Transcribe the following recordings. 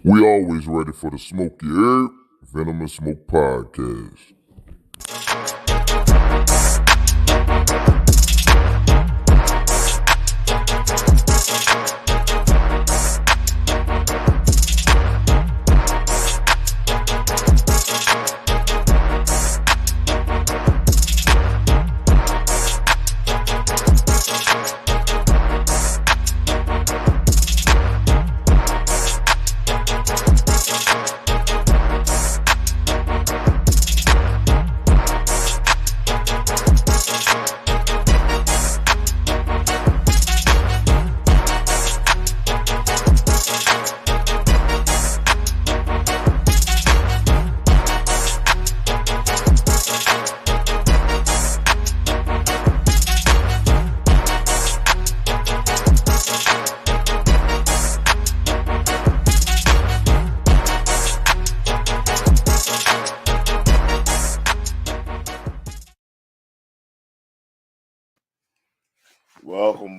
We always ready for the smoky herb, Venom and Smoke podcast.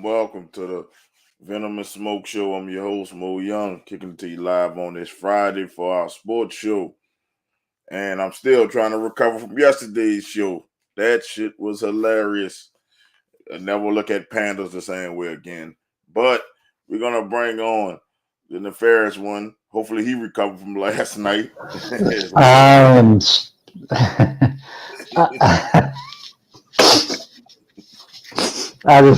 Welcome to the Venom and Smoke Show. I'm your host, Mo Young, kicking it to you live on this Friday for our sports show. And I'm still trying to recover from yesterday's show. That shit was hilarious. I never look at pandas the same way again. But we're going to bring on the nefarious one. Hopefully he recovered from last night. Great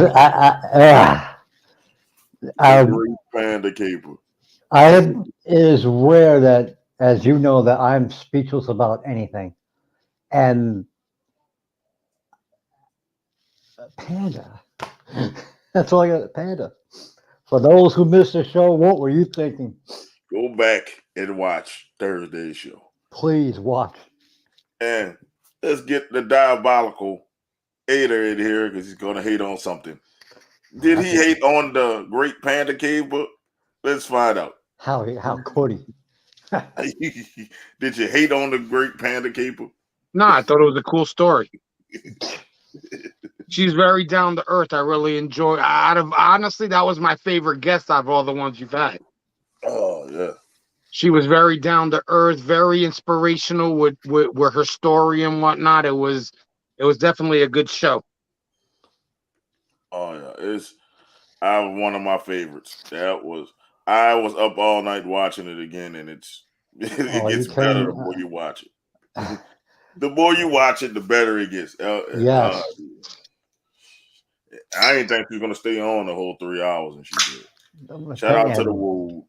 panda caper. It is rare that, as you know, that I'm speechless about anything. And panda. That's all I got, panda. For those who missed the show, what were you thinking? Go back and watch Thursday's show. Please watch. And let's get the diabolical hater in here because he's going to hate on something. Did he hate on the Great Panda Caper? Let's find out. How could he? Did you hate on the Great Panda Caper? No, I thought it was a cool story. She's very down to earth. I really enjoy. Honestly, that was my favorite guest out of all the ones you've had. Oh yeah. She was very down to earth, very inspirational with her story and whatnot. It was definitely a good show. Oh yeah, it's one of my favorites. I was up all night watching it again, and it gets better the more you watch it. The more you watch it, the better it gets. Yes. I didn't think she was gonna stay on the whole 3 hours, and she did. Shout out to the Wood.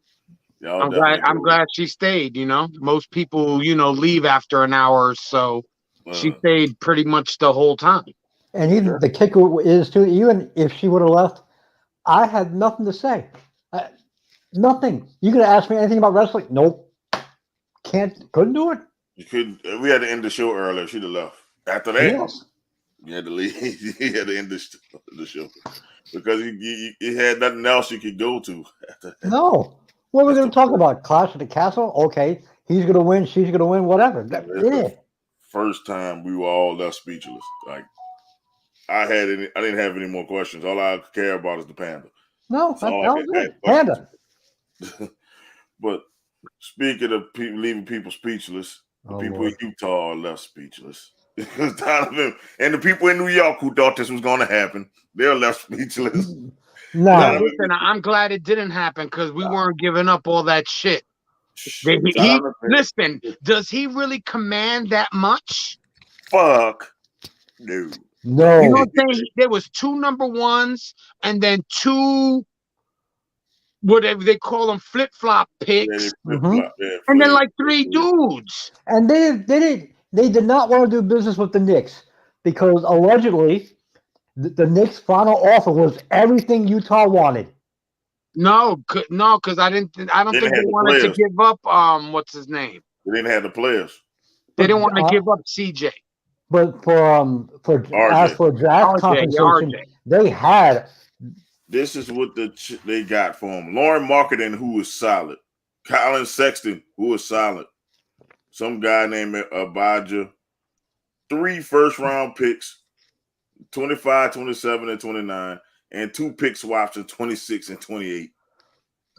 I'm glad she stayed. You know, most people leave after an hour or so. She stayed pretty much the whole time. And even the kicker is too. Even if she would have left, I had nothing to say. Nothing. You could have asked me anything about wrestling. Nope. Couldn't do it. You couldn't. We had to end the show earlier. She'd have left. After that, yes. You had to leave. You had to end the show because you had nothing else you could go to. No. What are we going to talk about? Clash of the Castle? Okay, he's going to win. She's going to win. Whatever. Yeah. First time we were all left speechless. Like I didn't have any more questions. All I care about is the panda. No, That's that all I was can good. ask questions. Panda. But speaking of leaving people speechless, the people in Utah are left speechless. Because Donovan and the people in New York who thought this was going to happen, they're left speechless. No. Listen, I'm glad it didn't happen because we weren't giving up all that shit. Listen, does he really command that much? Fuck no. No. You know what I'm saying? There was 2 number ones and then 2 whatever they call them flip-flop picks. Flip-flop. And then like 3 dudes. And they did not want to do business with the Knicks because allegedly the Knicks' final offer was everything Utah wanted. No, because I don't think they wanted to give up. What's his name? They didn't have the players. They didn't want to give up CJ. But for as for draft compensation, they had. This is what they got for him: Lauren Marketing, who was solid; Colin Sexton, who was solid; some guy named Abijah; 3 first-round picks, 25, 27, and 29, and 2 pick swaps in 26 and 28.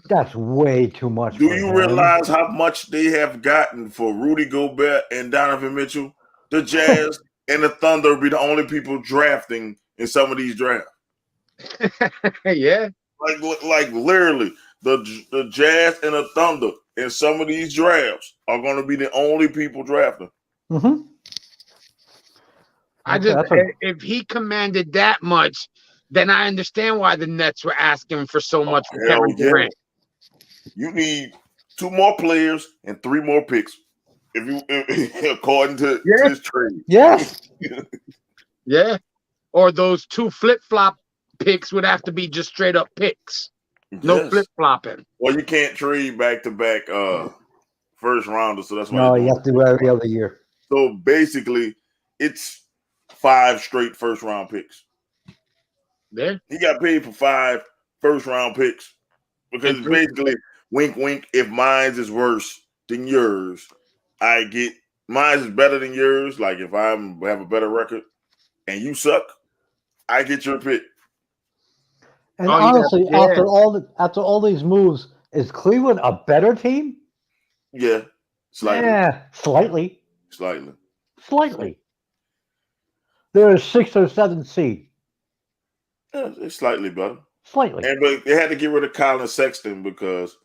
That's way too much. Do you realize how much they have gotten for Rudy Gobert and Donovan Mitchell? The Jazz and the Thunder will be the only people drafting in some of these drafts. Yeah. Like literally, the Jazz and the Thunder in some of these drafts are going to be the only people drafting. Mm-hmm. If he commanded that much, then I understand why the Nets were asking for so much for Kevin Durant. You need 2 more players and 3 more picks, according to this trade. Yes. Yeah. Or those 2 flip-flop picks would have to be just straight up picks. No flip-flopping. Well, you can't trade back-to-back first rounders, so that's why. No, you have to do every other year. So basically, it's 5 straight first-round picks. Yeah. He got paid for 5 first-round picks because it's basically wink, wink. If mine is worse than yours, I get mine is better than yours. Like if I have a better record and you suck, I get your pick. And honestly, after all these moves, is Cleveland a better team? Yeah, slightly. Yeah, slightly. Slightly. They're a 6th or 7th seed. Yeah, it's slightly better. Slightly. But they had to get rid of Colin Sexton because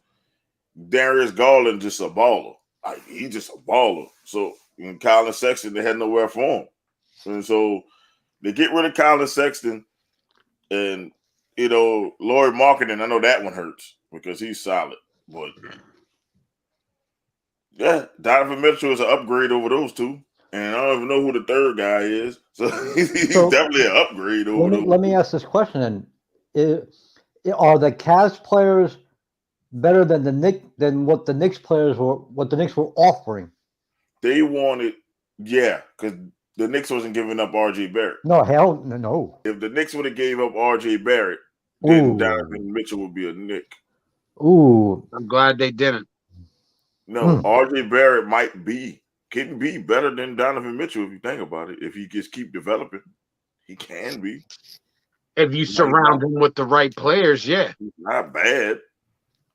Darius Garland just a baller. Like he's just a baller. So in Colin Sexton, they had nowhere for him. And so they get rid of Colin Sexton and Laurie Marketing, I know that one hurts because he's solid. But yeah, Donovan Mitchell is an upgrade over those 2. And I don't even know who the third guy is. So he's definitely an upgrade over those. Let me ask this question then. Are the Cavs players better than what the Knicks players were offering? They wanted, because the Knicks wasn't giving up R.J. Barrett. No, hell no. If the Knicks would have gave up R.J. Barrett, then Donovan Mitchell would be a Knick. Ooh. I'm glad they didn't. No, R.J. Barrett can be better than Donovan Mitchell if you think about it. If he just keep developing, he can be. If you surround him with the right players, yeah. He's not bad.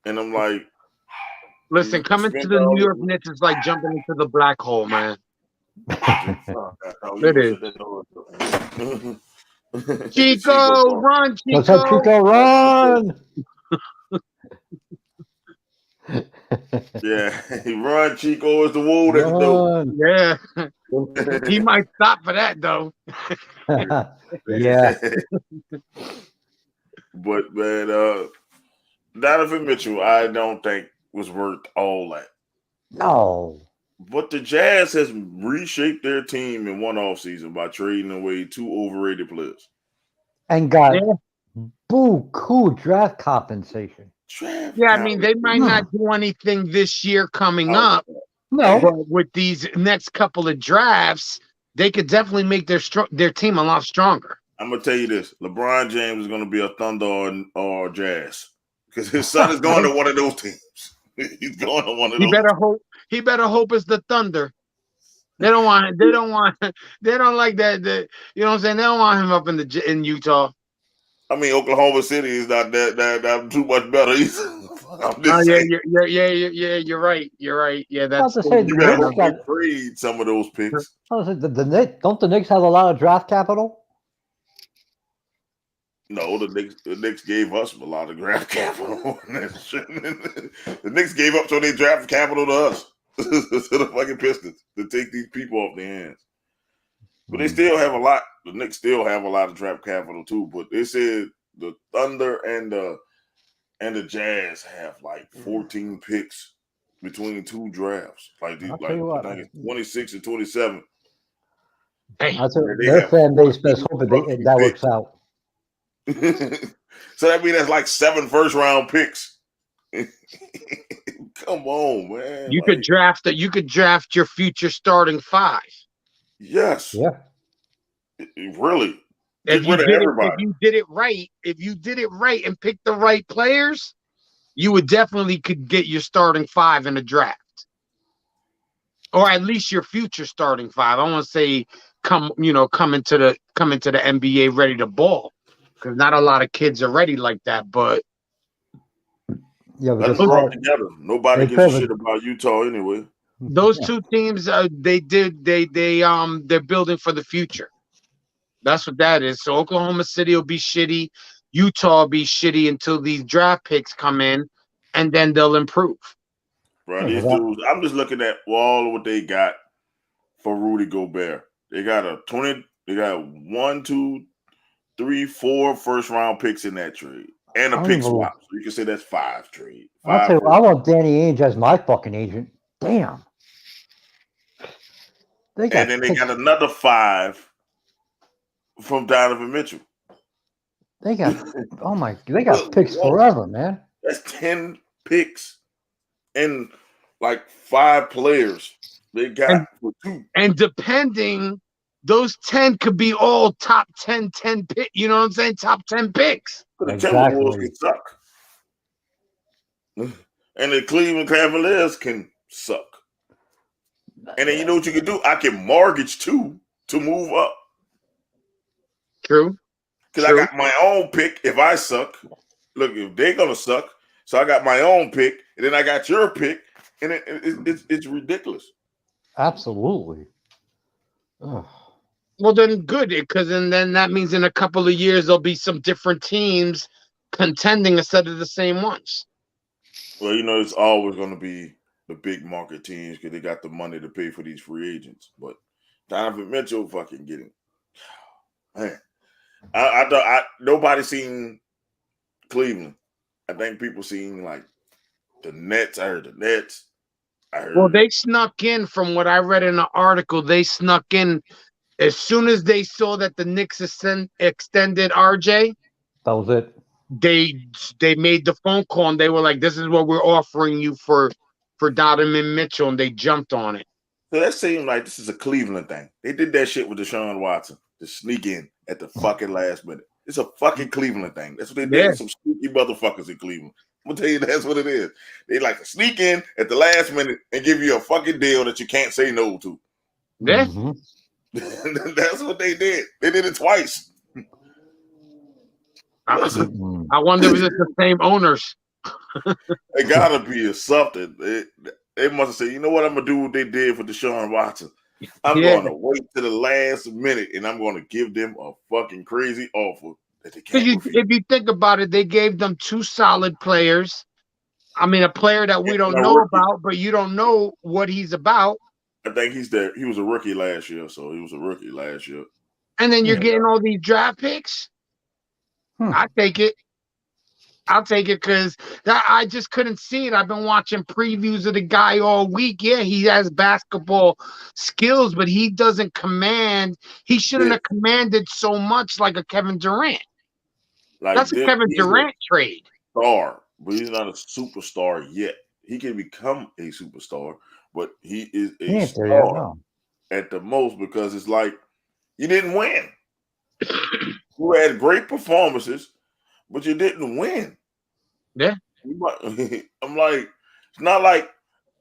And I'm like, listen, coming to the New York Knicks is like jumping into the black hole, man. It is. Chico, run, Chico. What's up, Chico? Run. Yeah, run, Chico is the wall that's dope. Yeah. He might stop for that, though. Yeah. But, man, Donovan Mitchell, I don't think was worth all that. No. But the Jazz has reshaped their team in one offseason by trading away 2 overrated players. And got cool draft compensation. I mean, they might not do anything this year coming up. No. But with these next couple of drafts, they could definitely make their team a lot stronger. I'm going to tell you this. LeBron James is going to be a Thunder or Jazz because his son is going to one of those teams. He's going to one of He those. better hope. He better hope it's the Thunder. They don't want. They don't want. They don't like that. You know what I'm saying? They don't want him up in Utah. I mean, Oklahoma City is not that too much better either. I'm just Yeah, saying. yeah. You're right. You're right. Yeah, About that's. to say You the better Knicks hope they got. trade some of those picks. I was like, the Knicks, don't the Knicks have a lot of draft capital? No, the Knicks gave us a lot of draft capital. The Knicks gave up so they drafted capital to us, to the fucking Pistons, to take these people off their hands. But they still have a lot. The Knicks still have a lot of draft capital too. But they said the Thunder and the Jazz have like 14 picks between two drafts. Like I'll like tell you I what. think it's 26 and 27. Hey, I'll tell They their have fan base 14 best hope fucking that picks. works out. So that means that's like 7 first-round picks. Come on, man. you could draft that. You could draft your future starting five. Yes. Yeah. Really. Get If you rid of did it, everybody. if you did it right and picked the right players, you would definitely could get your starting five in a draft, or at least your future starting five. I want to say come into the NBA ready to ball, because not a lot of kids are ready like that. But Yeah, Let because them grow up together. Nobody they gives a could, shit about Utah anyway. those yeah. two teams, they're building for the future. That's what that is. So Oklahoma City will be shitty, Utah will be shitty until these draft picks come in, and then they'll improve. Bro, Yeah, these dudes, I'm just looking at all of what they got for Rudy Gobert. They got they got 1, 2, 3, 4 first-round picks in that trade. And a pick swap. So you can say that's 5 trade. I'll tell you, First. I want Danny Ainge as my fucking agent. Damn. They got And then they picks. got another 5 from Donovan Mitchell. They got they got picks forever, man. That's 10 picks and like 5 players they got for 2. And depending, those 10 could be all top 10 pick. You know what I'm saying? Top 10 picks. The Exactly. Timberwolves can suck. And the Cleveland Cavaliers can suck. And then you know what you can do? I can mortgage 2 to move up. True. Because I got my own pick if I suck. Look, if they're going to suck. So I got my own pick. And then I got your pick. And it's ridiculous. Absolutely. Ugh. Well, then good, because then that means in a couple of years there'll be some different teams contending instead of the same ones. Well, it's always going to be the big market teams because they got the money to pay for these free agents. But Donovan Mitchell fucking getting, man. Nobody seen Cleveland. I think people seen like the Nets. I heard the Nets. They snuck in from what I read in the article. They snuck in as soon as they saw that the Knicks extended RJ. That was it. They made the phone call and they were like, "This is what we're offering you for Donovan Mitchell," and they jumped on it. So that seemed like this is a Cleveland thing. They did that shit with Deshaun Watson to sneak in at the fucking last minute. It's a fucking Cleveland thing. That's what they did. Some sneaky motherfuckers in Cleveland. I'm gonna tell you that's what it is. They like to sneak in at the last minute and give you a fucking deal that you can't say no to. Yeah. Mm-hmm. That's what they did. They did it twice. Listen, I wonder if it's the same owners. It gotta be something. They must have said, you know what, I'm gonna do what they did for Deshaun Watson. I'm gonna wait to the last minute and I'm gonna give them a fucking crazy offer that they can't refuse. If you think about it, they gave them 2 solid players. I mean, a player that we don't know about, but you don't know what he's about. I think he was a rookie last year, so he was a rookie last year. And then you're getting all these draft picks. I take it. I'll take it because I just couldn't see it. I've been watching previews of the guy all week. Yeah, he has basketball skills, but he doesn't command. He shouldn't have commanded so much like a Kevin Durant. That's a Kevin Durant trade. Star, but he's not a superstar yet. He can become a superstar, but he is a star at the most because it's like you didn't win. You had great performances, but you didn't win. Yeah. I'm like, It's not like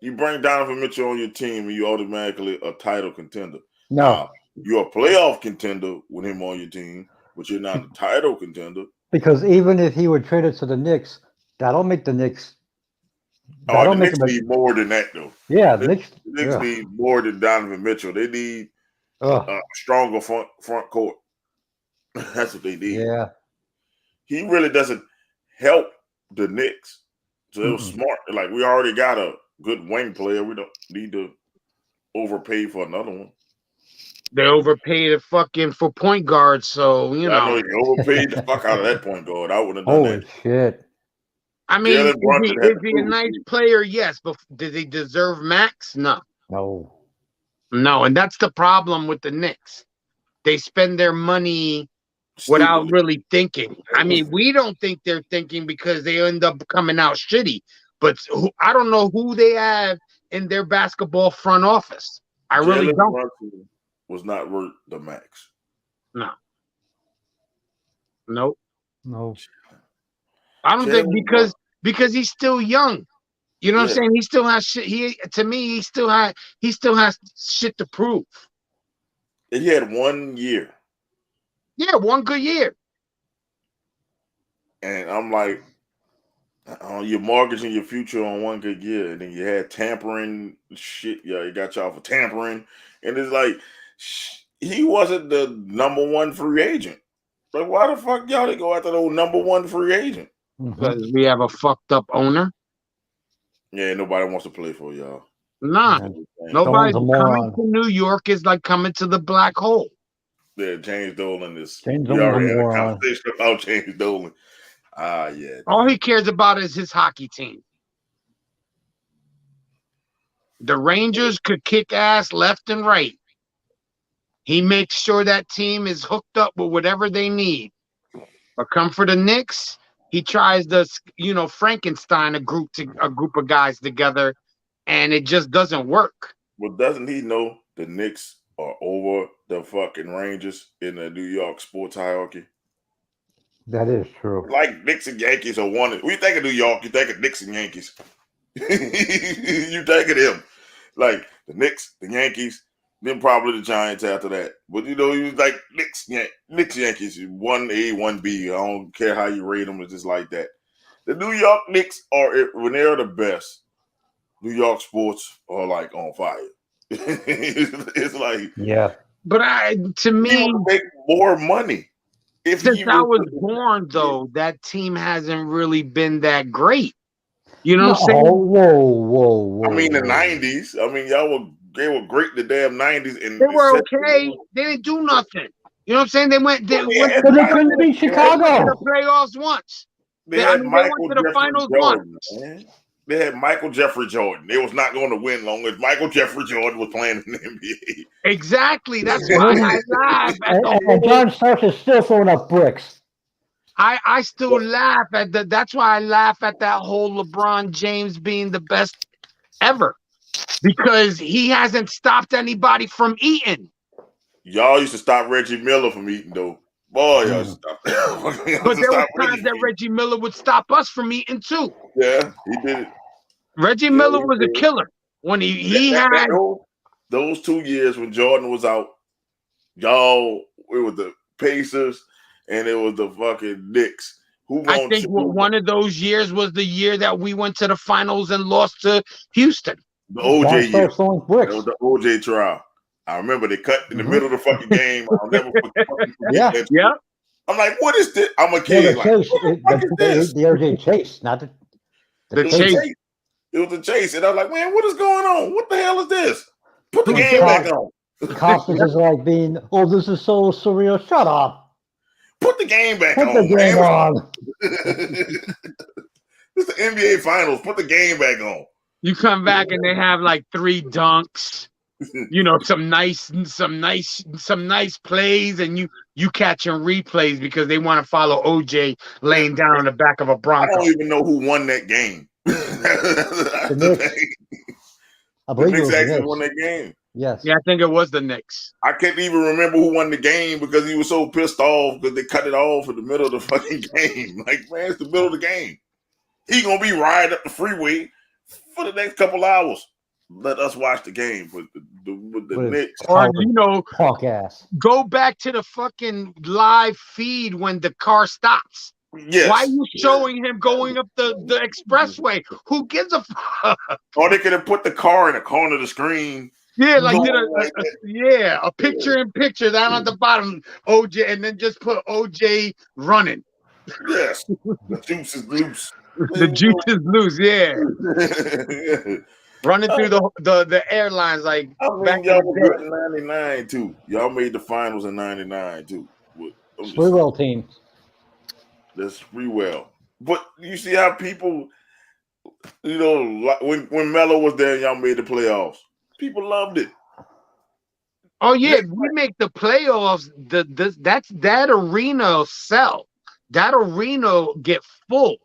you bring Donovan Mitchell on your team and you automatically a title contender. No. Now, you're a playoff contender with him on your team, but you're not a title contender. Because even if he were traded to the Knicks, that'll make the Knicks. The Knicks need more than that, though. Yeah, the Knicks need more than Donovan Mitchell. They need a stronger front court. That's what they need. Yeah. He really doesn't help the Knicks. So it was smart. Like, we already got a good wing player. We don't need to overpay for another one. They overpaid for point guard, so you know. I know they overpaid the fuck out of that point guard. I wouldn't have done that. Holy shit. I mean, is he a nice player? Yes, but did he deserve max? No. No, and that's the problem with the Knicks. They spend their money without really thinking. I mean, we don't think they're thinking because they end up coming out shitty. But I don't know who they have in their basketball front office. I really don't. Brunson was not worth the max. No. Nope. No. I don't think because he's still young. You know what I'm saying? He still has shit. He still has shit to prove. And he had 1 year. Yeah, one good year. And I'm like, you're mortgaging your future on 1 good year, and then you had tampering shit. Yeah, you got y'all for tampering, and it's like he wasn't the #1 free agent. Like, why the fuck y'all didn't go after the #1 free agent? Because we have a fucked up owner. Yeah, nobody wants to play for y'all. Nah, nobody coming to New York is like coming to the black hole. Yeah, James Dolan is. We already had a conversation about James Dolan. Yeah. All he cares about is his hockey team. The Rangers could kick ass left and right. He makes sure that team is hooked up with whatever they need. But come for the Knicks, he tries to, Frankenstein a group of guys together, and it just doesn't work. Well, doesn't he know the Knicks are over the fucking Rangers in the New York sports hierarchy? That is true. Like Knicks and Yankees are one. When you think of New York, you think of Knicks and Yankees. You think of them. Like the Knicks, the Yankees, then probably the Giants after that. But he was like Knicks, Yankees, 1A, 1B. I don't care how you rate them, it's just like that. The New York Knicks when they're the best, New York sports are like on fire. It's like, yeah. But to me, he would make more money. Since I was born, though, that team hasn't really been that great. You know what I'm saying? Whoa. I mean, the 90s. I mean, they were great in the damn 90s. And they were okay. They didn't do nothing. You know what I'm saying? They couldn't beat Chicago. They went to the playoffs once. They went to the finals once. They had Michael Jeffrey Jordan. They was not going to win long as Michael Jeffrey Jordan was playing in the NBA. Exactly. That's why I laugh at and John Starks is still throwing up bricks. I still laugh at that. That's why I laugh at that whole LeBron James being the best ever. Because he hasn't stopped anybody from eating. Y'all used to stop Reggie Miller from eating, though. Boy, y'all used to stop. But there were times that Reggie Miller would stop us from eating, too. Yeah, he did it. Reggie Miller was a killer. When he had those 2 years when Jordan was out, it was the Pacers and it was the fucking Knicks. I think one of those years was the year that we went to the finals and lost to Houston. The OJ year. That was the OJ trial. I remember they cut in the middle of the fucking game. I'll never forget that. Yeah. I'm like, what is this? I'm a kid. The OJ chase, not the chase. It was the chase. And I was like, man, what is going on? What the hell is this? Put the game back on. Costas is like being, this is so surreal. Shut up. Put the game back on. Put the game on. It's the NBA Finals. Put the game back on. You come back and they have like 3 dunks. Some nice plays, and you catching replays because they want to follow OJ laying down on the back of a Bronco. I don't even know who won that game. The Knicks. I believe the Knicks actually won that game. Yes. Yeah, I think it was the Knicks. I can't even remember who won the game because he was so pissed off because they cut it off in the middle of the fucking game. Like, man, it's the middle of the game. He gonna be riding up the freeway for the next couple hours. Let us watch the game with the Knicks. Or punk ass. Go back to the fucking live feed when the car stops. Yes. Why are you showing him going up the expressway? Who gives a fuck? Or they could have put the car in the corner of the screen. Yeah, like did a picture in picture down at the bottom, OJ, and then just put OJ running. Yes, the juice is loose. The juice is loose. Yeah, running through the airlines like. I mean, y'all were good in '99 too. Y'all made the finals in '99 too. Sprewell team. That's Sprewell. But you see how people, when Melo was there, y'all made the playoffs. People loved it. Oh yeah, we make the playoffs. That arena sell. That arena get full.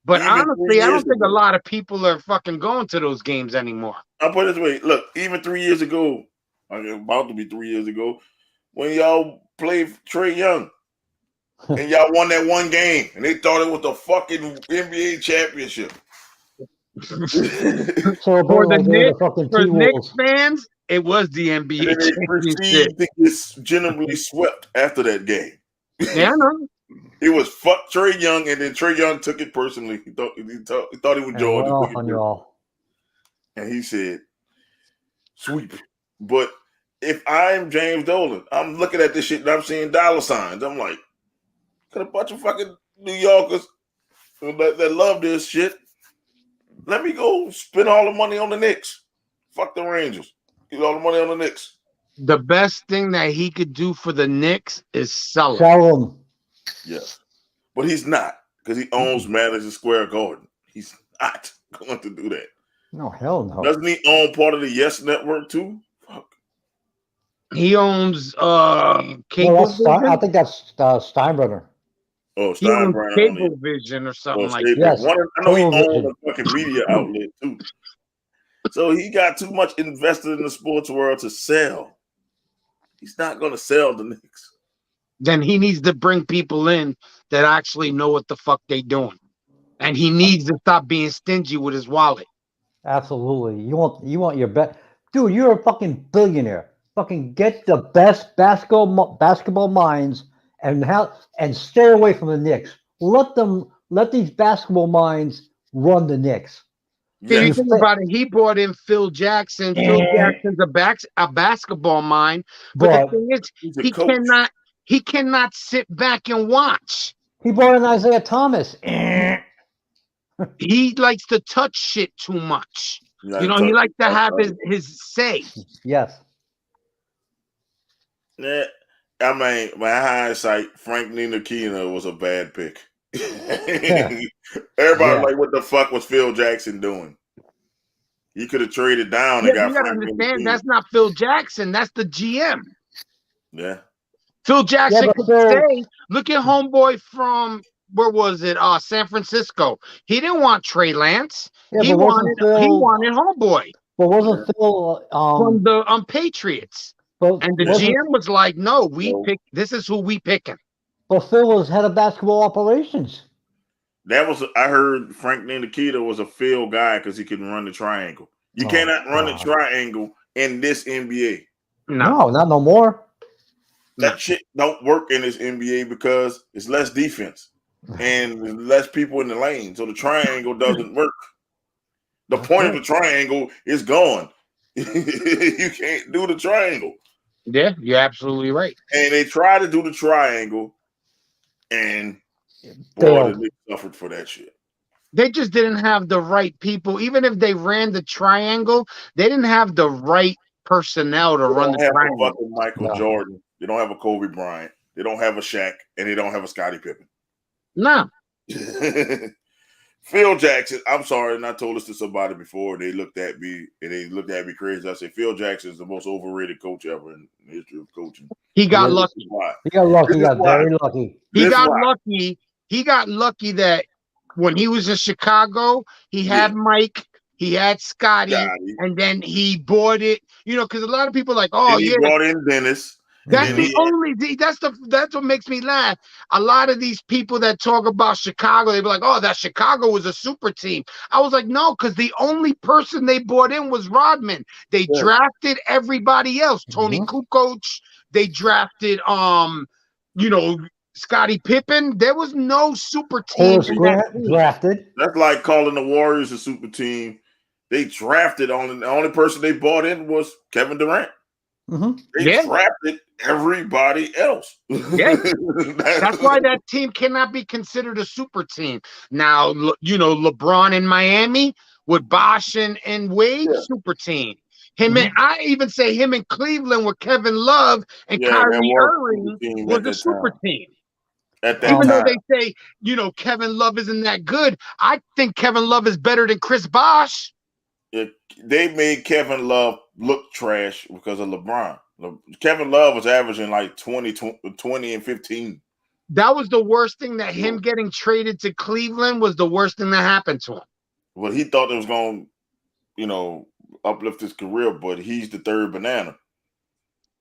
But even honestly, I don't think a lot of people are fucking going to those games anymore. I'll put it this way. Look, even 3 years ago, about to be 3 years ago, when y'all played Trae Young and y'all won that one game and they thought it was the fucking NBA championship. So for the Knicks fans, it was the NBA championship. They get genuinely swept after that game. Yeah, I know. It was fuck Trae Young, and then Trae Young took it personally. He thought it was Jordan. And he said, "Sweep." But if I'm James Dolan, I'm looking at this shit and I'm seeing dollar signs. I'm like, got a bunch of fucking New Yorkers that love this shit. Let me go spend all the money on the Knicks. Fuck the Rangers. Get all the money on the Knicks. The best thing that he could do for the Knicks is sell them. Yes. But he's not, because he owns Madison Square Garden. He's not going to do that. No, hell no. Doesn't he own part of the Yes Network too? Fuck. He owns cable. I think that's Steinbrenner. Oh, Steinbrenner. Cablevision or something like that. Yes, I know he owns a fucking media outlet too. So he got too much invested in the sports world to sell. He's not going to sell the Knicks. Then he needs to bring people in that actually know what the fuck they doing. And he needs to stop being stingy with his wallet. Absolutely. You want your best. Dude, you're a fucking billionaire. Fucking get the best basketball minds and stay away from the Knicks. Let these basketball minds run the Knicks. Yeah. You think about it, he brought in Phil Jackson. Phil Jackson's a basketball mind. But the thing is, he cannot sit back and watch. He brought in Isaiah Thomas. He likes to touch shit too much. He likes to have his say. Yes. Yeah. I mean, my hindsight, Frank Ntilikina was a bad pick. Everybody like, what the fuck was Phil Jackson doing? He could have traded down and got Frank understand Ntilikina. That's not Phil Jackson. That's the GM. Yeah. Phil Jackson could stay. Look at homeboy from where was it? San Francisco. He didn't want Trey Lance. Yeah, he wanted homeboy. But wasn't Phil from the Patriots? And the GM was like, "No, this is who we picking." But Phil was head of basketball operations. I heard Frank Ntilikina was a Phil guy because he can run the triangle. You cannot run the triangle in this NBA. No, not no more. That shit don't work in this NBA because it's less defense and less people in the lane. So the triangle doesn't work. The point of the triangle is gone. You can't do the triangle. Yeah, you're absolutely right. And they try to do the triangle, and boy, they suffered for that shit. They just didn't have the right people. Even if they ran the triangle, they didn't have the right personnel to run the triangle. They don't have a fucking Michael Jordan. They don't have a Kobe Bryant. They don't have a Shaq, and they don't have a Scottie Pippen. No. Phil Jackson, I'm sorry, and I told this to somebody before. They looked at me crazy. I said, Phil Jackson is the most overrated coach ever in the history of coaching. He got lucky. He got lucky. He got very lucky. He got lucky. He got lucky that when he was in Chicago, he had Mike, he had Scotty, and then he bought it. Because a lot of people are like, he brought in Dennis. That's then the only. That's what makes me laugh. A lot of these people that talk about Chicago, they be like, "Oh, that Chicago was a super team." I was like, "No," because the only person they brought in was Rodman. They drafted everybody else. Tony Kukoc. They drafted Scottie Pippen. There was no super team Horace in that Grant team. drafted. That's like calling the Warriors a super team. They drafted the only person they bought in was Kevin Durant. They drafted everybody else. Yeah. That's why that team cannot be considered a super team. Now, LeBron in Miami with Bosh and Wade, super team. I even say him in Cleveland with Kevin Love and Kyrie Irving was a super team. At that Even time, though they say, Kevin Love isn't that good, I think Kevin Love is better than Chris Bosh. They made Kevin Love look trash because of LeBron. Kevin Love was averaging like 20 and 15. That was the worst thing, that him getting traded to Cleveland was the worst thing that happened to him. Well, he thought it was going to, uplift his career, but he's the third banana.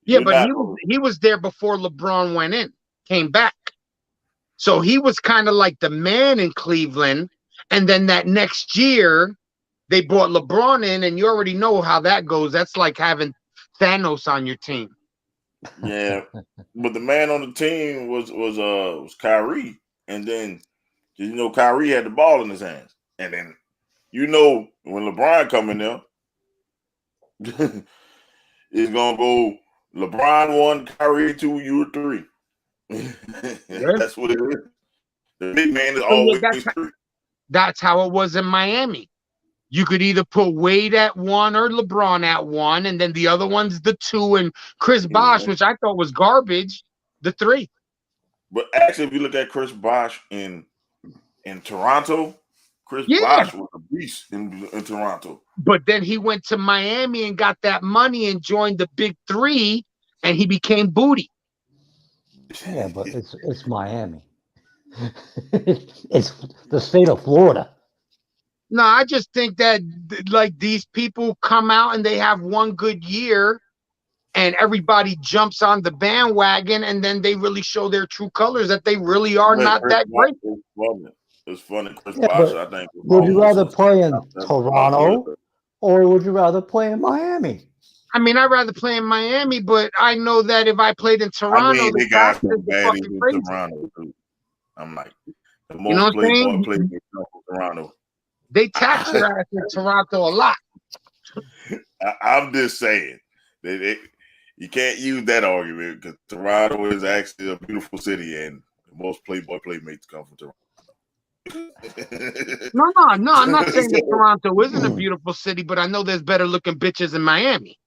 Yeah, but he was there before LeBron came back. So he was kind of like the man in Cleveland. And then that next year, they brought LeBron in, and you already know how that goes. That's like having Thanos on your team. Yeah, but the man on the team was Kyrie, and then Kyrie had the ball in his hands, and then when LeBron come in there, it's gonna go LeBron 1, Kyrie 2, you 3. That's what it is. The big man is always 3. That's how it was in Miami. You could either put Wade at 1 or LeBron at 1, and then the other one's the 2, and Chris Bosh, which I thought was garbage, the 3. But actually, if you look at Chris Bosh in Toronto, Chris Bosh was a beast in Toronto. But then he went to Miami and got that money and joined the big 3, and he became booty. Yeah, but it's Miami. It's the state of Florida. No, I just think that like these people come out and they have one good year and everybody jumps on the bandwagon, and then they really show their true colors that they really are not that great. It's funny. Chris Bosh, I think. Would you rather play in Toronto or would you rather play in Miami? I mean, I'd rather play in Miami, but I know that if I played in Toronto, they got some baddies in Toronto too. I'm like, the most playboy players in Toronto. They tax your ass in Toronto a lot. I'm just saying that you can't use that argument because Toronto is actually a beautiful city, and most playboy playmates come from Toronto. No, I'm not saying that Toronto isn't a beautiful city, but I know there's better looking bitches in Miami.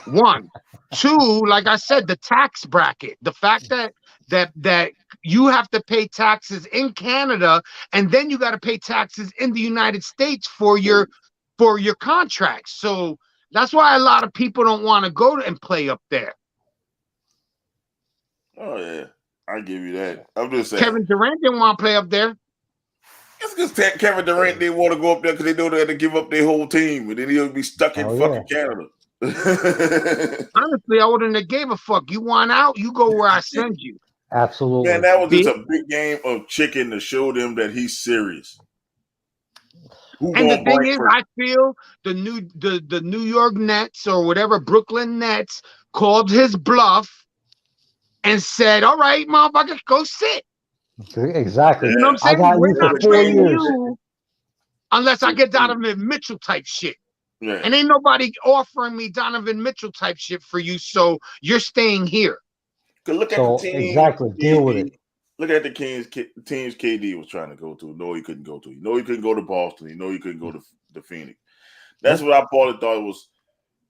1, 2, like I said, the tax bracket, the fact that you have to pay taxes in Canada, and then you got to pay taxes in the United States for your contracts. So that's why a lot of people don't want to go and play up there. Oh yeah, I give you that. I'm just saying. Kevin Durant didn't want to play up there. It's because Kevin Durant didn't want to go up there because they know they had to give up their whole team, and then he'll be stuck in fucking Canada. Honestly, I wouldn't have gave a fuck. You want out, you go where I send you. Absolutely. Man, that was just a big game of chicken to show them that he's serious. And the thing is, I feel the New York Nets or whatever, Brooklyn Nets, called his bluff and said, "All right, motherfucker, go sit." Exactly. You know what I'm saying? I got We're you not for 4 trading years. you unless I get Donovan Mitchell type shit. Yeah. And ain't nobody offering me Donovan Mitchell type shit for you, so you're staying here. Look at the team. Exactly. Deal with it. Look at the teams KD was trying to go to. No, he couldn't go to. You know he couldn't go to Boston. You know he couldn't go to Phoenix. That's what I probably thought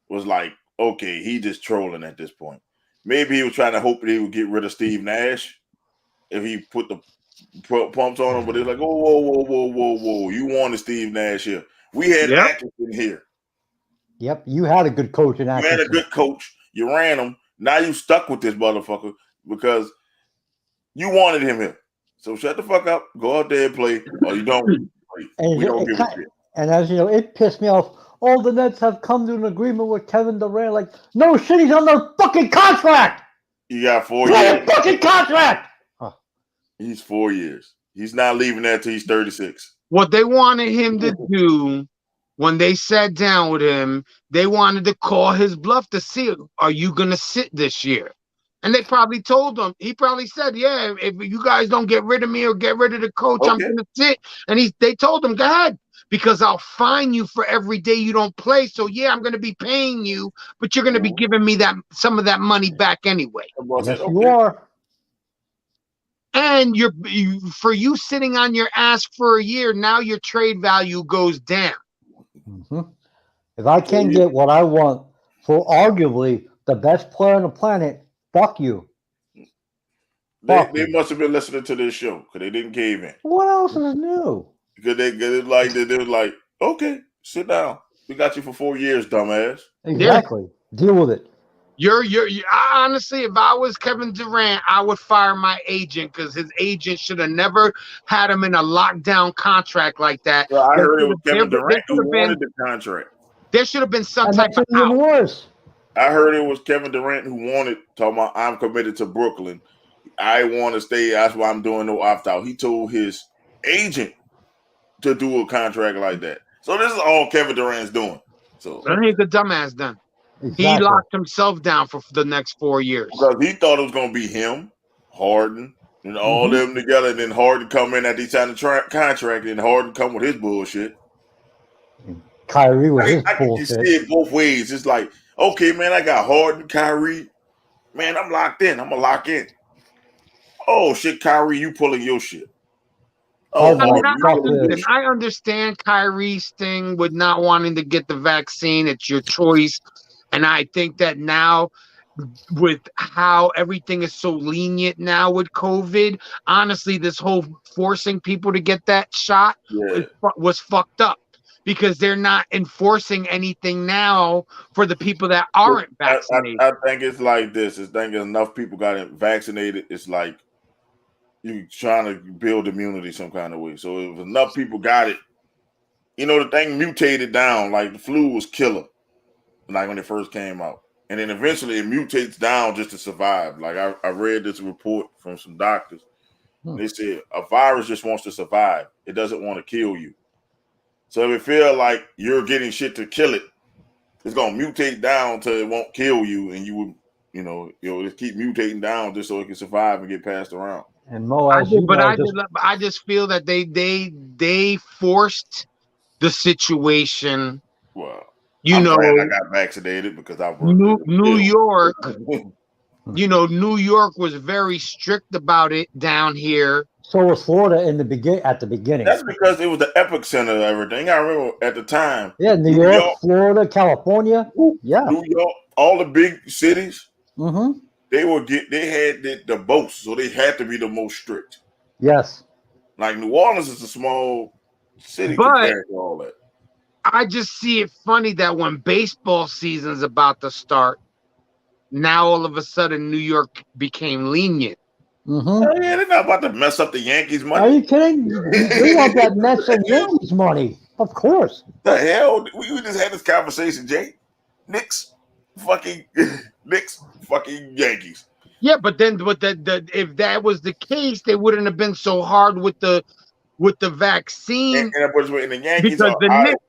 was like, okay, he just trolling at this point. Maybe he was trying to hope that he would get rid of Steve Nash if he put the pumps on him, but it's like, oh, whoa. You wanted Steve Nash here. We had Atkinson here. Yep, you had a good coach in Atkinson. You had a good coach. You ran him. Now you stuck with this motherfucker because you wanted him here. So shut the fuck up. Go out there and play, or you don't play. We don't give a shit. And as you know, it pissed me off. All the Nets have come to an agreement with Kevin Durant. Like, no shit, he's on their fucking contract. He got 4 Blow years. a fucking contract. He's 4 years. He's not leaving that till he's 36. What they wanted him to do when they sat down with him, they wanted to call his bluff to see, are you going to sit this year? And they probably told him, he probably said, yeah, if you guys don't get rid of me or get rid of the coach, I'm going to sit. And they told him, go ahead, because I'll fine you for every day you don't play. So, yeah, I'm going to be paying you, but you're going to be giving me some of that money back anyway. Yes, you are. And for you sitting on your ass for a year, now your trade value goes down. Mm-hmm. If I can't get what I want for arguably the best player on the planet, fuck you. They must have been listening to this show because they didn't cave in. What else is new? Because they were like, okay, sit down. We got you for 4 years, dumbass. Exactly. Yeah. Deal with it. Honestly, if I was Kevin Durant, I would fire my agent because his agent should have never had him in a lockdown contract like that. Well, I heard it was Kevin Durant who wanted the contract. There should have been some type of even worse. I heard it was Kevin Durant who wanted, talking about, I'm committed to Brooklyn. I want to stay. That's why I'm doing no opt-out. He told his agent to do a contract like that. So this is all Kevin Durant's doing. So I think the dumbass done. Exactly. He locked himself down for the next 4 years. Because he thought it was going to be him, Harden, and all them together. And then Harden come in after he signed the contract, and Harden come with his bullshit. Kyrie with his bullshit. I can see it both ways. It's like, okay, man, I got Harden, Kyrie. Man, I'm locked in. I'm going to lock in. Oh, shit, Kyrie, you pulling your shit. Oh, I understand Kyrie's thing with not wanting to get the vaccine. It's your choice. And I think that now, with how everything is so lenient now with COVID, honestly, this whole forcing people to get that shot was fucked up because they're not enforcing anything now for the people that aren't vaccinated. I think it's like this. I think enough people got vaccinated. It's like you're trying to build immunity some kind of way. So if enough people got it, the thing mutated down. Like the flu was killer. Like when it first came out. And then eventually it mutates down just to survive. Like I read this report from some doctors. They said a virus just wants to survive. It doesn't want to kill you. So if it feels like you're getting shit to kill it, it's going to mutate down till it won't kill you. And you would, just keep mutating down just so it can survive and get passed around. And Mo, I just feel that they forced the situation. Well, I'm glad I got vaccinated because I worked New York. New York was very strict about it down here. So was Florida at the beginning. That's because it was the epicenter of everything. I remember at the time. Yeah, New York, Florida, California. Yeah, New York, all the big cities. Mm-hmm. They had the boats, so they had to be the most strict. Yes. Like New Orleans is a small city compared to all that. I just see it funny that when baseball season's about to start, now all of a sudden New York became lenient. Mm-hmm. Oh, yeah, they're not about to mess up the Yankees' money. Are you kidding? They want that Mets and Yankees money, of course. The hell? We just had this conversation, Jay. Knicks, fucking Yankees. Yeah, but if that was the case, they wouldn't have been so hard with the vaccine. And the Yankees because the Knicks.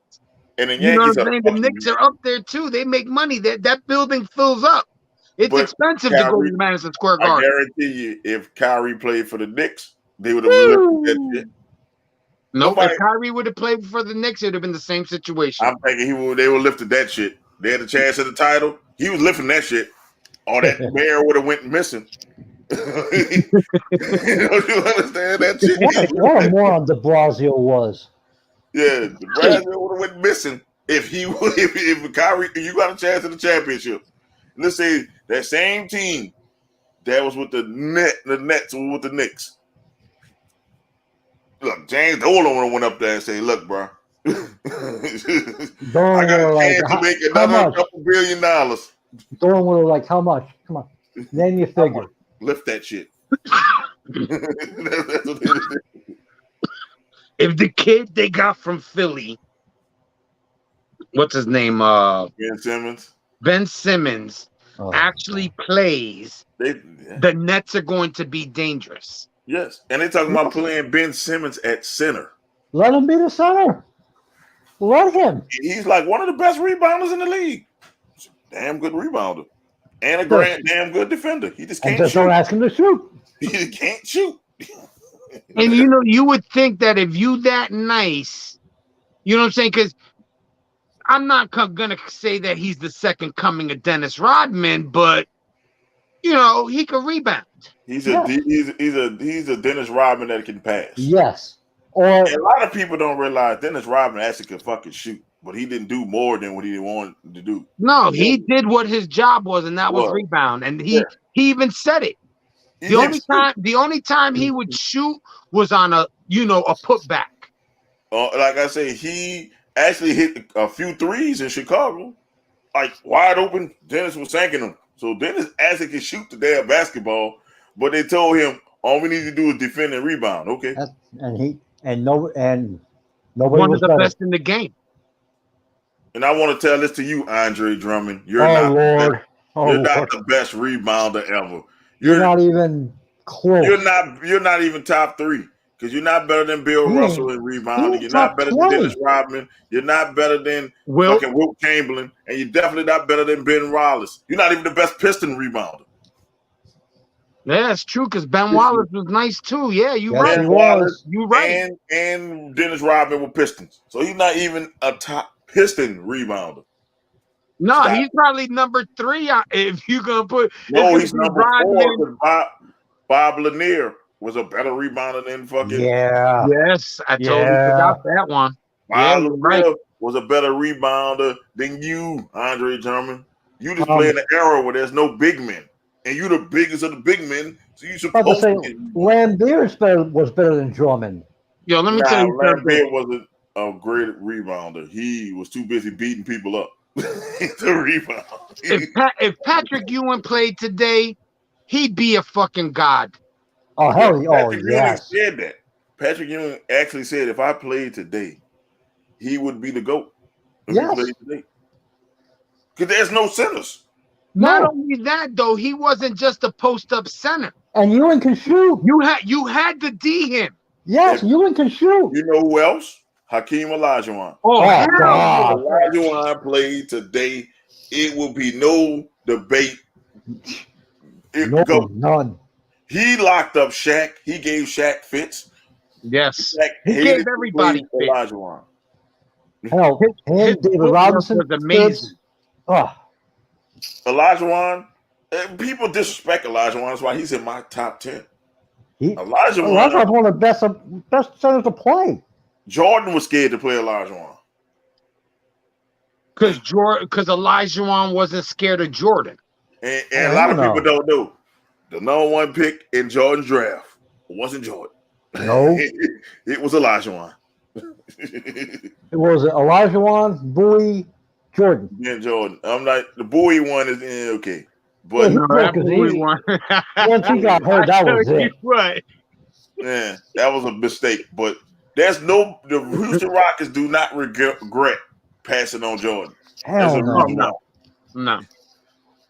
And the Yankees the Knicks are up there too. They make money. That building fills up. It's expensive to go to Madison Square Garden. I guarantee you, if Kyrie played for the Knicks, they would have lifted that shit. No, if Kyrie would have played for the Knicks, it would have been the same situation. I'm thinking they would have lifted that shit. They had a chance at the title. He was lifting that shit. Or that bear would have went missing. Don't you understand that shit? What a moron De Blasio was. Yeah, De Blasio would have went missing if Kyrie, you got a chance at the championship. Let's say that same team that was with the Nets was with the Knicks. Look, James Dolan went up there and said, "Look, bro, I got a chance to make another couple $1 billion." Dolan would have like, how much? Come on, name me a figure. Lift that shit. If the kid they got from Philly, what's his name? Ben Simmons. Ben Simmons. actually plays, the Nets are going to be dangerous. Yes, and they're talking about playing Ben Simmons at center. Let him be the center. Let him. He's like one of the best rebounders in the league. Damn good rebounder. And a damn good defender. He just can't just shoot. Don't ask him to shoot. He can't shoot. And you would think that if you that nice, you know what I'm saying? Because I'm not gonna say that he's the second coming of Dennis Rodman, but he could rebound. He's a Dennis Rodman that can pass. Yes. And a lot of people don't realize Dennis Rodman actually could fucking shoot, but he didn't do more than what he wanted to do. No, he did what his job was, and that was rebound. And he even said it. The only time he would shoot was on a putback. Like I say, he actually hit a few threes in Chicago, like wide open. Dennis was sinking them. So Dennis actually can shoot the damn basketball, but they told him all we need to do is defend and rebound. Okay, nobody one was of the better. best in the game. And I want to tell this to you, Andre Drummond. You're not the best rebounder ever. You're not even close. You're not even top 3 because you're not better than Bill Russell in rebounding. You're not better than Dennis Rodman. You're not better than fucking Wilt Chamberlain, and you're definitely not better than Ben Wallace. You're not even the best Piston rebounder. Yeah, that's true because Ben Wallace was nice too. Yeah, you're right. Ben Wallace, you're right. And Dennis Rodman were Pistons, so he's not even a top Piston rebounder. No, he's probably number 3 if you're gonna put. No, he's number 4 because Bob Lanier was a better rebounder than fucking. Yeah. Yes, I totally forgot that one. Bob Lanier was a better rebounder than you, Andre Drummond. You just play in an era where there's no big men, and you're the biggest of the big men. So you supposed to say Lambeer was better than Drummond. Yo, let me tell you something. Lambeer wasn't a great rebounder. He was too busy beating people up to rebound. If Patrick Ewing played today, he'd be a fucking god. Oh hell, Patrick Ewing said that. Patrick Ewing actually said if I played today, he would be the GOAT. If he played today, because there's no centers. Not only that, though, he wasn't just a post-up center. And Ewing can shoot. You had to D him. Yes, Ewing can shoot. You know who else? Hakeem Olajuwon. Oh, God. Olajuwon played today. It will be no debate. None. He locked up Shaq. He gave Shaq fits. Yes. Shaq he gave everybody fits. Olajuwon. Hell, David Robinson was amazing. Olajuwon, people disrespect Olajuwon. That's why he's in my top 10. Olajuwon's one of the best centers to play. Jordan was scared to play Olajuwon. Because Olajuwon wasn't scared of Jordan. And a lot of people don't know. The number 1 pick in Jordan's draft wasn't Jordan. No. It was Olajuwon. It was Olajuwon, Bowie, Jordan. Yeah, Jordan. I'm not the Bowie one is okay. But that Bowie one. Once he got hurt, that was it. Right. Yeah, that was a mistake. But the Houston Rockets do not regret passing on Jordan. Hell no. No.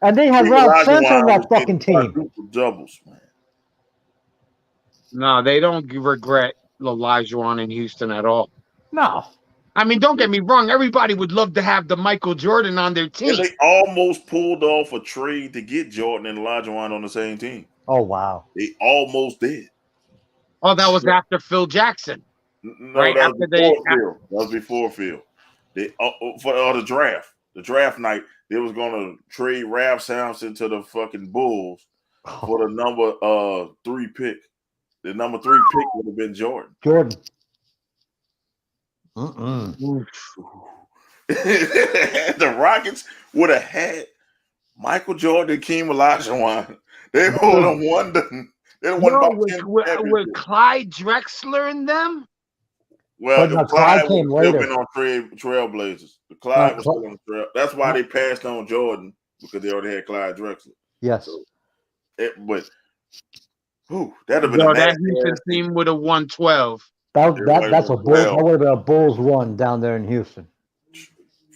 And they had Ralph Sampson on that fucking team. Doubles, man. No, they don't regret Olajuwon in Houston at all. No. I mean, don't get me wrong. Everybody would love to have the Michael Jordan on their team. And they almost pulled off a trade to get Jordan and Olajuwon on the same team. Oh, wow. They almost did. Oh, that was after Phil Jackson. No, right that after Phil. That was before Phil. They for the draft. The draft night, they was gonna trade Ralph Sampson to the fucking Bulls for the number 3 pick. The number 3 pick would have been Jordan. The Rockets would have had Michael Jordan, Hakeem Olajuwon. They would have won with Clyde Drexler in them. Well, the Clyde came later. Been on Trailblazers. The Clyde was still on the Trail. That's why they passed on Jordan because they already had Clyde Drexler. Yes, so, that'd have been that Houston team would have won 12. That's a Bulls. That would have been a Bulls run down there in Houston.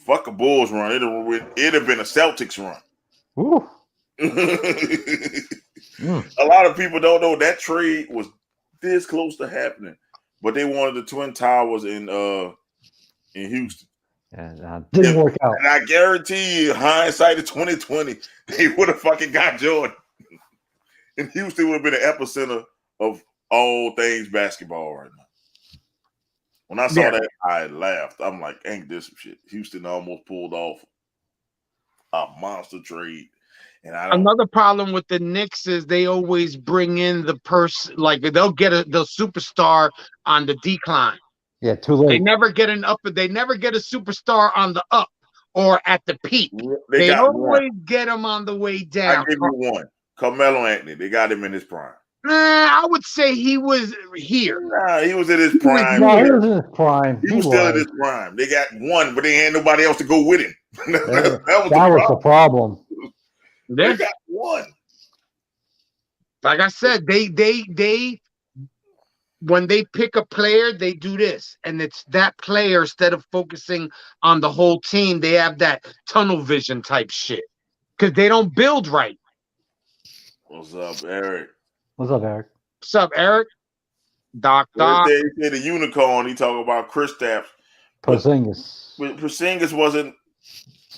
Fuck a Bulls run. It'd have been a Celtics run. Ooh. A lot of people don't know that trade was this close to happening, but they wanted the Twin Towers in Houston. And didn't work out. And I guarantee you, hindsight of 2020, they would have fucking got Jordan. And Houston would have been the epicenter of all things basketball right now. When I saw that, I laughed. I'm like, ain't this some shit? Houston almost pulled off a monster trade. And another problem with the Knicks is they always bring in the person, like they'll get the superstar on the decline. Yeah, too late. They never get They never get a superstar on the up or at the peak. They always get them on the way down. I give you one. Carmelo Anthony. They got him in his prime. I would say he was here. Nah, he was in his prime. No, he was in his prime. He was still in his prime. They got one, but they had nobody else to go with him. that was the problem. They got one. Like I said, they when they pick a player, they do this, and it's that player instead of focusing on the whole team. They have that tunnel vision type shit because they don't build right. What's up, Eric? What's up, Eric? What's up, Eric? Doc. He said the unicorn. He talking about Kristaps. Porzingis. But Porzingis wasn't.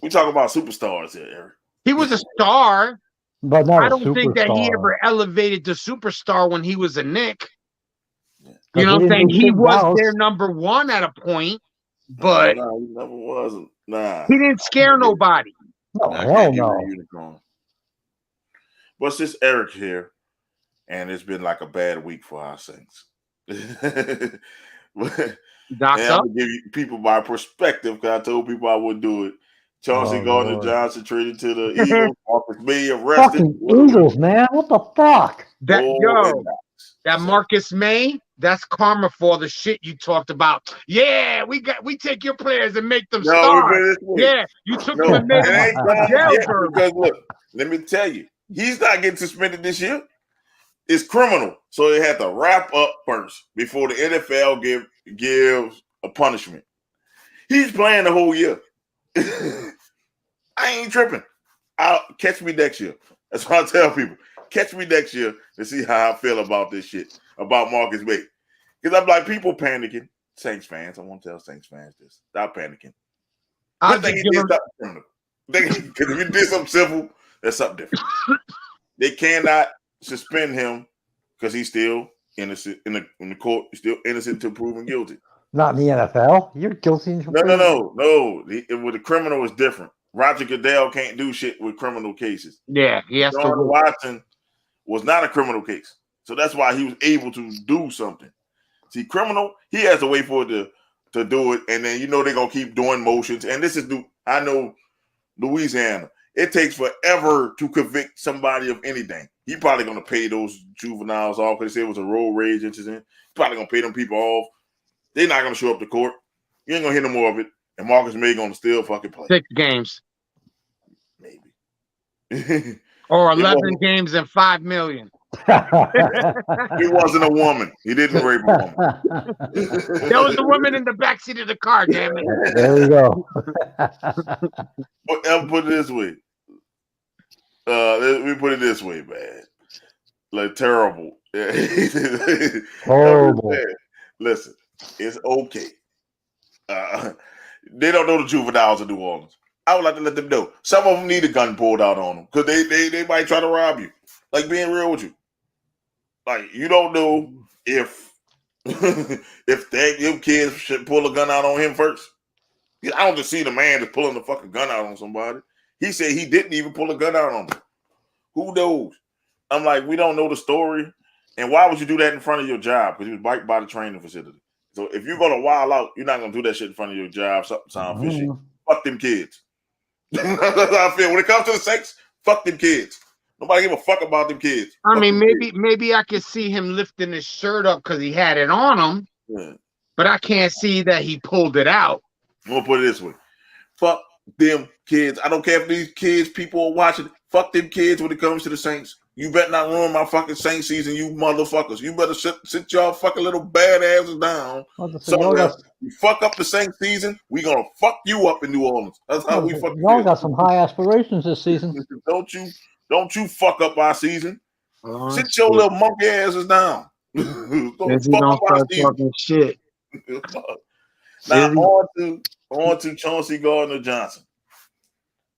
We talk about superstars here, Eric. He was a star, but not I don't think that he ever elevated to superstar when he was a Knick. You know what I'm saying? He was their number one at a point, but no, he never was. Nah, he didn't scare nobody. No, hell no. But it's just Eric here, and it's been like a bad week for our Saints. I'll give you people my perspective because I told people I would do it. Chauncey Gardner-Johnson traded to the Eagles. Marcus May arrested. Fucking Eagles, man. What the fuck? That Marcus May, that's karma for the shit you talked about. Yeah, we take your players and make them stars. Yeah, you took them and made them because look, let me tell you, he's not getting suspended this year. It's criminal. So they had to wrap up first before the NFL gives a punishment. He's playing the whole year. I ain't tripping. I'll catch me next year. That's what I tell people. Catch me next year to see how I feel about this shit, about Marcus May. Because I'm like, people panicking. Saints fans, I want to tell Saints fans this. Stop panicking. I think he did something criminal. Because if you did something civil, that's something different. They cannot suspend him because he's still innocent in the court. He's still innocent until proven guilty. Not in the NFL. You're guilty. No. With the criminal is different. Roger Goodell can't do shit with criminal cases. Yeah, he has John Watson was not a criminal case, so that's why he was able to do something. See, criminal, he has to wait for it to do it, and then they're gonna keep doing motions. And this is I know Louisiana. It takes forever to convict somebody of anything. He probably gonna pay those juveniles off because they say it was a road rage incident. He's probably gonna pay them people off. They're not gonna show up to court. You ain't gonna hear no more of it. And Marcus May gonna still fucking play 6 games, maybe, or 11 games and $5 million. He wasn't a woman. He didn't rape a woman. There was a woman in the backseat of the car. Damn it! There you go. But I'll put it this way. Let me put it this way, man. Like terrible. Horrible. Listen, it's okay. They don't know the juveniles of New Orleans. I would like to let them know. Some of them need a gun pulled out on them because they might try to rob you. Like, being real with you. Like, you don't know if them kids should pull a gun out on him first. I don't just see the man just pulling the fucking gun out on somebody. He said he didn't even pull a gun out on them. Who knows? I'm like, we don't know the story. And why would you do that in front of your job? Because he was right by the training facility. So if you're gonna wild out, you're not gonna do that shit in front of your job. Something sound fishy. Fuck them kids. That's how I feel. When it comes to the Saints, fuck them kids. Nobody give a fuck about them kids. I mean, maybe I could see him lifting his shirt up because he had it on him. Yeah. But I can't see that he pulled it out. I'm gonna put it this way. Fuck them kids. I don't care if these kids, people are watching. Fuck them kids when it comes to the Saints. You better not ruin my fucking Saints season, you motherfuckers. You better sit y'all fucking little bad asses down. You fuck up the Saints season, we gonna fuck you up in New Orleans. That's how we fuck. Y'all got some high aspirations this season. Don't you Don't you fuck up our season. Oh, Sit your little monkey asses down. Don't Izzy fuck don't up our start season. talking shit. Now Izzy, on to Chauncey Gardner-Johnson.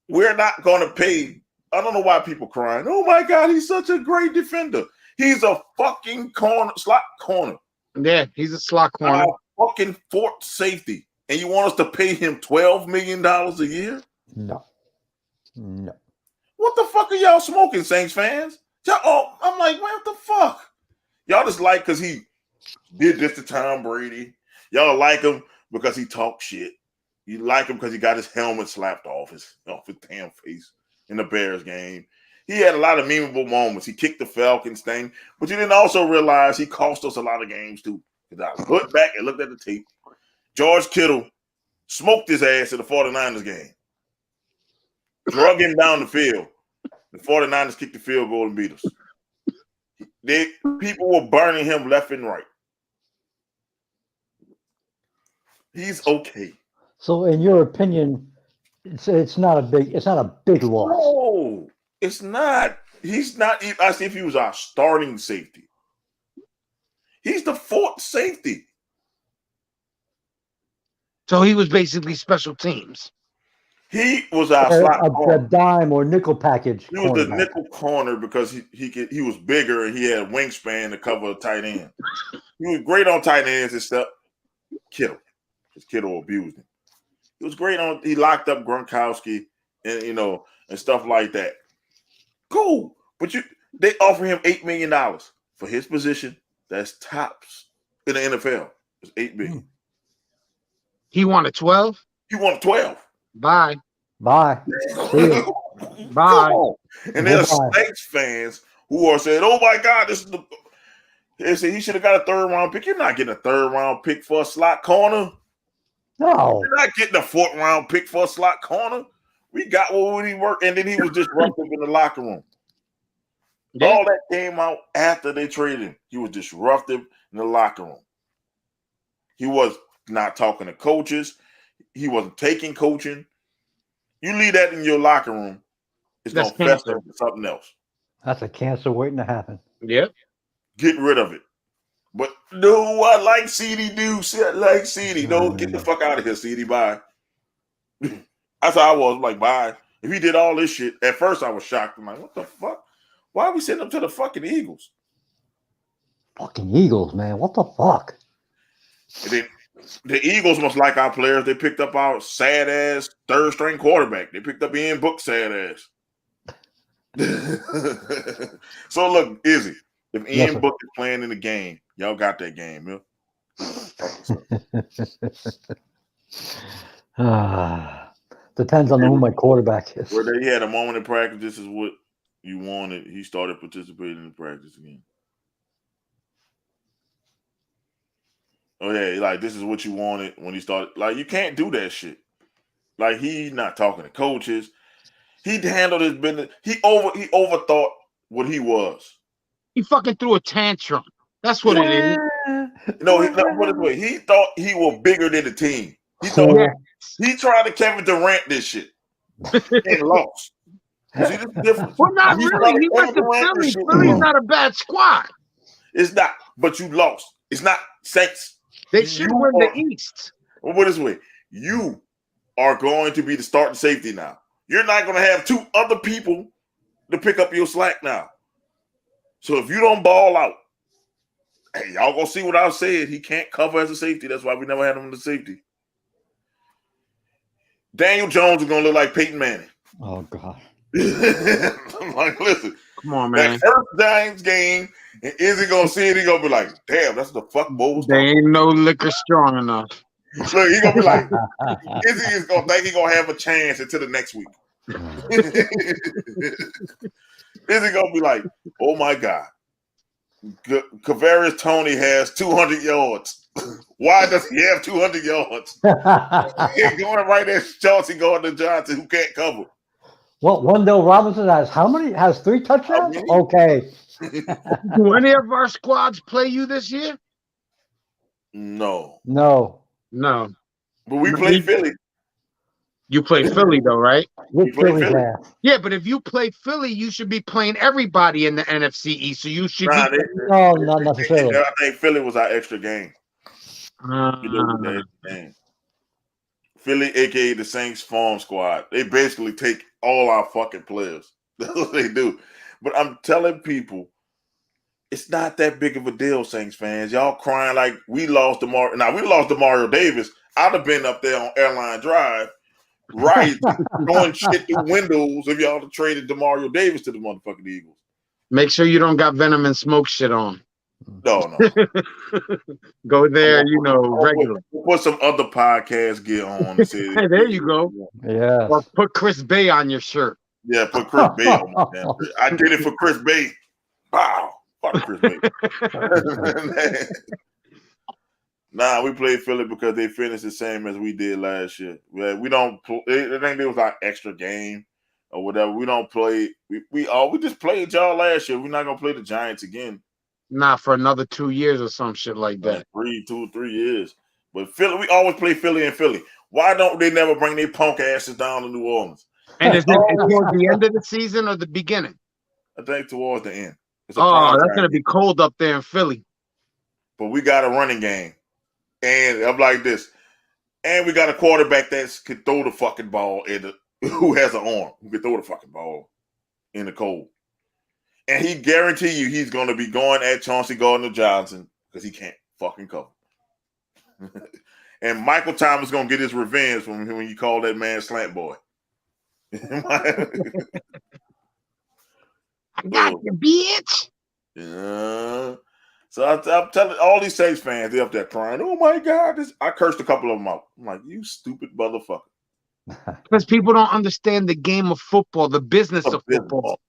We're not going to pay. I don't know why people crying. Oh my God, he's such a great defender. He's a fucking slot corner. yeah, he's a slot corner. Our fucking fourth safety. And you want us to pay him $12 million a year? No. What the fuck are y'all smoking, Saints fans? I'm like, what the fuck? Y'all just like because he did this to Tom Brady. Y'all like him because he talked shit. You like him because he got his helmet slapped off his damn face in the Bears game. He had a lot of memeable moments. He kicked the Falcons thing, but you didn't also realize he cost us a lot of games too. Because I looked back and looked at the tape. George Kittle smoked his ass in the 49ers game. Drug him down the field. The 49ers kicked the field goal and beat us. People were burning him left and right. He's okay. So, in your opinion, it's not a big loss. No, it's not. He's not. I see if he was our starting safety. He's the fourth safety. So he was basically special teams. He was our slot a corner. dime or nickel package. He was the nickel corner because he was bigger and he had a wingspan to cover a tight end. He was great on tight ends except Kittle. Because Kittle abused him. He was great on. He locked up Gronkowski and and stuff like that. Cool, but they offer him $8 million for his position. That's tops in the NFL. It's $8 million. He wanted 12. He wanted 12. Bye. See you. Bye. And there's Saints fans who are saying, "Oh my God, this is the." They say he should have got a third round pick. You're not getting a third round pick for a slot corner. No, you're not getting a fourth round pick for a slot corner. We got what he worked, and then he was disruptive in the locker room. Yeah. All that came out after they traded him. He was disruptive in the locker room. He was not talking to coaches. He wasn't taking coaching. You leave that in your locker room, it's going to fester into something else. That's a cancer waiting to happen. Yep. Get rid of it. But no, I like CD dude. I like CD. No, get the fuck out of here, CD. Bye. That's how I was. I'm like, bye. If he did all this shit, at first I was shocked. I'm like, what the fuck? Why are we sending him to the fucking Eagles? Fucking Eagles, man. What the fuck? And then the Eagles must like our players. They picked up our sad-ass third-string quarterback. They picked up Ian Book's sad-ass. So, look, Izzy, if Ian Book is playing in the game, y'all got that game, yeah? Depends on who my quarterback is. Where he had a moment in practice, this is what you wanted. He started participating in practice again. Oh, yeah, like, this is what you wanted when he started. Like, you can't do that shit. Like, he's not talking to coaches. He handled his business. He overthought what he was. He fucking threw a tantrum. That's what it is. No, he thought he was bigger than the team. He thought he tried to Kevin Durant this shit and lost. See, this is different. Well, not really. He went to Philly. Philly's not a bad squad. It's not, but you lost. It's not Saints. They should win the East. Well, put it this way. You are going to be the starting safety now. You're not going to have two other people to pick up your slack now. So if you don't ball out, hey, y'all going to see what I said. He can't cover as a safety. That's why we never had him in the safety. Daniel Jones is going to look like Peyton Manning. Oh, God. I'm like, listen. Come on, man. That first Giants game, and Izzy going to see it. He going to be like, damn, that's the fuck Bulls. There ain't no liquor strong enough. Look, he going to be like, Izzy is going to think he going to have a chance until the next week. Izzy going to be like, oh, my God. Kadarius Toney has 200 yards. Why does he have 200 yards? He's going right there, Chauncey Gardner-Johnson, who can't cover. Well, Wendell Robinson has how many? Has 3 touchdowns? Okay. Do any of our squads play you this year? No. No. No. But we play Philly. You play Philly though, right? With play Philly's Philly. ass. Yeah, but if you play Philly, you should be playing everybody in the NFC East. So you should Nah, be. No, not necessarily. I think Philly was our extra game. Uh, Philly was the extra game. Philly, aka the Saints Farm Squad, they basically take all our fucking players. That's what they do. But I'm telling people, it's not that big of a deal, Saints fans. Y'all crying like we lost to Mario. Now we lost to Mario Davis. I'd have been up there on Airline Drive, right, throwing shit through windows if y'all had traded DeMario Davis to the motherfucking Eagles. make sure you don't got Venom and Smoke shit on. No. Go there, regular. We'll put some other podcast gear on. And say, Hey, there you go. Yeah. Or put Chris Bay on your shirt. Yeah, put Chris Bay on my damn shirt. I did it for Chris Bay. Wow. Fuck Chris Bay. Nah, we played Philly because they finished the same as we did last year. We don't. I think it was our extra game or whatever. We don't play. We just played y'all last year. We're not gonna play the Giants again. Not for another 2 years or some shit like that. 3 years. But Philly, we always play Philly and Philly. Why don't they never bring their punk asses down to New Orleans? And is it towards the end of the season or the beginning? I think towards the end. Oh, that's gonna be cold up there in Philly. But we got a running game. And I'm like this. And we got a quarterback that can throw the fucking ball who has an arm, who can throw the fucking ball in the cold. And he guarantee you he's going to be going at Chauncey Gardner-Johnson because he can't fucking cover. And Michael Thomas is going to get his revenge from him when you call that man slant boy. I got you, bitch. Yeah. So I'm telling all these Saints fans, they're up there crying, oh my God. I cursed a couple of them out. I'm like, you stupid motherfucker. Because people don't understand the game of football, the business of football.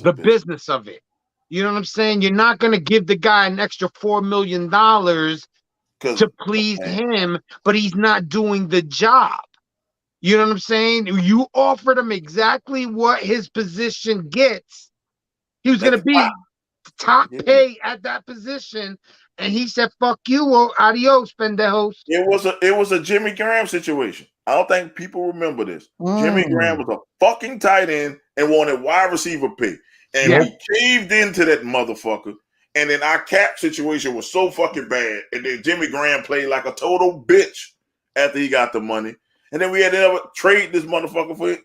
The business of it. You know what I'm saying? You're not going to give the guy an extra $4 million to please him, but he's not doing the job. You know what I'm saying? You offered him exactly what his position gets. He was going to be top pay at that position, and he said, fuck you, adios, pendejos. It was a Jimmy Graham situation. I don't think people remember this. Jimmy Graham was a fucking tight end and wanted wide receiver pay. And we caved into that motherfucker. And then our cap situation was so fucking bad. And then Jimmy Graham played like a total bitch after he got the money. And then we had to ever trade this motherfucker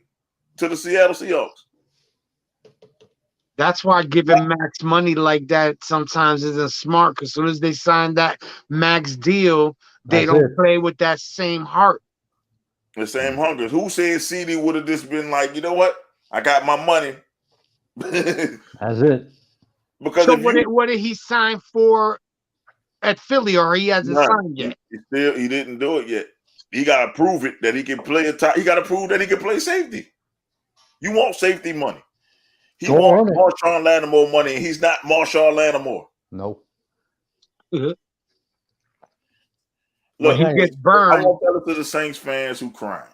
to the Seattle Seahawks. That's why giving Max money like that sometimes isn't smart. Because as soon as they sign that Max deal, they don't play with that same heart. The same hunger. Who said CD would have just been like, you know what? I got my money. That's it. Because so what did he sign for at Philly, or he hasn't signed yet? He didn't do it yet. He got to prove it that he can play he got to prove that he can play safety. You want safety money. He wants Marshawn Lattimore money, and he's not Marshawn Lattimore. No. Mm-hmm. Look, he gets burned. I want to tell it to the Saints fans who crying.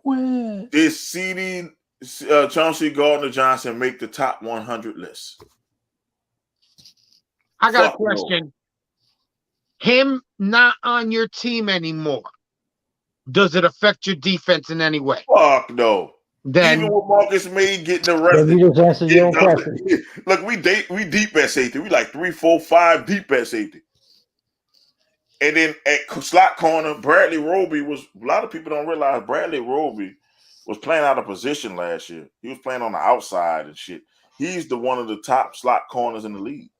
What? Did CD Chauncey Gardner-Johnson make the top 100 list? I got a question. No. Him not on your team anymore, does it affect your defense in any way? Fuck no. Then, even with Marcus May getting arrested. You just answered your own question. Look, we deep at safety. We like 3, 4, 5 deep at safety. And then at slot corner, Bradley Roby was, a lot of people don't realize Bradley Roby was playing out of position last year. He was playing on the outside and shit. He's one of the top slot corners in the league.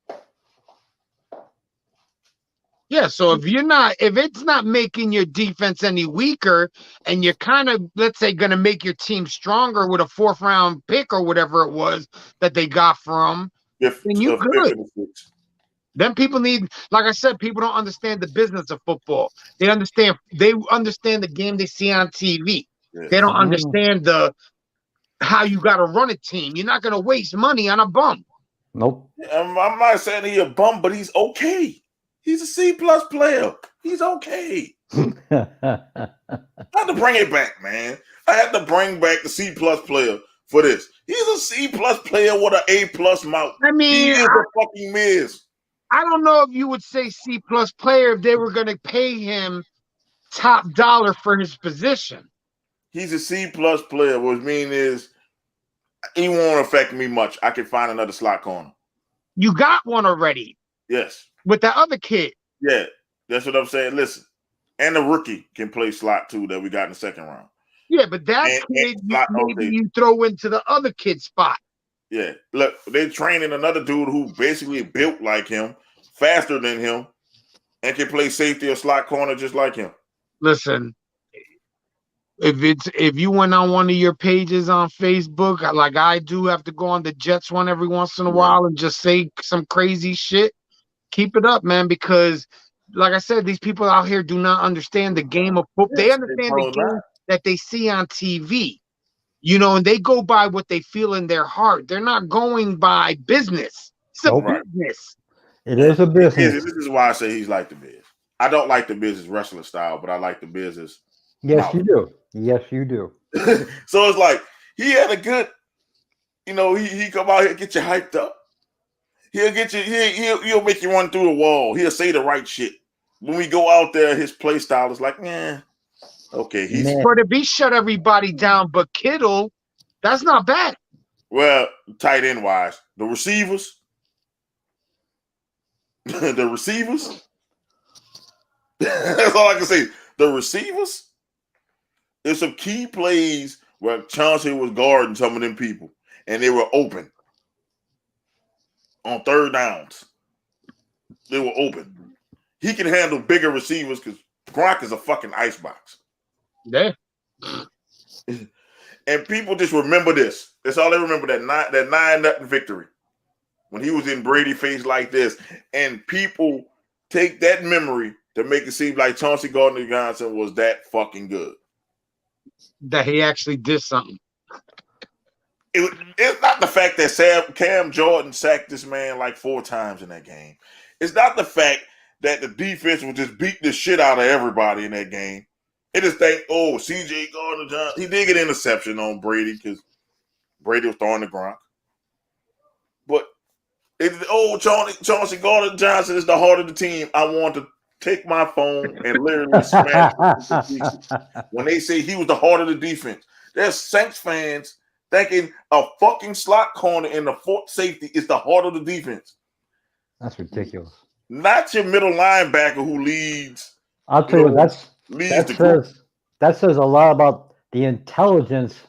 Yeah, so if it's not making your defense any weaker, and you're kind of, let's say, going to make your team stronger with a 4th round pick or whatever it was that they got from, then you good. Then people need, like I said, people don't understand the business of football. They understand the game they see on TV. Yeah. They don't understand how you got to run a team. You're not going to waste money on a bum. Nope. I'm not saying he's a bum, but he's okay. He's a C+ player. He's okay. I had to bring it back, man. I had to bring back the C+ player for this. He's a C+ player with an A+ mouth. I mean, he is a fucking Miz. I don't know if you would say C+ player if they were going to pay him top dollar for his position. He's a C+ player, which means is he won't affect me much. I can find another slot corner. You got one already. Yes. With that other kid. Yeah, that's what I'm saying. Listen, and the rookie can play slot too that we got in the second round. Yeah, but that kid, maybe you throw into the other kid spot. Yeah, look, they're training another dude who basically built like him, faster than him, and can play safety or slot corner just like him. Listen, if you went on one of your pages on Facebook, like I do, have to go on the Jets one every once in a while and just say some crazy shit. Keep it up, man, because like I said, these people out here do not understand the game of football. They understand the game that they see on TV, you know, and they go by what they feel in their heart. They're not going by business. It's a business. It is a business. This is why I say he's like the Biz. I don't like the Biz's wrestling style, but I like the Biz's. Yes, you do. Yes, you do. So it's like he had a good, you know, he come out here and get you hyped up. He'll get you. He'll make you run through the wall. He'll say the right shit. When we go out there, his play style is like, okay. But if he shut everybody down, but Kittle, that's not bad. Well, tight end wise, the receivers, That's all I can say. The receivers. There's some key plays where Chauncey was guarding some of them people, and they were open. On third downs, they were open. He can handle bigger receivers because Gronk is a fucking icebox. Yeah. And people just remember this. That's all they remember, that 9-0 victory. When he was in Brady face like this. And people take that memory to make it seem like Chauncey Gardner-Johnson was that fucking good. That he actually did something. It's not the fact that Cam Jordan sacked this man like 4 times in that game. It's not the fact that the defense would just beat the shit out of everybody in that game. It is CJ Gardner-Johnson. He did get an interception on Brady because Brady was throwing the Gronk. But Chauncey Gardner-Johnson is the heart of the team. I want to take my phone and literally smash it. When they say he was the heart of the defense, there's Saints fans thinking a fucking slot corner in the fourth safety is the heart of the defense. That's ridiculous. Not your middle linebacker who leads. I'll tell you, that says a lot about the intelligence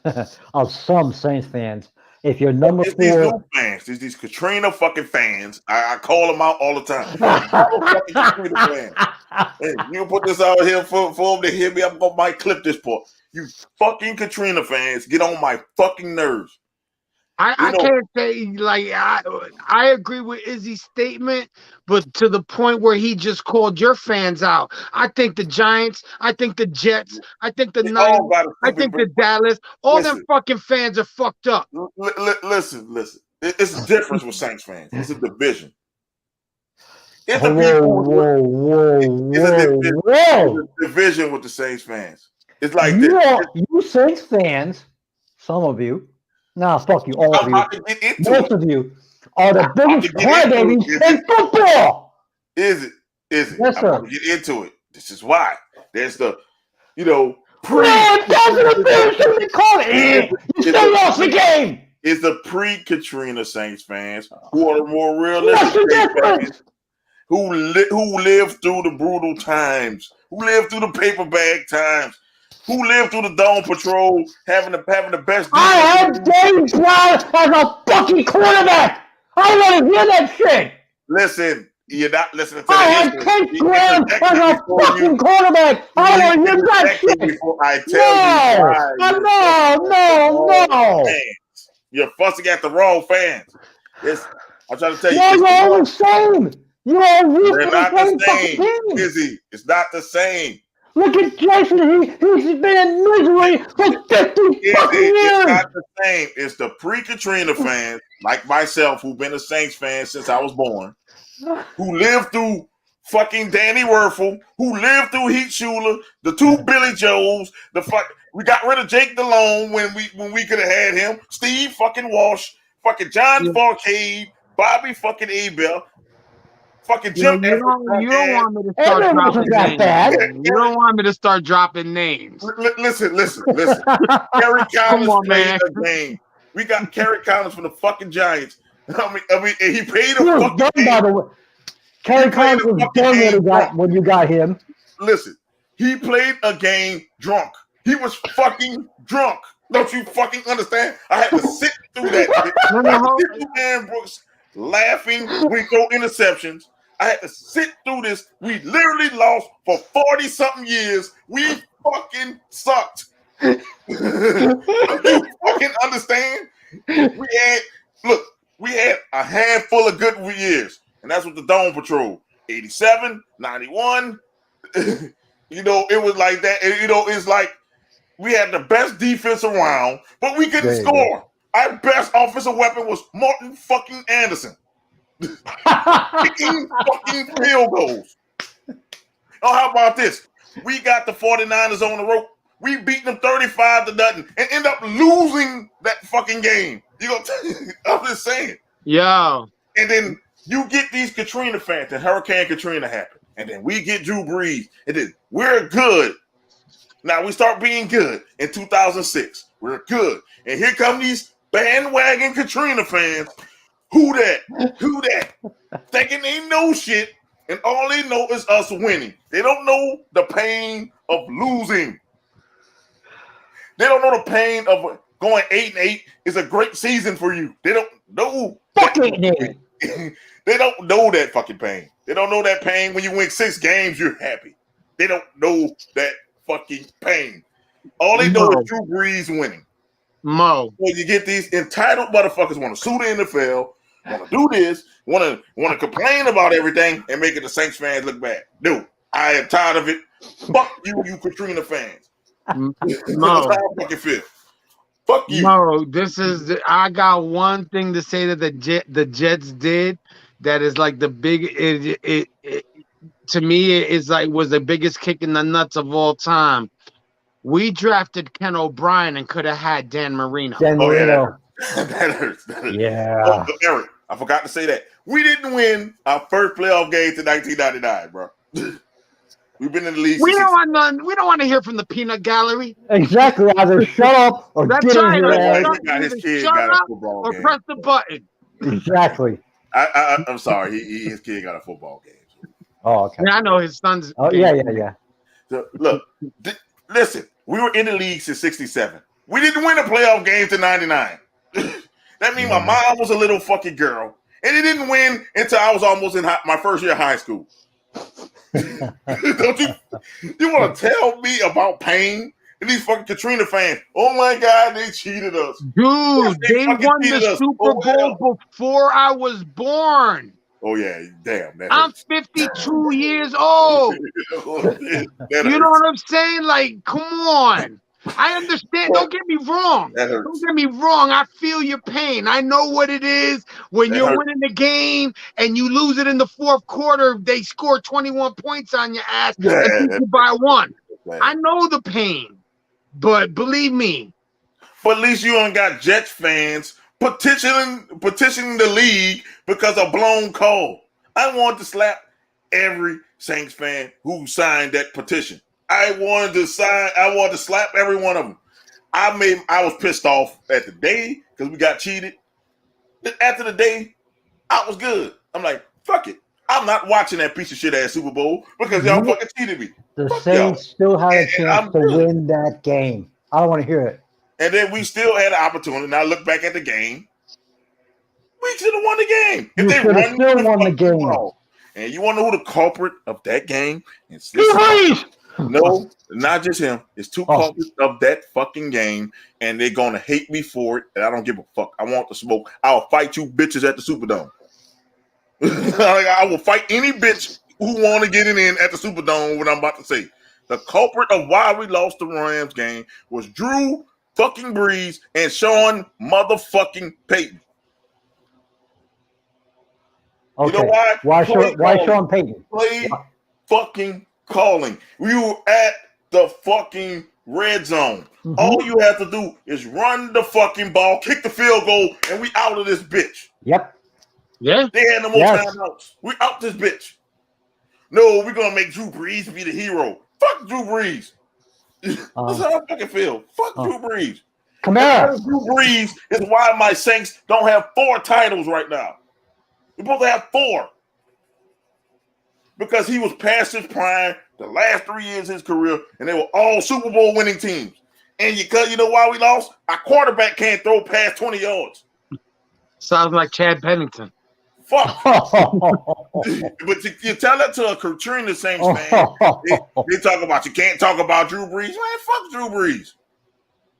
of some Saints fans. If you're number 4, these new fans, these Katrina fucking fans. I call them out all the time. Hey, you put this out here for them to hear me. I'm gonna might clip this part. You fucking Katrina fans get on my fucking nerves. I can't say, like, I agree with Izzy's statement, but to the point where he just called your fans out. I think the Giants, I think the Jets, I think the Niners, I think the Dallas, all them fucking fans are fucked up. Listen. It's a difference with Saints fans. It's a division. It's a division with the Saints fans. It's like you Saints fans, some of you. Nah, fuck you, all of you. Most of you are the biggest crybabies in football. Is it? Yes, I'm sir. going to get into it. This is why. There's the, You still lost the game. It's the pre-Katrina Saints fans who are the more realistic fans who lived through the brutal times, who lived through the paper bag times, who lived through the Dawn Patrol, having the best. I had Dave Brown as a fucking quarterback. I want to hear that shit. Listen, you're not listening to I had Kate Graham as a fucking quarterback. I want to hear that shit. Before I tell you why. No. You're fussing at the wrong fans. I'm trying to tell you. You're all the same. You're not the same. Izzy, it's not the same. Look at Jason. He's been in misery for 50 fucking years. It's not the same. It's the pre-Katrina fans, like myself, who've been a Saints fan since I was born, who lived through fucking Danny Werfel, who lived through Heath Schuler, the 2 Billy Joes, we got rid of Jake Delhomme when we could have had him, Steve fucking Walsh, fucking John Farcade, Bobby fucking Abel. fucking You know, Jim you Everett. don't want me to start Everett dropping wasn't that names. bad. You don't want me to start dropping names. Listen. Kerry Come Collins on, played man. a game. We got Kerry Collins from the fucking Giants. I mean, and he played He a was fucking done, game. by the way. Kerry Collins was done when you got him. Listen, he played a game drunk. He was fucking drunk. Don't you fucking understand? I had to sit through that shit. I had to sit through Aaron Brooks laughing when he throw interceptions. I had to sit through this. We literally lost for 40-something years. We fucking sucked. Don't you fucking understand? We had a handful of good years, and that's what the Dome Patrol. 87, 91. You know, it was like that. And, you know, it's like we had the best defense around, but we couldn't score. Our best offensive weapon was Martin fucking Anderson. Kicking fucking field goals. Oh, how about this? We got the 49ers on the rope. We beat them 35-0 and end up losing that fucking game. I'm just saying. Yeah. And then you get these Katrina fans, and Hurricane Katrina happened. And then we get Drew Brees. And then we're good. Now we start being good in 2006. We're good. And here come these bandwagon Katrina fans. Who that? Thinking they know shit, and all they know is us winning. They don't know the pain of losing. They don't know the pain of going 8-8 is a great season for you. They don't know. They don't know that fucking pain. They don't know that pain when you win 6 games, you're happy. They don't know that fucking pain. All they know is Drew Brees winning. Mo. So you get these entitled motherfuckers want to sue the NFL, want to do this, want to complain about everything and make it the Saints fans look bad. Dude, I am tired of it. Fuck you Katrina fans. Mo. That's how I fucking feel. Fuck you. Mo, I got one thing to say that the Jets did that is like the big to me was the biggest kick in the nuts of all time. We drafted Ken O'Brien and could have had Dan Marino. That hurts. Yeah. Oh, Eric, I forgot to say that. We didn't win our first playoff game to 1999, bro. We've been in the league. We don't want to hear from the peanut gallery. Exactly. Either shut up or get in here. His kid got a football game. Or press the button. Exactly. I'm sorry. His kid got a football game. Oh, okay. Yeah, I know his son's. Oh, yeah. So, look, listen. We were in the league since '67. We didn't win a playoff game to '99. That means my mom was a little fucking girl, and it didn't win until I was almost in my first year of high school. Don't you want to tell me about pain? And these fucking Katrina fans, oh my God, they cheated us. Dude, they won the Super Bowl before I was born. Oh, yeah, damn. I'm 52 years old. You know what I'm saying? Like, come on. I understand. Don't get me wrong. Don't get me wrong. I feel your pain. I know what it is when you're winning the game and you lose it in the fourth quarter. They score 21 points on your ass and beat you by 1. I know the pain, but believe me. But at least you ain't got Jets fans petitioning the league because of blown call. I wanted to slap every Saints fan who signed that petition. I wanted to slap every one of them. I was pissed off at the day because we got cheated. After the day, I was good. I'm like, fuck it. I'm not watching that piece of shit ass Super Bowl because y'all fucking cheated me. The fuck Saints still had a chance to good. win that game. I don't want to hear it. And then we still had an opportunity. Now look back at the game. We should have won the game. You should have still won the game. Ball. And you want to know who the culprit of that game? No, not just him. It's 2 culprits of that fucking game, and they're gonna hate me for it. And I don't give a fuck. I want the smoke. I'll fight you bitches at the Superdome. I will fight any bitch who want to get it in at the Superdome. What I'm about to say. The culprit of why we lost the Rams game was Drew fucking Brees and Sean motherfucking Payton. Okay. You know why? Why Sean Payton? Play fucking calling. We were at the fucking red zone. Mm-hmm. All you have to do is run the fucking ball, kick the field goal, and we out of this bitch. Yep. Yeah. They had no more timeouts. We out this bitch. No, we're gonna make Drew Brees be the hero. Fuck Drew Brees. That's how I fucking feel. Fuck Drew Brees. Come here. Drew Brees is why my Saints don't have 4 titles right now. We're supposed to have 4. Because he was past his prime the last 3 years of his career, and they were all Super Bowl winning teams. And you know why we lost? Our quarterback can't throw past 20 yards. Sounds like Chad Pennington. Fuck. But you tell that to a Katrina Saints fan. They talk about, you can't talk about Drew Brees. Man, fuck Drew Brees.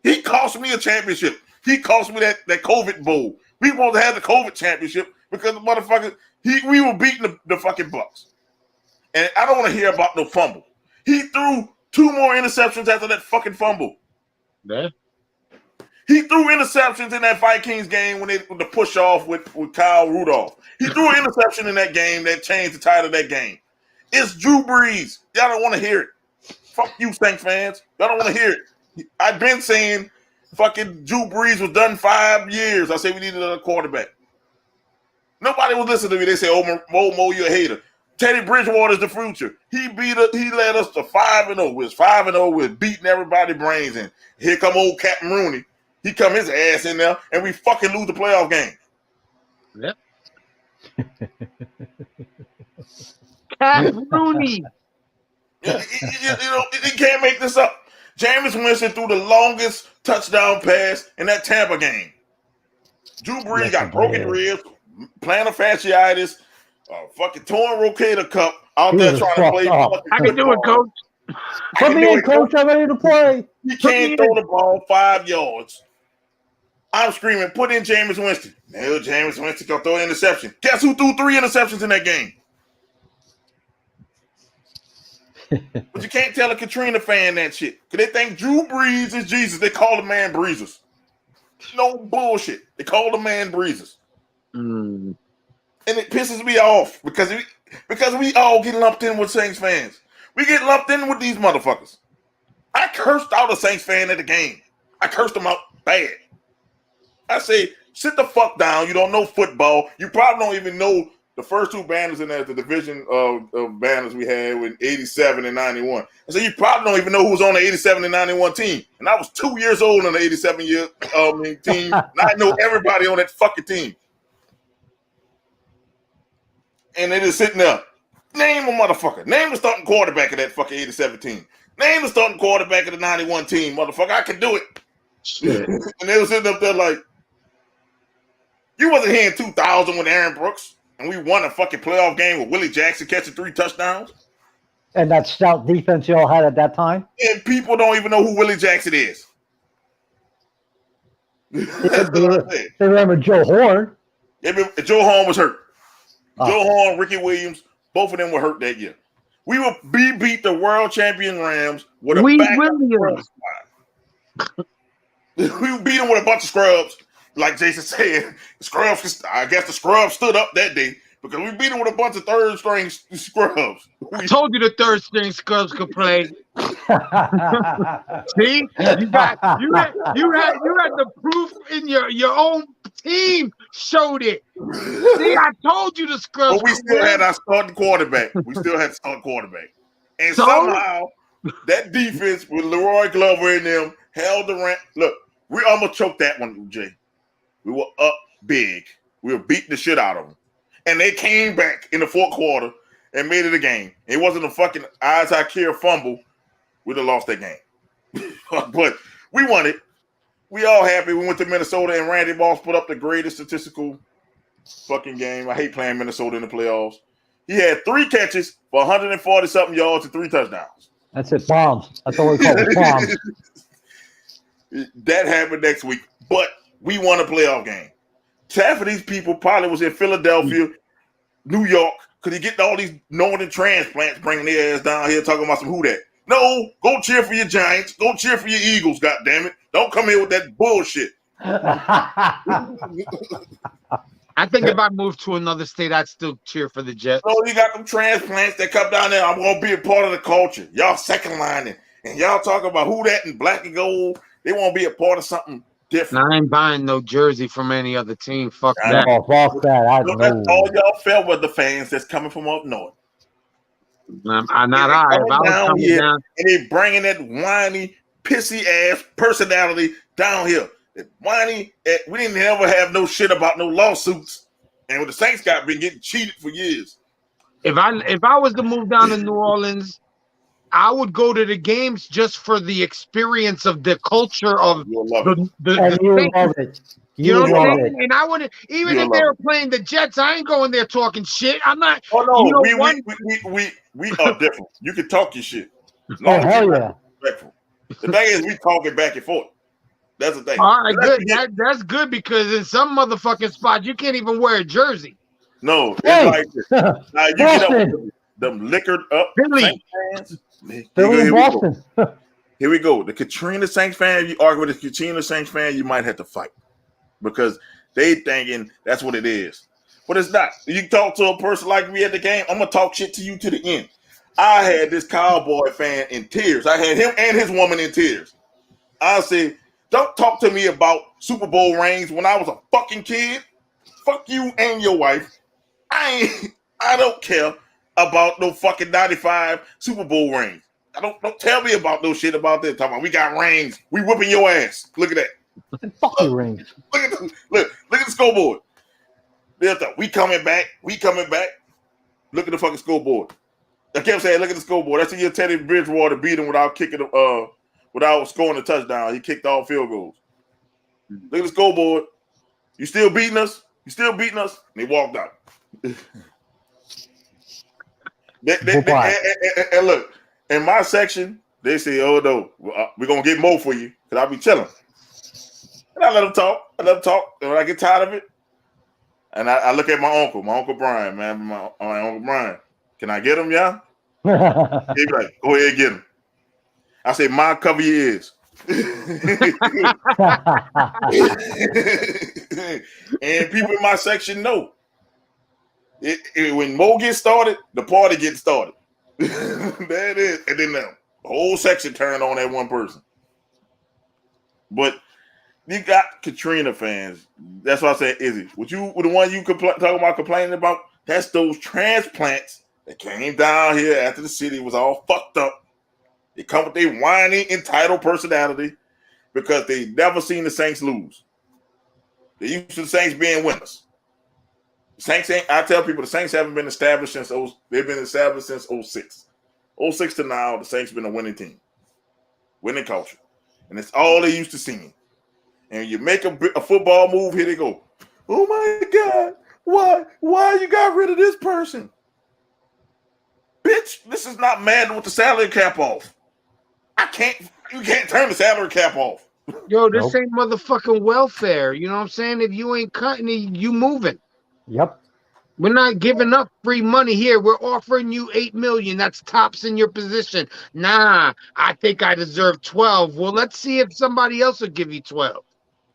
He cost me a championship. He cost me that COVID bowl. We supposed to have the COVID championship because the motherfucker, we were beating the fucking Bucks. And I don't want to hear about no fumble. He threw 2 more interceptions after that fucking fumble. Yeah. He threw interceptions in that Vikings game when the push off with Kyle Rudolph. He threw an interception in that game that changed the title of that game. It's Drew Brees. Y'all don't want to hear it. Fuck you, Saints fans. Y'all don't want to hear it. I've been saying fucking Drew Brees was done 5 years. I say we needed another quarterback. Nobody was listening to me. They say, Mo, you're a hater. Teddy Bridgewater's the future. He led us to 5-0. We was 5-0 with beating everybody's brains in. Here come old Captain Rooney. He come his ass in there, and we fucking lose the playoff game. Yep. Cat Rooney. You can't make this up. Jameis Winston threw the longest touchdown pass in that Tampa game. Drew Brees got broken ribs, plantar fasciitis, fucking torn rotator cuff out there trying to play. I can do it, coach. Put me in, coach. I'm ready to play. He can't throw the ball 5 yards. I'm screaming, put in Jameis Winston. No, Jameis Winston gonna throw an interception. Guess who threw 3 interceptions in that game? But you can't tell a Katrina fan that shit. Because they think Drew Brees is Jesus. They call the man Breezes. No bullshit. They call the man Breezes. And it pisses me off because we all get lumped in with Saints fans. We get lumped in with these motherfuckers. I cursed out a Saints fan at the game. I cursed them out bad. I say, sit the fuck down. You don't know football. You probably don't even know the first 2 banners in there, the division of banners we had with 87 and 91. I said, you probably don't even know who was on the 87 and 91 team. And I was 2 years old on the 87 team. And I know everybody on that fucking team. And they just sitting there. Name a motherfucker. Name the starting quarterback of that fucking 87 team. Name the starting quarterback of the 91 team, motherfucker. I can do it. And they were sitting up there like, you wasn't here in 2000 with Aaron Brooks, and we won a fucking playoff game with Willie Jackson catching 3 touchdowns. And that stout defense y'all had at that time? And people don't even know who Willie Jackson is. They remember Joe Horn. Joe Horn was hurt. Joe Horn, Ricky Williams, both of them were hurt that year. We beat the world champion Rams with a backup squad. We beat them with a bunch of scrubs. Like Jason said, I guess the scrubs stood up that day because we beat them with a bunch of third-string scrubs. I told you the third-string scrubs could play. See, you had the proof in your own team showed it. See, I told you the scrubs. But we still had our starting quarterback. And somehow that defense with Leroy Glover in them held the rank. Look, we almost choked that one, Jay. We were up big. We were beating the shit out of them. And they came back in the 4th quarter and made it a game. It wasn't a fucking Isaac Kier fumble. We'd have lost that game. But we won it. We all happy. We went to Minnesota and Randy Moss put up the greatest statistical fucking game. I hate playing Minnesota in the playoffs. He had 3 catches for 140-something yards and 3 touchdowns. That's it, bombs. That's all we call it, bombs. That happened next week. But we won a playoff game. Half of these people probably was in Philadelphia, New York, because he getting all these northern transplants bringing their ass down here talking about some who that. No, go cheer for your Giants. Go cheer for your Eagles, goddammit. Don't come here with that bullshit. I think if I moved to another state, I'd still cheer for the Jets. So you got them transplants that come down there. I'm going to be a part of the culture. Y'all second lining. And y'all talk about who that and black and gold. They want to be a part of something different. Now, I ain't buying no jersey from any other team. Fuck that. Oh, fuck that. I So that's know. all y'all felt with the fans that's coming from up north. I'm not They I. If coming I was down coming here down, and they bringing that whiny, pissy ass personality down here. That whiny. We didn't ever have no shit about no lawsuits, and the Saints got been getting cheated for years. if I was to move down to New Orleans, I would go to the games just for the experience of the culture of You'll love it. And you would love it. You know would what I'm love saying? it. And I wouldn't, even You'll if they love were playing the Jets, I ain't going there talking shit. I'm not. Oh no, You know, we are different. You can talk your shit. As Oh, long as hell you're yeah. respectful. The thing is, we talking back and forth. That's the thing. All right, Unless good. you get- That's good because in some motherfucking spots you can't even wear a jersey. no, it's Hey! like this. Now you get up Boston! with them liquored up Philly. Saints fans. Philly and Here we go. Boston. Here we go. The Katrina Saints fan, if you argue with the Katrina Saints fan, you might have to fight because they thinking that's what it is. But it's not. You talk to a person like me at the game, I'm going to talk shit to you to the end. I had this Cowboy fan in tears. I had him and his woman in tears. I said, don't talk to me about Super Bowl rings when I was a fucking kid. Fuck you and your wife. I don't care about no fucking 95 Super Bowl rings. Don't tell me about no shit about that. Talking about we got rings. We whipping your ass. Look at that. Fuck you, rings. Look at the scoreboard. We coming back. We coming back. Look at the fucking scoreboard. I kept saying, look at the scoreboard. That's the year Teddy Bridgewater beat him without without scoring a touchdown. He kicked all field goals. Look at the scoreboard. You still beating us? You still beating us? And they walked out. And look, in my section, they say, "Oh no, we're gonna get more for you," because I'll be chilling. And I let them talk. And when I get tired of it, and I look at my uncle Brian, man, my uncle Brian. Can I get him, yeah? He'd be like, go ahead, get him. I say, "Ma, cover your ears." And people in my section know. When Mo gets started, the party gets started. There it is. And then the whole section turned on that one person. But you got Katrina fans. That's why I said, Izzy, the one you talking about complaining about? That's those transplants that came down here after the city was all fucked up. They come with their whiny, entitled personality because they never seen the Saints lose. They used to the Saints being winners. Saints ain't. I tell people the Saints haven't been established since they've been established since 06. 06 to now, the Saints been a winning team, winning culture, and it's all they used to seeing. And you make a football move, here they go. Oh my God, why you got rid of this person? Bitch, this is not Madden with the salary cap off. You can't turn the salary cap off. Yo, this ain't motherfucking welfare. You know what I'm saying? If you ain't cutting it, you moving. Yep. We're not giving up free money here. We're offering you $8 million. That's tops in your position. Nah, I think I deserve 12. Well, let's see if somebody else will give you 12.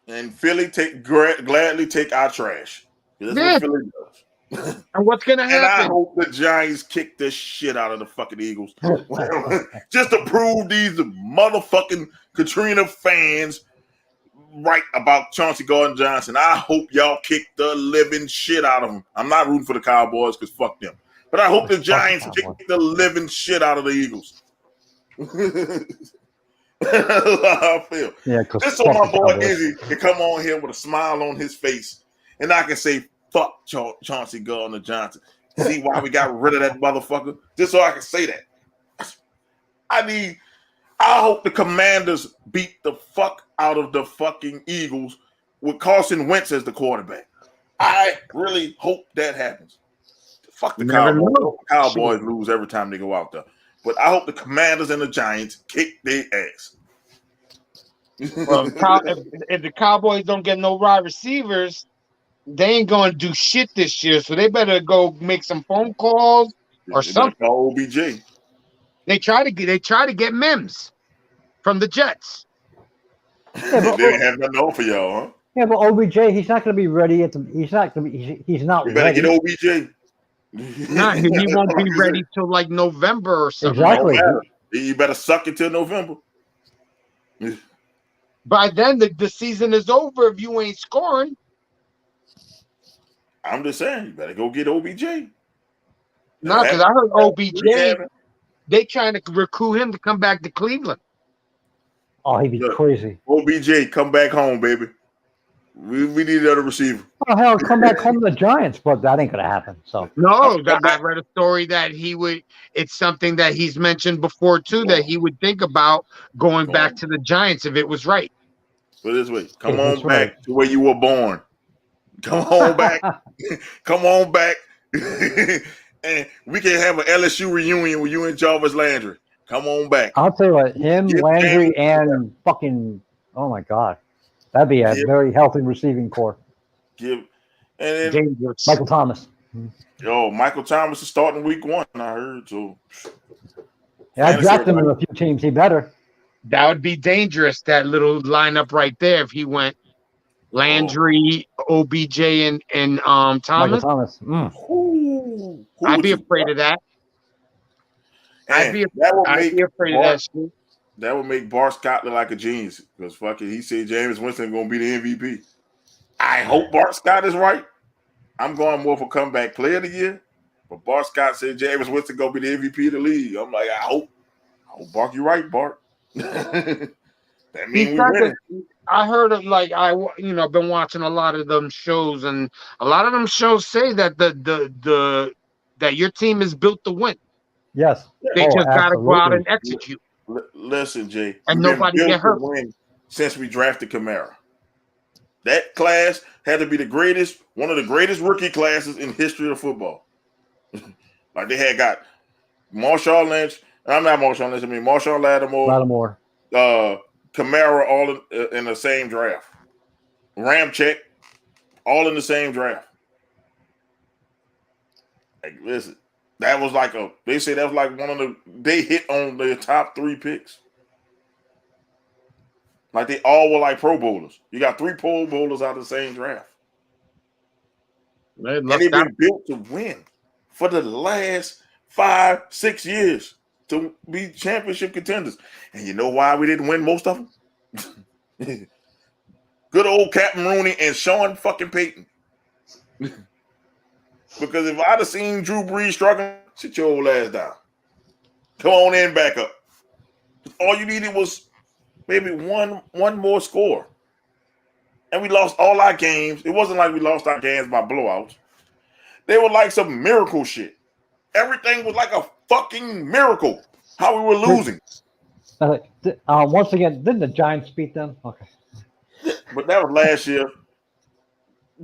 And Philly gladly take our trash. That's what Philly does. And what's gonna And I happen? hope the Giants kick the shit out of the fucking Eagles. Just to prove these motherfucking Katrina fans right about Chauncey Gardner-Johnson. I hope y'all kick the living shit out of them. I'm not rooting for the Cowboys because fuck them. But I hope the Giants kick the living shit out of the Eagles. That's how I feel. Yeah, just so my boy Izzy can come on here with a smile on his face and I can say, fuck Chauncey Gardner-Johnson. See why we got rid of that motherfucker? Just so I can say that. I hope the Commanders beat the fuck out of the fucking Eagles with Carson Wentz as the quarterback. I really hope that happens. Fuck the Cowboys. The Cowboys lose every time they go out there. But I hope the Commanders and the Giants kick their ass. Well, if the Cowboys don't get no wide receivers, they ain't going to do shit this year. So they better go make some phone calls or something. Call OBJ. They try to get Mims from the Jets. Yeah, they didn't have nothing on for y'all, huh? Yeah, but OBJ, he's not going to be ready he's not going to be. He's not ready. You better get OBJ. Nah, he won't be ready till like November or something. Exactly. You better suck it till November. By then, the season is over if you ain't scoring. I'm just saying, you better go get OBJ. No, because I heard OBJ, rehabbing. they trying to recruit him to come back to Cleveland. Oh, he'd be Look, crazy. OBJ, come back home, baby. We need another receiver. Oh hell, come back home to the Giants, but that ain't gonna happen. So No, I read a story that he would. It's something that he's mentioned before too, that he would think about going back to the Giants if it was right. Put it this way, come If on it's back right. to where you were born. Come on back. Come on back. And we can have an LSU reunion with you and Jarvis Landry. Come on back. I'll tell you what, him, Give Landry, James- and fucking oh my god, that'd be a Give- very healthy receiving core. Give and then Dangerous. Michael Thomas. Michael Thomas is starting week 1, I heard. So Yeah, I Fantasy drafted him in advice. a few teams. He better. That would be dangerous. That little lineup right there. If he went Landry, OBJ, and Michael Thomas, Thomas. who I'd would be you afraid of that. I'd be afraid of that shit. That would make Bart Scott look like a genius because fucking he said Jameis Winston gonna be the MVP. I hope Bart Scott is right. I'm going more for comeback player of the year, but Bart Scott said Jameis Winston gonna be the MVP of the league. I'm like, I hope Bart, you right, Bart. That means we winning. I heard of been watching a lot of them shows, and a lot of them shows say that that your team is built to win. Yes. They just got to go out absolutely. and execute. Listen, Jay, And we've been nobody built get to hurt. win since we drafted Kamara. That class had to be one of the greatest rookie classes in history of football. Like they had got Marshawn Lynch. I'm not Marshawn Lynch. I mean Marshawn Lattimore. Kamara all in the same draft. Ramchick all in the same draft. Like, listen, that was like they say that was like they hit on their top 3 picks. Like they all were like Pro Bowlers. You got 3 Pro Bowlers out of the same draft. And they've been built to win for the last 5-6 years to be championship contenders. And you know why we didn't win most of them? Good old Captain Rooney and Sean fucking Payton. Because if I'd have seen Drew Brees struggling, sit your old ass down. Come on in, back up. All you needed was maybe one more score. And we lost all our games. It wasn't like we lost our games by blowouts. They were like some miracle shit. Everything was like a fucking miracle. How we were losing. Once again, didn't the Giants beat them? Okay. But that was last year.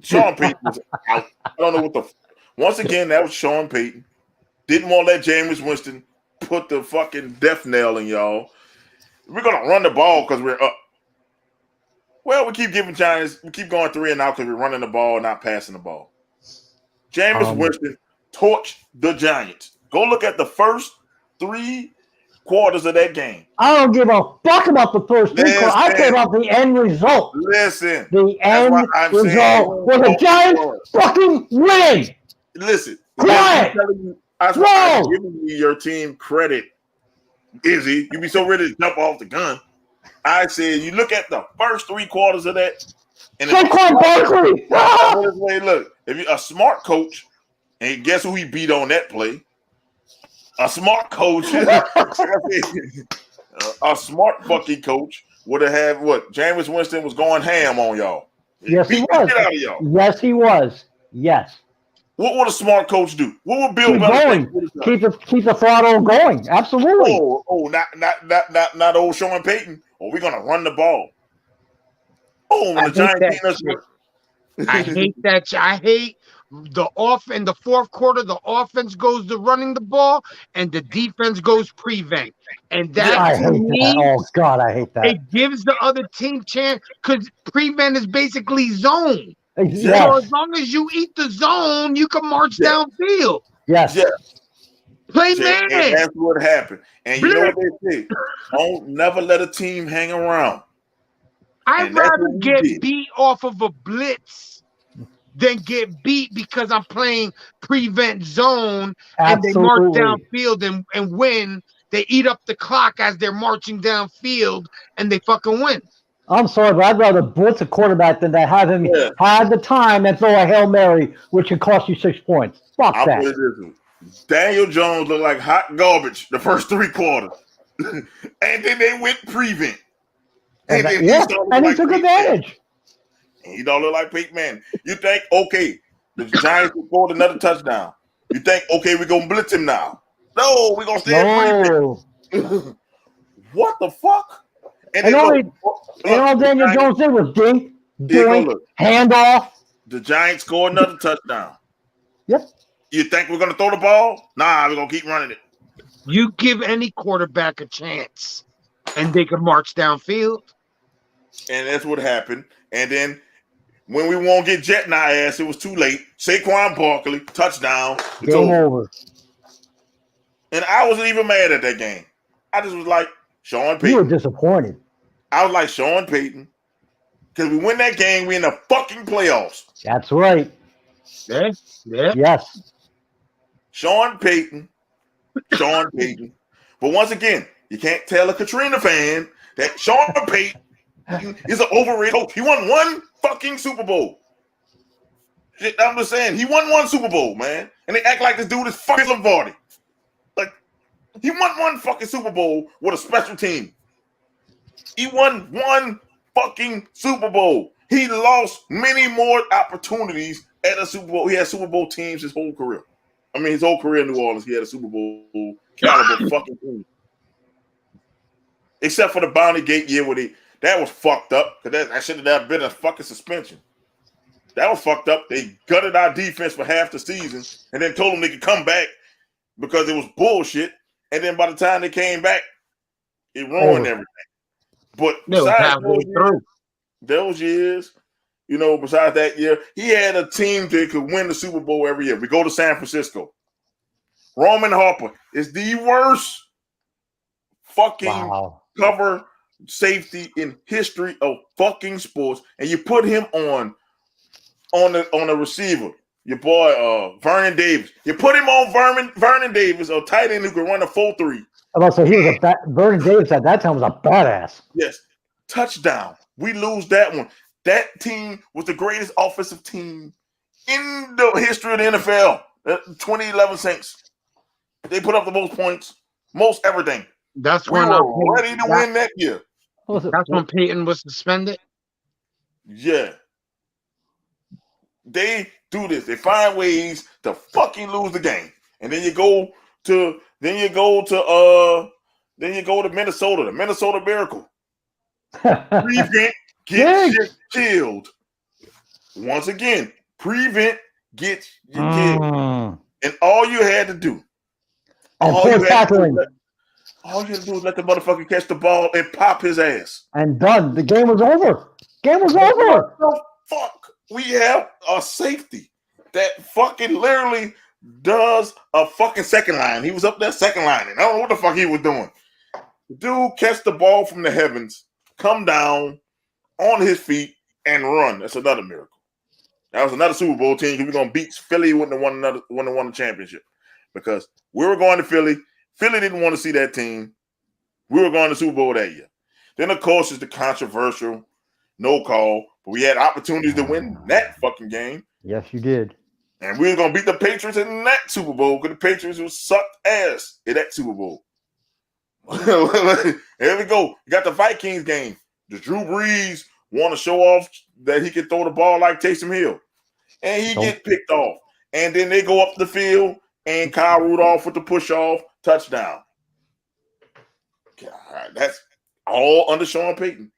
Sean Payton was out. I don't know what the. Once again, that was Sean Payton. Didn't want to let Jameis Winston put the fucking death nail in y'all. We're gonna run the ball because we're up. Well, we keep giving Giants. We keep going 3 and out because we're running the ball, not passing the ball. Jameis Winston torched the Giants. Go look at the first 3 quarters of that game. I don't give a fuck about the first 3 quarters. I care about the end result. Listen. The end result where the Giants fucking win. Listen. Quiet. That's why I'm giving you your team credit, Izzy. You be so ready to jump off the gun. I said you look at the first 3 quarters of that. And Saquon Barkley. Look, if you're a smart coach, and guess who he beat on that play? A smart coach, a smart fucking coach would have had what? Jameis Winston was going ham on y'all. Yes, he was. Get out of y'all. Yes, he was. Yes. What would a smart coach do? What would Bill keep Belichick going? Keep the throttle going. Absolutely. Not old Sean Payton. Oh, we're gonna run the ball. Oh, when the Giants beat us. I hate that. I hate in the fourth quarter, the offense goes to running the ball and the defense goes prevent. And that I hate that. Oh God, I hate that. It gives the other team chance because prevent is basically zone. Yes. So as long as you eat the zone, you can march downfield. Yes. Yeah. Play man. And that's what happened. And you know what they say? Don't never let a team hang around. I'd rather get beat off of a blitz than get beat because I'm playing prevent zone and they march downfield and win. They eat up the clock as they're marching downfield and they fucking win. I'm sorry, but I'd rather blitz a quarterback than to have him Yeah. have the time and throw a Hail Mary, which could cost you 6 points. Fuck I'll that. put it this way. Daniel Jones looked like hot garbage the first 3 quarters. And then they went prevent. And then he started And he like took Peyton Manning. advantage. And he don't look like Peyton Manning. You think, okay, the Giants scored another touchdown. You think, okay, we're going to blitz him now. No, we're going to stay in prevent. What the fuck? And then all Daniel Jones did was dink, doink, handoff. The Giants scored another touchdown. Yep. You think we're going to throw the ball? Nah, we're going to keep running it. You give any quarterback a chance, and they can march downfield. And that's what happened. And then when we won't get jet in our ass, it was too late. Saquon Barkley, touchdown. Game over. And I wasn't even mad at that game. I just was like, Sean Payton. You were disappointed. I was like, Sean Payton. Because we win that game, we in the fucking playoffs. That's right. Yeah. Yes. Sean Payton. But once again, you can't tell a Katrina fan that Sean Payton is an overrated coach. He won 1 fucking Super Bowl. I'm just saying, he won 1 Super Bowl, man. And they act like this dude is fucking Lombardi. Like, he won 1 fucking Super Bowl with a special team. He won 1 fucking Super Bowl. He lost many more opportunities at a Super Bowl. He had Super Bowl teams his whole career. I mean, his whole career in New Orleans, he had a Super Bowl caliber fucking team. Except for the Bounty Gate year where that was fucked up. Because that should have been a fucking suspension. That was fucked up. They gutted our defense for half the season and then told them they could come back because it was bullshit. And then by the time they came back, it ruined everything. But besides those years, besides that year, he had a team that could win the Super Bowl every year. We go to San Francisco. Roman Harper is the worst fucking cover safety in history of fucking sports, and you put him on the receiver. Your boy Vernon Davis. You put him on Vernon Davis, a tight end who could run a 4.3. So he was Vernon Davis at that time was a badass. Yes, touchdown. We lose that one. That team was the greatest offensive team in the history of the NFL. 2011 Saints. They put up the most points, most everything. That's we were ready to win that year. That's when Peyton was suspended. Yeah. They do this. They find ways to fucking lose the game. And then you go to Minnesota, the Minnesota Miracle. Prevent, get shit killed. Once again, prevent, get you killed. And all you had to do, all you had to do was let the motherfucker catch the ball and pop his ass. And done. The game was over. What the fuck? We have a safety that fucking literally does a fucking second line. He was up there second lining. I don't know what the fuck he was doing. The dude catch the ball from the heavens, come down on his feet, and run. That's another miracle. That was another Super Bowl team. We were gonna beat Philly. Wouldn't have won the championship because we were going to Philly. Philly didn't want to see that team. We were going to Super Bowl that year. Then of course is the controversial no call, but we had opportunities to win that fucking game. Yes, you did. And we were gonna beat the Patriots in that Super Bowl because the Patriots was sucked ass in that Super Bowl. Here we go. You got the Vikings game. The Drew Brees want to show off that he can throw the ball like Taysom Hill. And he gets picked off. And then they go up the field and Kyle Rudolph with the push-off touchdown. God, that's all under Sean Payton.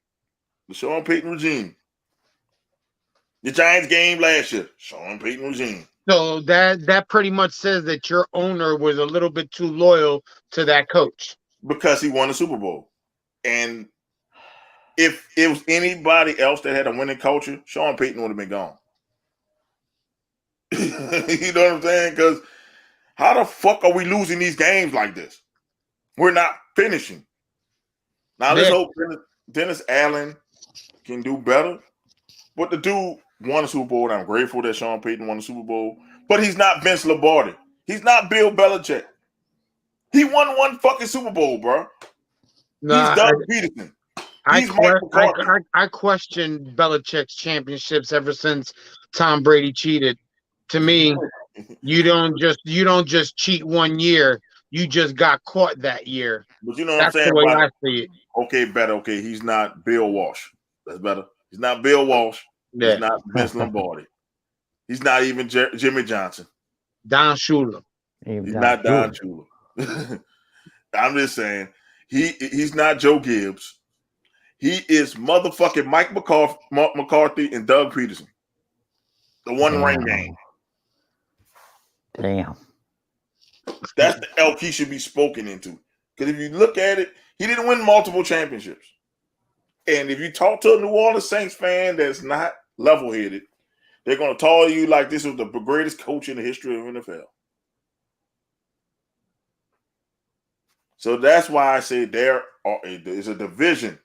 The Sean Payton regime. The Giants game last year. Sean Payton regime. So that pretty much says that your owner was a little bit too loyal to that coach. Because he won the Super Bowl. And if it was anybody else that had a winning culture, Sean Payton would have been gone. You know what I'm saying? Because how the fuck are we losing these games like this? We're not finishing. Now, let's hope Dennis Allen can do better. But the dude won a Super Bowl, and I'm grateful that Sean Payton won the Super Bowl. But he's not Vince Lombardi. He's not Bill Belichick. He won 1 fucking Super Bowl, bro. He's Doug Peterson. He's Mike McCarthy. I questioned Belichick's championships ever since Tom Brady cheated. To me, you don't just cheat one year. You just got caught that year. But you know what That's I'm saying the way about I it. see it. Okay, better. Okay, he's not Bill Walsh. That's better. He's not Bill Walsh. Yeah. He's not Vince Lombardi. He's not even Jimmy Johnson. Don Shula. He's not Don Shula. I'm just saying he's not Joe Gibbs. He is motherfucking Mike McCarthy and Doug Peterson. The one ring game. Damn. That's the elk he should be spoken into. Because if you look at it, he didn't win multiple championships. And if you talk to a New Orleans Saints fan that's not level-headed, they're going to tell you like this was the greatest coach in the history of NFL. So that's why I say there is a division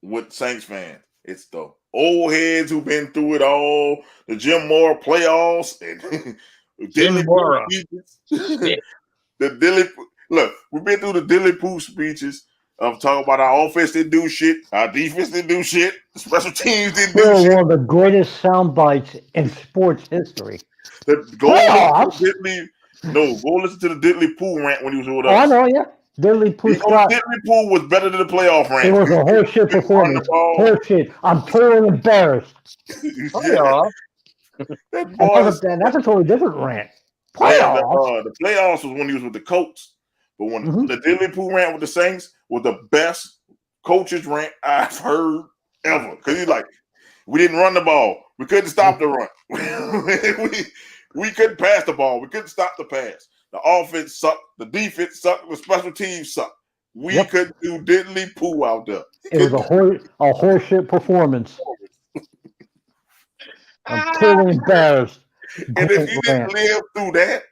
with Saints fans. It's the old heads who've been through it all, the Jim Moore playoffs, and Jim Moore. Look, we've been through the Dilly Poo speeches of talking about our offense didn't do shit, our defense didn't do shit, the special teams didn't do shit. One of the greatest sound bites in sports history. Go listen to the Diddley Poo rant when he was with us. Oh, I know, yeah. Diddley Poo was better than the playoff rant. It was a horseshit performance. Horseshit. I'm totally embarrassed. Playoff. That's a totally different rant. Playoffs. The playoffs was when he was with the Colts. But when the Diddley Poo rant with the Saints was the best coaches rant I've heard ever. Because he's like, we didn't run the ball. We couldn't stop the run. we couldn't pass the ball. We couldn't stop the pass. The offense sucked. The defense sucked. The special teams sucked. We couldn't do Diddley Poo out there. It was a horseshit performance. I'm totally embarrassed. And if you didn't live through that,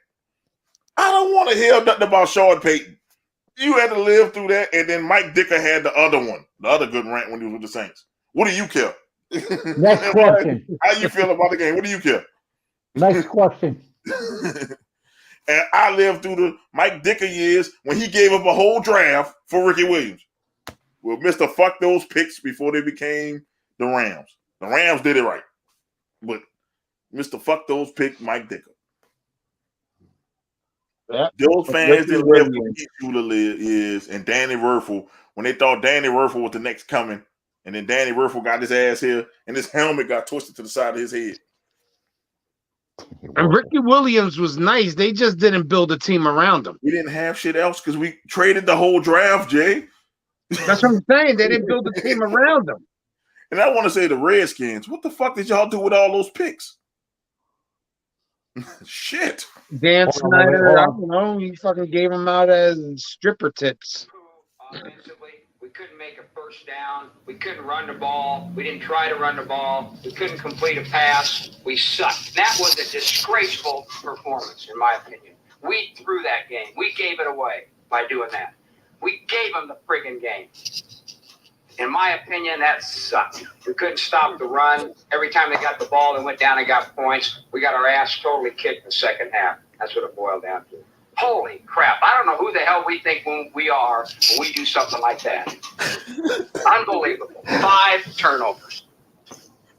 I don't want to hear nothing about Sean Payton. You had to live through that, and then Mike Dicker had the other one, the other good rant when he was with the Saints. What do you care? Next question. How you feel about the game? What do you care? Next question. And I lived through the Mike Dicker years when he gave up a whole draft for Ricky Williams. Well, Mr. Fuck those picks before they became the Rams. The Rams did it right. But Mr. Fuck those pick Mike Dicker. Those fans didn't live what Keith Shula is and Danny Werfel when they thought Danny Werfel was the next coming, and then Danny Werfel got his ass here and his helmet got twisted to the side of his head. And Ricky Williams was nice. They just didn't build a team around him. We didn't have shit else because we traded the whole draft, Jay. That's what I'm saying. They didn't build a team around him. And I want to say the Redskins. What the fuck did y'all do with all those picks? Shit. Dan Snyder, I don't know. He fucking gave them out as stripper tips. Offensively, we couldn't make a first down. We couldn't run the ball. We didn't try to run the ball. We couldn't complete a pass. We sucked. That was a disgraceful performance, in my opinion. We threw that game. We gave it away by doing that. We gave them the friggin' game. In my opinion, that sucked. We couldn't stop the run. Every time they got the ball, they went down and got points. We got our ass totally kicked in the second half. That's what it boiled down to. Holy crap. I don't know who the hell we think we are when we do something like that. Unbelievable. 5 turnovers.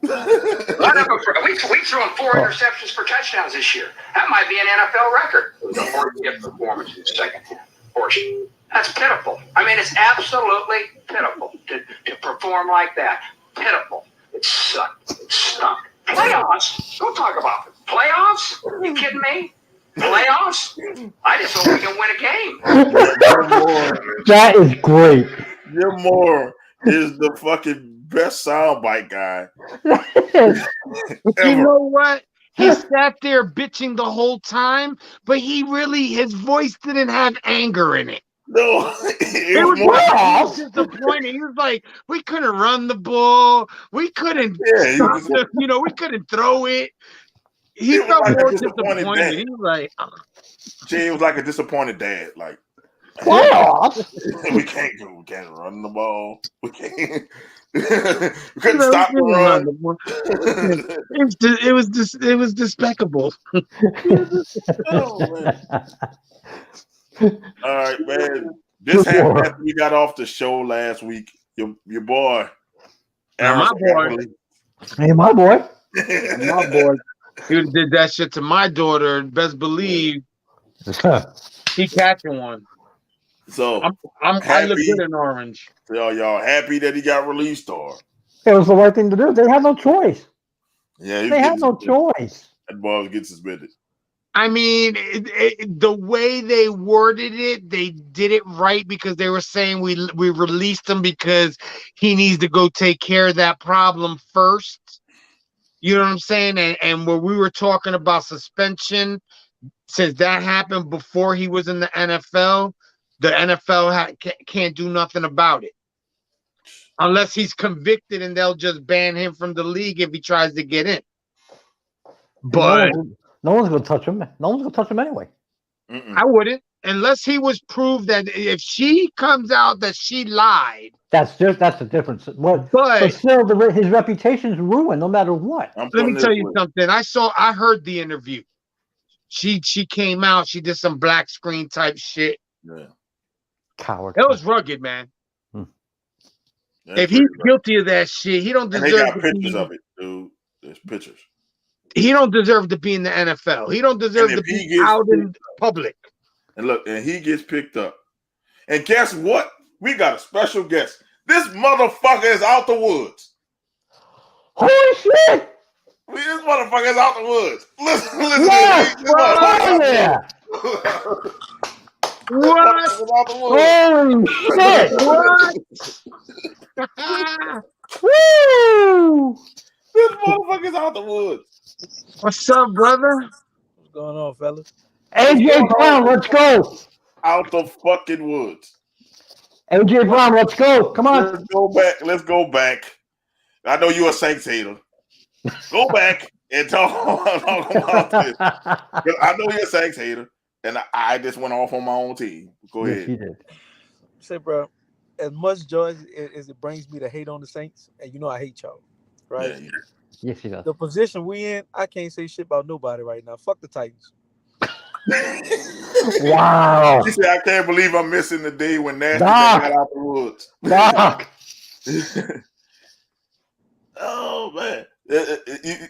We threw them 4 interceptions for touchdowns this year. That might be an NFL record. It was a horrific performance in the second half. Portion. That's pitiful. I mean, it's absolutely pitiful to perform like that. Pitiful. It sucked. It stunk. Playoffs? Don't talk about it. Playoffs? Are you kidding me? Playoffs? I just hope we can win a game. That is great. Jim Moore is the fucking best soundbite guy. You know what? He sat there bitching the whole time, but his voice didn't have anger in it. No, he was disappointed. He was like, we couldn't run the ball. We couldn't we couldn't throw it. He felt like more disappointed. He was like, Jay was like a disappointed dad. Like, playoffs? we can't run the ball. We can't. We couldn't stop the run. It was despicable. Oh, man. All right, man. This happened after we got off the show last week. Your boy Now, my boy, Hey, my boy. my boy, he did that shit to my daughter. Best believe he catching one. So I look happy. good in orange. So y'all happy that he got released, or It was the right thing to do. They had no choice. yeah, he's They had getting no suspended. choice. That boy was getting suspended. I mean, the way they worded it, they did it right because they were saying we released him because he needs to go take care of that problem first. You know what I'm saying? And when we were talking about suspension, since that happened before he was in the NFL, the NFL can't do nothing about it unless he's convicted, and they'll just ban him from the league if he tries to get in. But no one's going to touch him. No one's going to touch him anyway. I wouldn't, unless he was proved that if she comes out that she lied. That's the difference. But still, his reputation's ruined no matter what. Let me tell you something. I heard the interview. She came out. She did some black screen type shit. Yeah. Coward. It was rugged, man. If he's guilty of that shit, he don't deserve. And they got pictures of it, dude. There's pictures. He don't deserve to be in the NFL. He don't deserve to be out in public. And look, and he gets picked up. And guess what? We got a special guest. This motherfucker is out the woods. Holy shit! This motherfucker is out the woods. Listen yes! to What? Holy shit! What? Woo! This motherfucker's out the woods. What's up, brother? What's going on, fellas? AJ Brown, let's go. Out the fucking woods. AJ Brown, let's go. Come on. Let's go back. I know you're a Saints hater. Go back and talk about this. I know you're a Saints hater, and I just went off on my own team. Go ahead. You did. Say, bro, as much joy as it brings me to hate on the Saints, and you know I hate y'all, right? Yeah. Yes, he does. The position we in, I can't say shit about nobody right now. Fuck the Titans. Wow. You say I can't believe I'm missing the day when Nasty got out the woods. Doc. Oh man.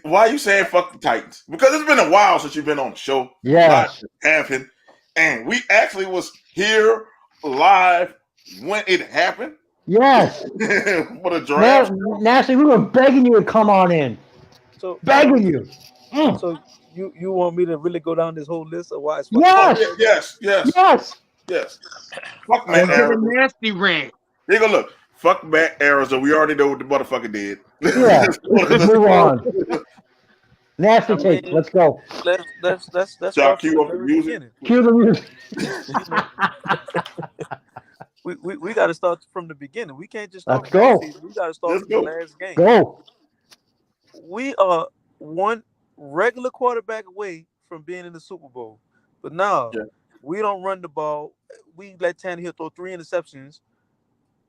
Why are you saying fuck the Titans? Because it's been a while since you've been on the show. Yeah. Happened. And we actually was here live when it happened. Yes. For the draft. Nasty, we were begging you to come on in. So begging you. So you want me to really go down this whole list of why it's fuck? Yes. Yes. Fuck Matt Arizona. Nasty rant. They go look. Fuck Matt Arizona. We already know what the motherfucker did. Yeah. Let's move on. Nasty take. Let's go. Let's cue up the music. Cue the music. we got to start from the beginning. We can't just start. Let's go. We got to start from the last game. Go. We are one regular quarterback away from being in the Super Bowl, but now we don't run the ball. We let Tannehill throw 3 interceptions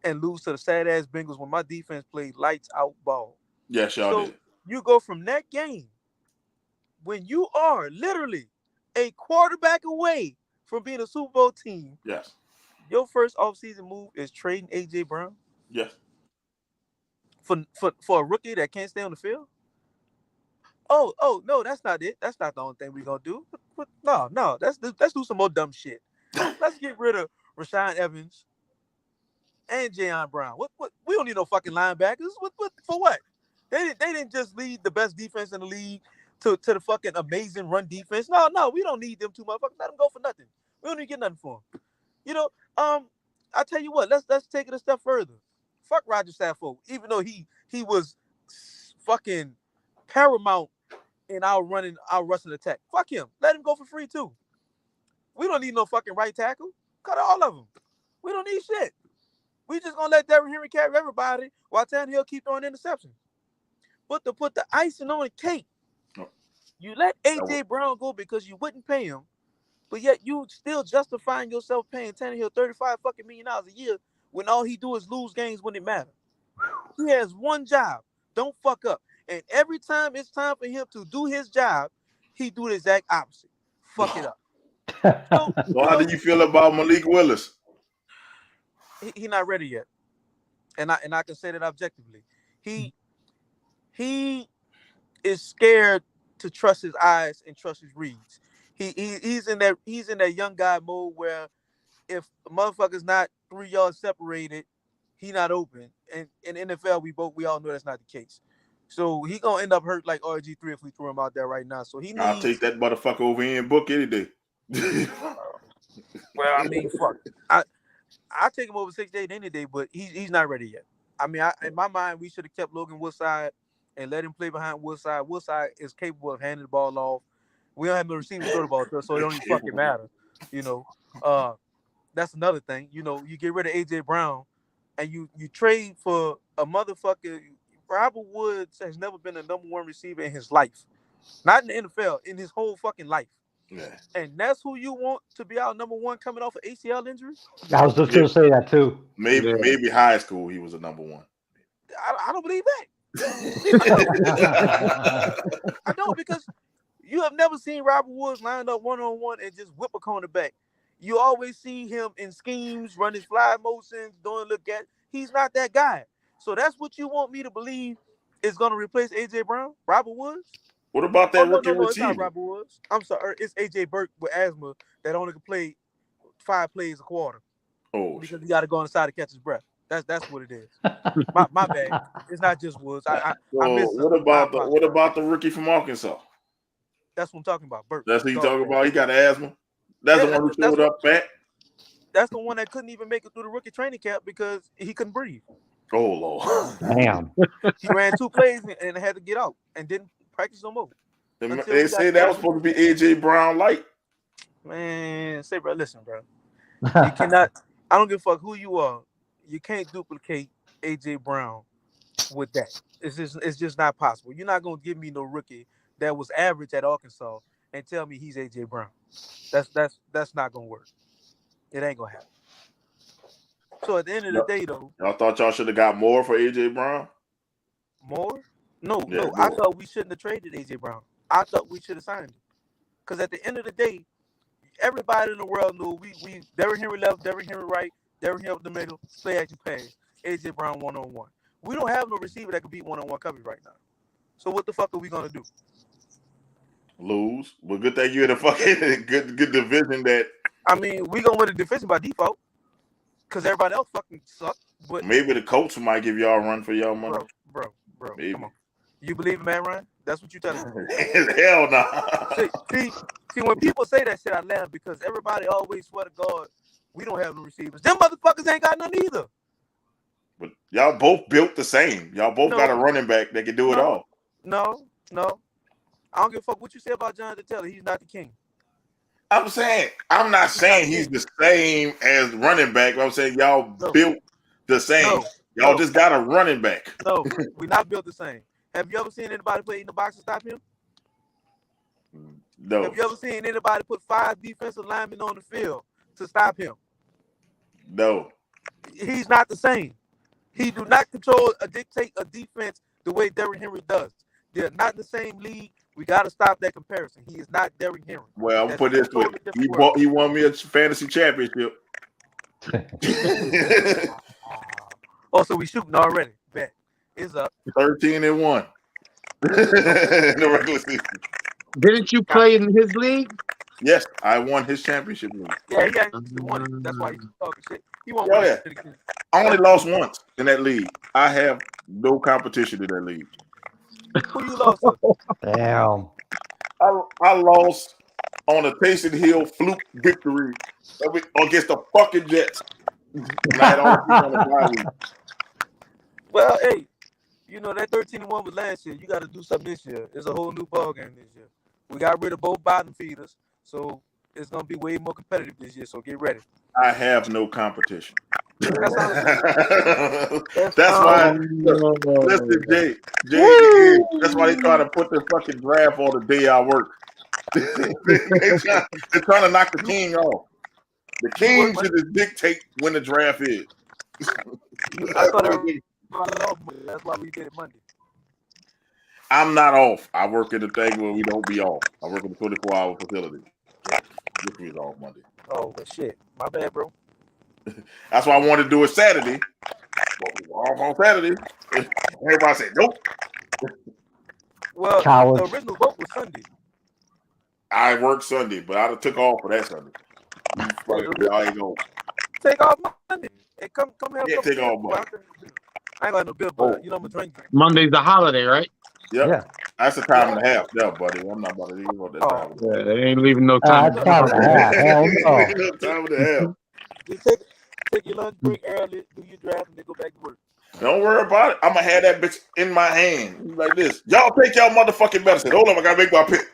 and lose to the sad ass Bengals when my defense played lights out ball. Yes, y'all did. You go from that game when you are literally a quarterback away from being a Super Bowl team. Yes. Your first offseason move is trading AJ Brown. Yes. For a rookie that can't stay on the field. Oh no, that's not it. That's not the only thing we're gonna do. No. Let's do some more dumb shit. Let's get rid of Rashaan Evans and Jayon Brown. What we don't need no fucking linebackers. What for what? They didn't just lead the best defense in the league to the fucking amazing run defense. No, we don't need them two motherfuckers. Let them go for nothing. We don't need to get nothing for them. You know, I tell you what, let's take it a step further. Fuck Roger Stafford, even though he was fucking paramount in our rushing attack. Fuck him. Let him go for free too. We don't need no fucking right tackle. Cut all of them. We don't need shit. We just gonna let Derrick Henry carry everybody while Tannehill keep throwing interceptions. But to put the icing on the cake, you let AJ Brown go because you wouldn't pay him, but yet you still justifying yourself paying Tannehill $35 fucking million a year when all he do is lose games when it matters. He has one job. Don't fuck up. And every time it's time for him to do his job, he do the exact opposite. Fuck it up. So how do you feel about Malik Willis? He's not ready yet. And I can say that objectively. he is scared to trust his eyes and trust his reads. He's in that young guy mode where if a motherfucker's not 3 yards separated, he not open. And in NFL, we all know that's not the case. So he gonna end up hurt like RG3 if we throw him out there right now. So he needs. I'll take that motherfucker over here and book any day. Well, I mean, fuck. I take him over 6'8" any day, but he's not ready yet. I mean, in my mind, we should have kept Logan Woodside and let him play behind Woodside. Woodside is capable of handing the ball off. We don't have no receiver to throw the ball to, so it don't even fucking matter. You know, that's another thing. You know, you get rid of AJ Brown, and you trade for a motherfucker. Robert Woods has never been a number one receiver in his life, not in the NFL, in his whole fucking life. Yeah. And that's who you want to be our number one coming off of ACL injury? I was just going to say that too. Maybe high school he was a number one. I don't believe that. I don't, because you have never seen Robert Woods line up one-on-one and just whip a cornerback. You always see him in schemes, run his fly motions, doing look at. He's not that guy. So that's what you want me to believe is going to replace AJ Brown, Robert Woods? What about that rookie receiver? It's not Robert Woods. I'm sorry, it's AJ Burke with asthma that only can play 5 plays a quarter. Oh, because he got to go on the side to catch his breath. That's what it is. my bad. It's not just Woods. I miss him. What about the rookie from Arkansas? That's what I'm talking about. Burke. That's what you talking about. He got asthma. That's the one who showed up fat. That's the one that couldn't even make it through the rookie training camp because he couldn't breathe. Oh Lord! Damn. He ran 2 plays and had to get out and didn't practice no more. They say that was supposed to be AJ Brown light. Man, say, bro, listen, bro. You cannot. I don't give a fuck who you are. You can't duplicate AJ Brown with that. It's just not possible. You're not gonna give me no rookie that was average at Arkansas and tell me he's AJ Brown. That's not gonna work. It ain't gonna happen. So at the end of the day, though, y'all thought y'all should have got more for AJ Brown. More? No. I thought we shouldn't have traded AJ Brown. I thought we should have signed him. Because at the end of the day, everybody in the world knew we Derrick Henry left, Derrick Henry right, Derrick Henry up the middle, play action pass, AJ Brown one-on-one. We don't have no receiver that can beat one-on-one coverage right now. So what the fuck are we gonna do? Lose. Well, good thing you're in a fucking good division that. I mean, we gonna win the division by default. Because everybody else fucking suck. But maybe the coach might give y'all a run for y'all money. Bro. Maybe. Come on. You believe in Matt Ryan? That's what you telling me. Hell no. Nah. See, when people say that shit, I laugh because everybody always swear to God, we don't have no receivers. Them motherfuckers ain't got none either. But y'all both built the same. Y'all both got a running back that can do it all. No. I don't give a fuck what you say about Jonathan Taylor. He's not the king. I'm not saying he's the same as running back. I'm saying y'all built the same. Y'all just got a running back. No, we not built the same. Have you ever seen anybody play in the box and stop him? No. Have you ever seen anybody put 5 defensive linemen on the field to stop him? No. He's not the same. He do not dictate a defense the way Derrick Henry does. They're not in the same league. We got to stop that comparison. He is not Derrick Henry. Well, I'm going to put this way. He won me a fantasy championship. Oh, so we shooting already. Bet. It's up. 13-1 in the regular season. Didn't you play in his league? Yes, I won his championship league. Yeah, he actually won it. That's why he's talking shit. He won it. I only lost once in that league. I have no competition in that league. Who you lost to? Damn. I lost on a Taysom Hill fluke victory against the fucking Jets. Well, hey, you know that 13-1 was last year. You got to do something this year. It's a whole new ball game this year. We got rid of both bottom feeders, so it's gonna be way more competitive this year. So get ready. I have no competition. That's why. Listen, Jay. That's why they try to put the fucking draft on the day I work. They're trying to knock the king off. The king should just dictate when the draft is. I thought that's why we did it Monday. I'm not off. I work in the thing where we don't be off. I work in the 24-hour facility. This week's off Monday. Oh, but shit. My bad, bro. That's why I wanted to do it Saturday. off on Saturday. Everybody said nope. Well, Cowards. the original vote was Sunday. I worked Sunday, but I took off for that Sunday. Y'all ain't going. Take off Monday. Hey, come have a Yeah, couple take beers. off Monday. I ain't got no bill, but you know I'm a drink. Monday's the holiday, right? Yep. Yeah. That's a time and a half, there, buddy. I'm not about to leave on that time. Yeah, they ain't leaving no time. That's time and a half. Hell no. Time and a half. Just take your lunch break early, do your draft, and then go back to work. Don't worry about it. I'm gonna have that bitch in my hand like this. Y'all take y'all motherfucking medicine. Hold on, I gotta make my pick.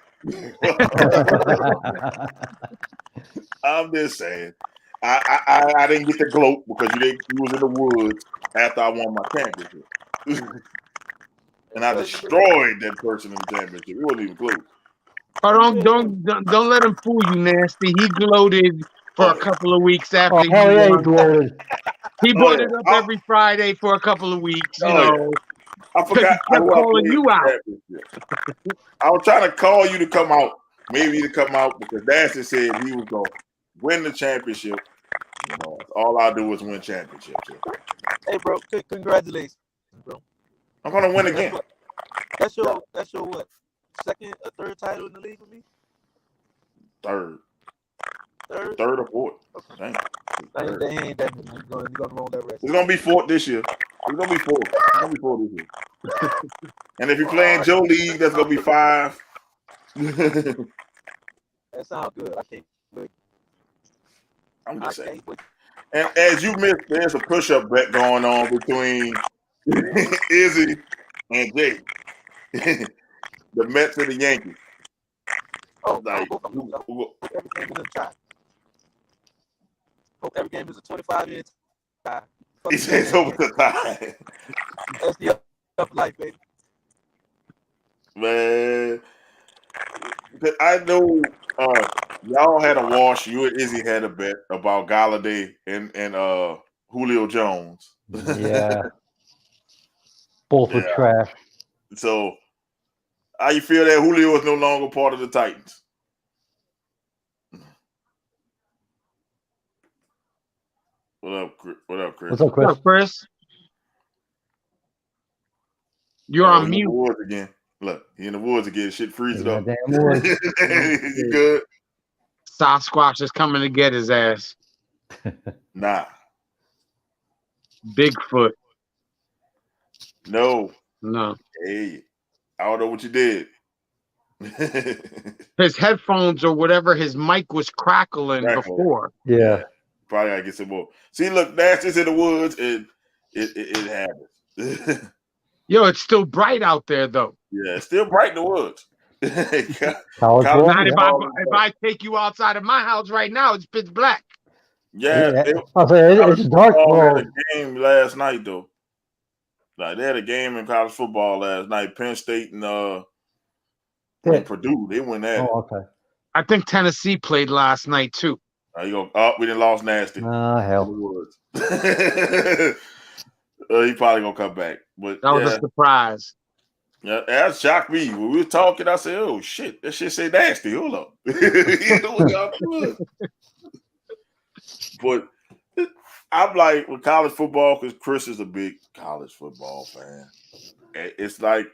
I'm just saying. I didn't get the gloat because you was in the woods after I won my championship. And I destroyed that person in the championship. It wasn't even close. Oh, don't let him fool you, Nasty. He gloated for a couple of weeks after Oh, hell yeah, he gloated. He brought it up every Friday for a couple of weeks, you know. I forgot He kept calling you out. I was trying to call you to come out, maybe to come out because Nasty said he was going to win the championship. You know, all I do is win championships. Hey, bro, congratulations, bro. I'm going to win again. That's your what? Second or third title in the league with me? Third or fourth. Okay. They ain't that good. You're gonna roll that rest. It's gonna be fourth this year. It's gonna be fourth. It's gonna be fourth this year. And if you're playing Joe League, that's gonna be 5. That sounds good. I can't wait. I'm just saying. And as you missed, there's a push-up bet going on between Izzy and Jay. The Mets and the Yankees. Hope Like, every game is a tie. Hope every game is a 25-year tie. He says over the tie. That's the up life, baby. Man, I know y'all had a wash. You and Izzy had a bet about Galladay and Julio Jones. Yeah. Both were trash. So, how you feel that Julio is no longer part of the Titans? What up, Chris? What's up, Chris? What's up, Chris? You're on mute. In the woods again. Look, he in the woods again. Shit freezing up. Damn woods. You good? Sasquatch is coming to get his ass. Nah. Bigfoot. No. Hey, I don't know what you did. His headphones or whatever, his mic was crackling before. Yeah. Probably gotta get some more. See, look, Nasty's in the woods and it happens. Yo, it's still bright out there though. Yeah, it's still bright in the woods. Not if I take you outside of my house right now, it's pitch black. Yeah, it's dark. They had a game last night though. Like they had a game in college football last night. Penn State and Purdue. They went at it. Okay. I think Tennessee played last night too. You go up. We didn't lost Nasty. Hell. In the woods. He probably gonna come back. But that was a surprise. Yeah, that shocked me. When we were talking, I said, "Oh shit, that shit say Nasty." Hold up. But I'm like with college football because Chris is a big college football fan. It's like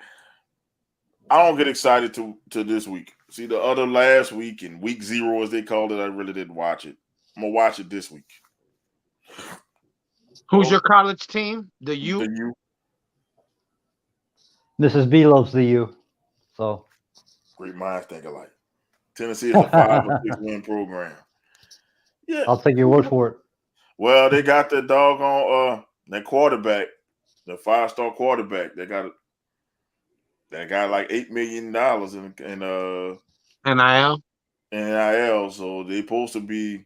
I don't get excited to this week. See, the other last week and week 0, as they called it, I really didn't watch it. I'm gonna watch it this week. Who's your college team? The U? The U. Mrs. B loves the U. So great minds think alike. Tennessee is a 5 or 6 win program. Yeah. I'll take your word for it. Well, they got the doggone that quarterback, the 5-star quarterback. They got like $8 million in NIL. So they supposed to be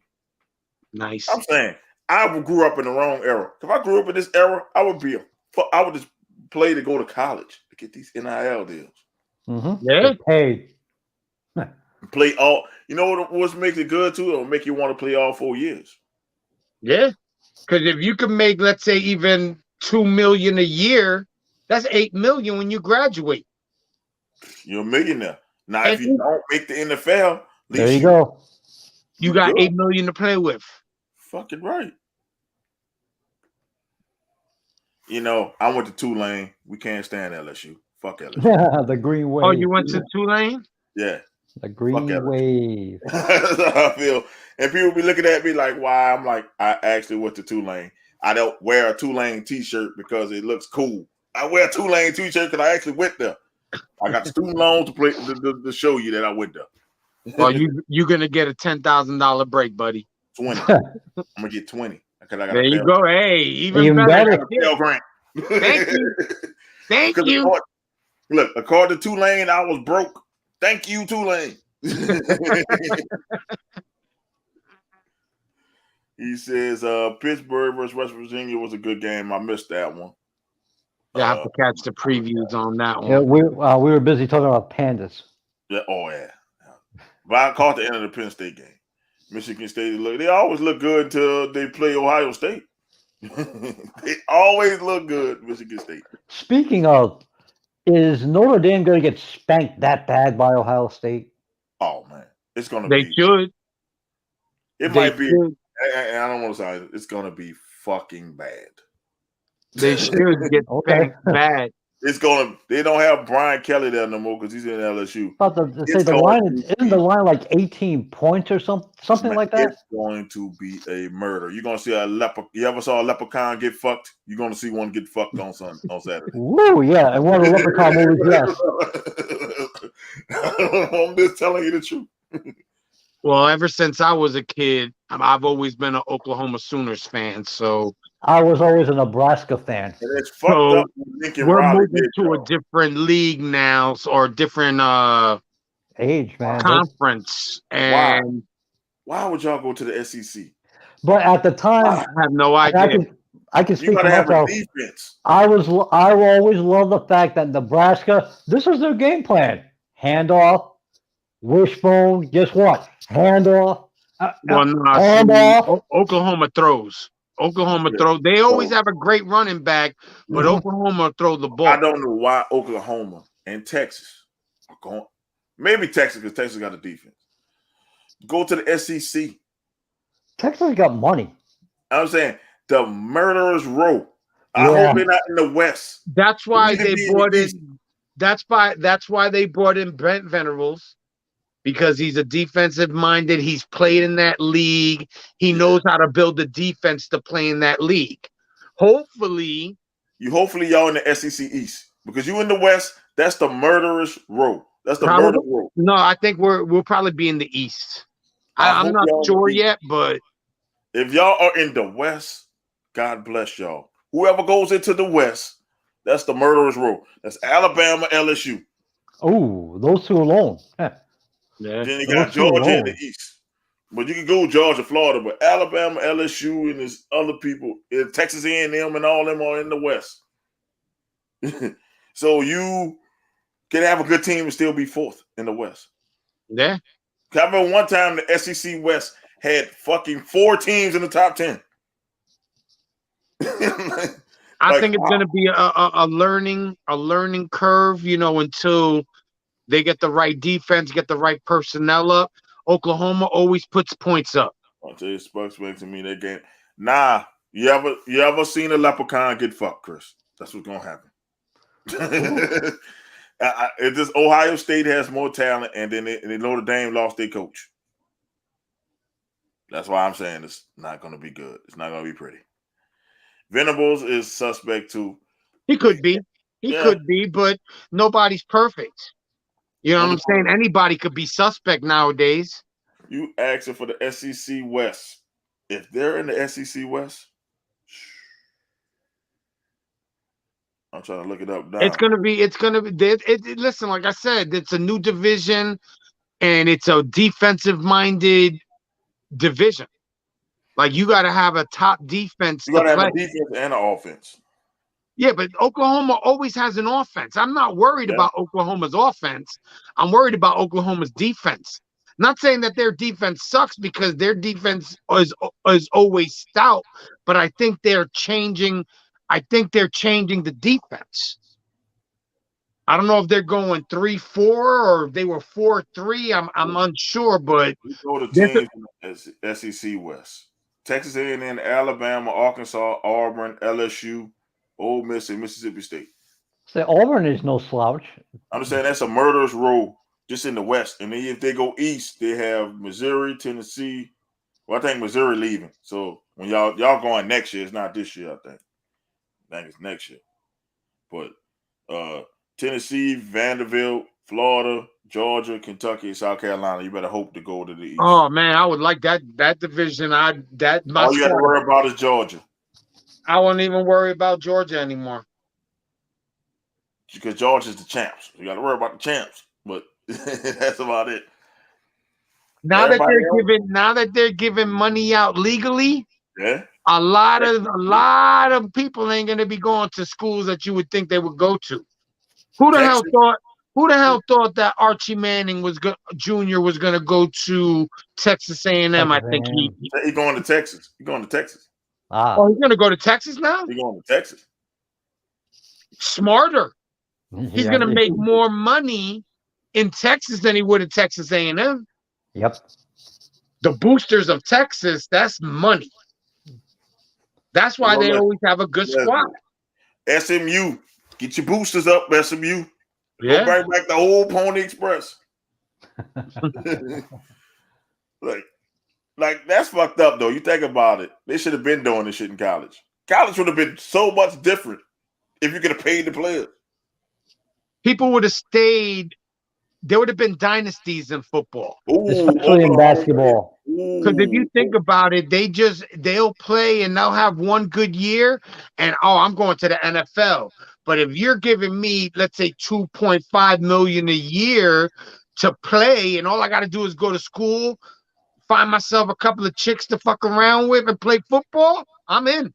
nice. I'm saying I grew up in the wrong era. If I grew up in this era, I would just play to go to college to get these NIL deals. Mm-hmm. Yeah. Paid. Play all. You know what makes it good too? It'll make you want to play all 4 years. Yeah, because if you can make, let's say, even $2 million a year, that's $8 million when you graduate. You're a millionaire. Now, if you don't make the NFL, there you go. You got $8 million to play with. Fucking right. You know, I went to Tulane. We can't stand LSU. Fuck LSU. The Green Oh, you Wave. went to Tulane? Yeah, The fuck Green LSU. Wave. That's how I feel. And people be looking at me like, why? I'm like, I actually went to Tulane. I don't wear a Tulane t-shirt because it looks cool. I wear a Tulane t-shirt because I actually went there. I got student loan to play to show you that I went there. Well, you're gonna get a $10,000 break, buddy. 20. I'm gonna get 20 because I got There a you Pell. go. Hey, even Even better. better. Pell Grant. Thank you. Thank Because you. look, according to Tulane, I was broke. Thank you, Tulane. He says Pittsburgh versus West Virginia was a good game. I missed that one. You have to catch the previews on that Yeah, one. we were busy talking about pandas. Yeah, oh yeah. But I caught the end of the Penn State game. Michigan State they always look good until they play Ohio State. They always look good, Michigan State. Speaking of, is Notre Dame going to get spanked that bad by Ohio State? Oh man, it's gonna They be. should. It They might be. should. I don't want to say it's gonna be fucking bad. They should get Okay. spanked bad. It's gonna. They don't have Brian Kelly there no more because he's in LSU. About to say It's the going line to isn't be- the line like 18 points or something like that? It's going to be a murder. You're gonna see a leper. You ever saw a leprechaun get fucked? You're gonna see one get fucked on Saturday. Woo, yeah, and one of the Leprechaun movies, yes. I'm just telling you the truth. Well, ever since I was a kid, I've always been an Oklahoma Sooners fan. So I was always a Nebraska fan. And it's fucked up. we're moving to a different league now, or different Age, man. conference. And why would y'all go to the SEC? But at the time, I have no idea. I can You speak for gotta have a myself. defense. I always loved the fact that Nebraska, this was their game plan. Handoff, wishbone, guess what? Handoff. Well, no, handoff. Oklahoma throws. Oklahoma throw. They always have a great running back, but Oklahoma throw the ball. I don't know why Oklahoma and Texas are going. Maybe Texas, because Texas got a defense. Go to the SEC. Texas got money. I'm saying the murderers row. I Yeah. hope they're not in the West. That's why They they be in brought the in. East. That's why they brought in Brent Venables, because he's a defensive minded. He's played in that league. He knows how to build a defense to play in that league. Hopefully y'all in the SEC East, because you in the West. That's the murderers row. That's the murder row. No, I think we'll probably be in the East. I'm not sure yet, but if y'all are in the West, God bless y'all. Whoever goes into the West, that's the murderers row. That's Alabama, LSU. Oh, those two alone. yeah. Then you got Georgia in the East. But you can go Georgia, Florida, but Alabama, LSU, and there's other people, Texas A&M, and all them are in the West. So you can have a good team and still be fourth in the West. Yeah. I remember one time the SEC West had fucking 4 teams in the top 10. I think it's going to be a learning curve, until they get the right defense, get the right personnel up. Oklahoma always puts points up. I'll tell you, Sparks back to me that game. Nah, you ever seen a leprechaun get fucked, Chris? That's what's gonna happen. It just Ohio State has more talent, and then Notre Dame lost their coach. That's why I'm saying it's not gonna be good. It's not gonna be pretty. Venables is suspect too. He could be. He could be, but nobody's perfect. You know what I'm saying? Anybody could be suspect nowadays. You asking for the SEC West. If they're in the SEC West, I'm trying to look it up now. It's gonna be. Listen, like I said, it's a new division, and it's a defensive-minded division. Like, you got to have a top defense. You got to have a defense and an offense. Yeah, but Oklahoma always has an offense. I'm not worried about Oklahoma's offense. I'm worried about Oklahoma's defense. Not saying that their defense sucks, because their defense is always stout, but I think they're changing. I think they're changing the defense. I don't know if they're going 3-4 or if they were 4-3. I'm unsure, but we go to teams in the SEC West: Texas A&M, Alabama, Arkansas, Auburn, LSU, Ole Miss, and Mississippi State. Say Auburn is no slouch. I'm just saying that's a murderous row just in the West. And then if they go east, they have Missouri, Tennessee. Well, I think Missouri leaving. So when y'all going next year, it's not this year, I think. I think it's next year. But Tennessee, Vanderbilt, Florida, Georgia, Kentucky, South Carolina. You better hope to go to the east. Oh man, I would like that division. All you got to worry about is Georgia. I won't even worry about Georgia anymore. Because Georgia's the champs. You got to worry about the champs. But that's about it. Now that they're giving money out legally, yeah, a lot of people ain't gonna be going to schools that you would think they would go to. Who the hell thought that Archie Manning Jr. was gonna go to Texas A&M? I think he's going to Texas. He's going to Texas. Oh, he's gonna go to Texas now? He's going to Texas. Smarter. He's gonna make more money in Texas than he would at Texas A&M. Yep. The boosters of Texas, that's money. That's why they always have a good squad. SMU, get your boosters up, SMU. Yeah. Go bring back the old Pony Express. like that's fucked up though. You think about it. They should have been doing this shit in college. College would have been so much different if you could have paid the players. People would have stayed. There would have been dynasties in football. Especially in basketball. Because if you think about it, they'll play and they'll have one good year and I'm going to the NFL. But if you're giving me, let's say, $2.5 million a year to play, and all I got to do is go to school, find myself a couple of chicks to fuck around with and play football, I'm in.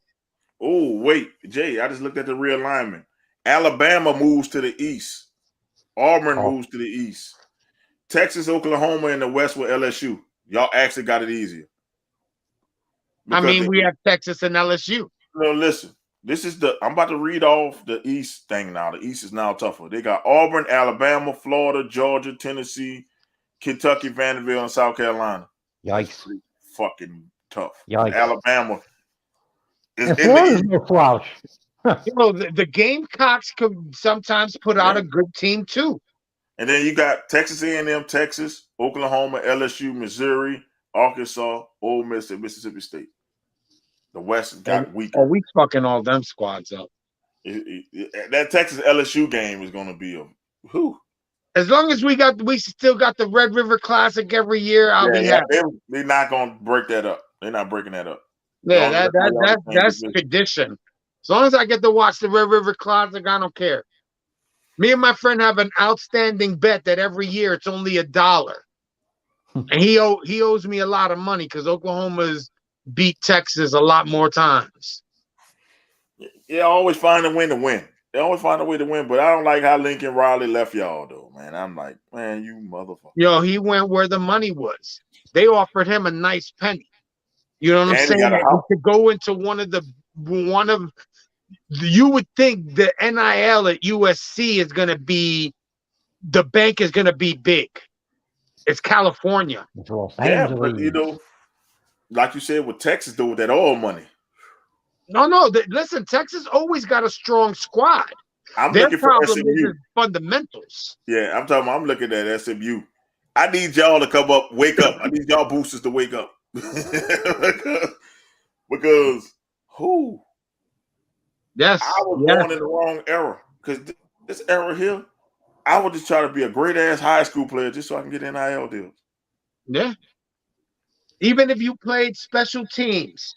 Oh, wait, Jay, I just looked at the realignment. Alabama moves to the east. Auburn moves to the east. Texas, Oklahoma, and the west with LSU. Y'all actually got it easier. We have Texas and LSU. No, listen. I'm about to read off the East thing now. The East is now tougher. They got Auburn, Alabama, Florida, Georgia, Tennessee, Kentucky, Vanderbilt, and South Carolina. Yikes. Fucking tough. Yikes. Alabama is no slouch. The Gamecocks could sometimes put out a good team too. And then you got Texas A&M, Texas, Oklahoma, LSU, Missouri, Arkansas, Ole Miss, and Mississippi State. The West got weaker. Oh, we fucking all them squads up. That Texas LSU game is going to be a whew. As long as we still got the Red River Classic every year, I'll be happy. They're not going to break that up. They're not breaking that up. Yeah, that's tradition. As long as I get to watch the Red River Classic, I don't care. Me and my friend have an outstanding bet that every year it's only $1. And he owes me a lot of money because Oklahoma's beat Texas a lot more times. Yeah, always find a way to win. They always find a way to win, but I don't like how Lincoln Riley left y'all, though, man. I'm like, man, you motherfucker. Yo, he went where the money was. They offered him a nice penny. You know what I'm saying? To go into you would think the NIL at USC is going to be, the bank is going to be big. It's California. Yeah, but like you said with Texas, though, with that oil money. No. Listen, Texas always got a strong squad. Their problem is fundamentals. Yeah, I'm looking at SMU. I need y'all to come up, wake up. I need y'all boosters to wake up. because who? Yes. I was born in the wrong era. Because this era here, I would just try to be a great ass high school player just so I can get NIL deals. Yeah. Even if you played special teams.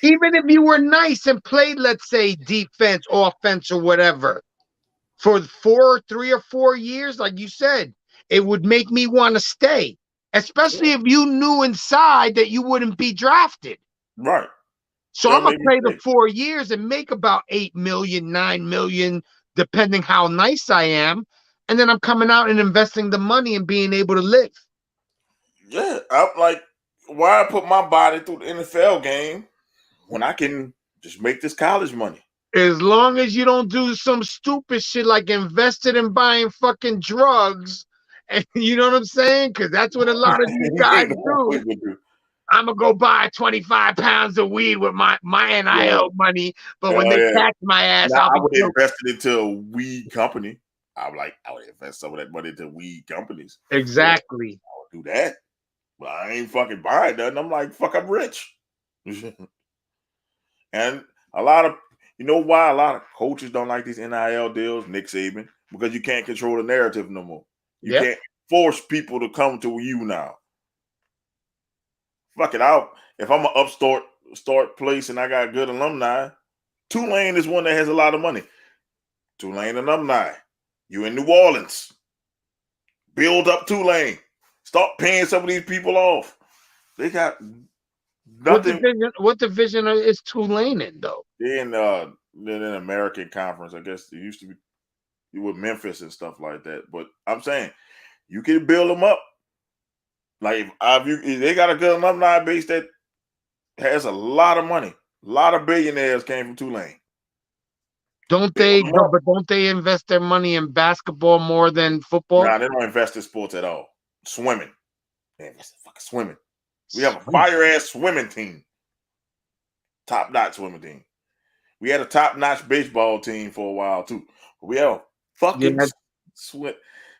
Even if you were nice and played, let's say, defense, offense, or whatever, for 3 or 4 years, like you said, it would make me want to stay, especially if you knew inside that you wouldn't be drafted. Right. So I'm going to play the 4 years and make about 8 million, 9 million, depending how nice I am. And then I'm coming out and investing the money and being able to live. Yeah. I'm like, why put my body through the NFL game when I can just make this college money? As long as you don't do some stupid shit like invested in buying fucking drugs, and you know what I'm saying? Because that's what a lot of these guys do. I'm gonna go buy 25 pounds of weed with my NIL money, but when they catch my ass, now, I'll I be would guilty. invest it into a weed company. I would invest some of that money into weed companies. Exactly. I would do that. But I ain't fucking buying nothing. I'm like, fuck, I'm rich. And a lot of, you know why a lot of coaches don't like these NIL deals, Nick Saban? Because you can't control the narrative no more. You Yep. can't force people to come to you now. Fuck it out. If I'm an upstart place and I got good alumni, Tulane is one that has a lot of money. Tulane alumni. You in New Orleans. Build up Tulane. Start paying some of these people off. They got nothing. What division is Tulane in though? They're in an American conference. I guess it used to be with Memphis and stuff like that. But I'm saying you can build them up. Like if they got a good alumni base that has a lot of money. A lot of billionaires came from Tulane. Don't Build they? them up. But don't they invest their money in basketball more than football? Nah, they don't invest in sports at all. Swimming. They invest in fucking swimming. We have a fire ass swimming team. Top notch swimming team. We had a top notch baseball team for a while too. We have a fucking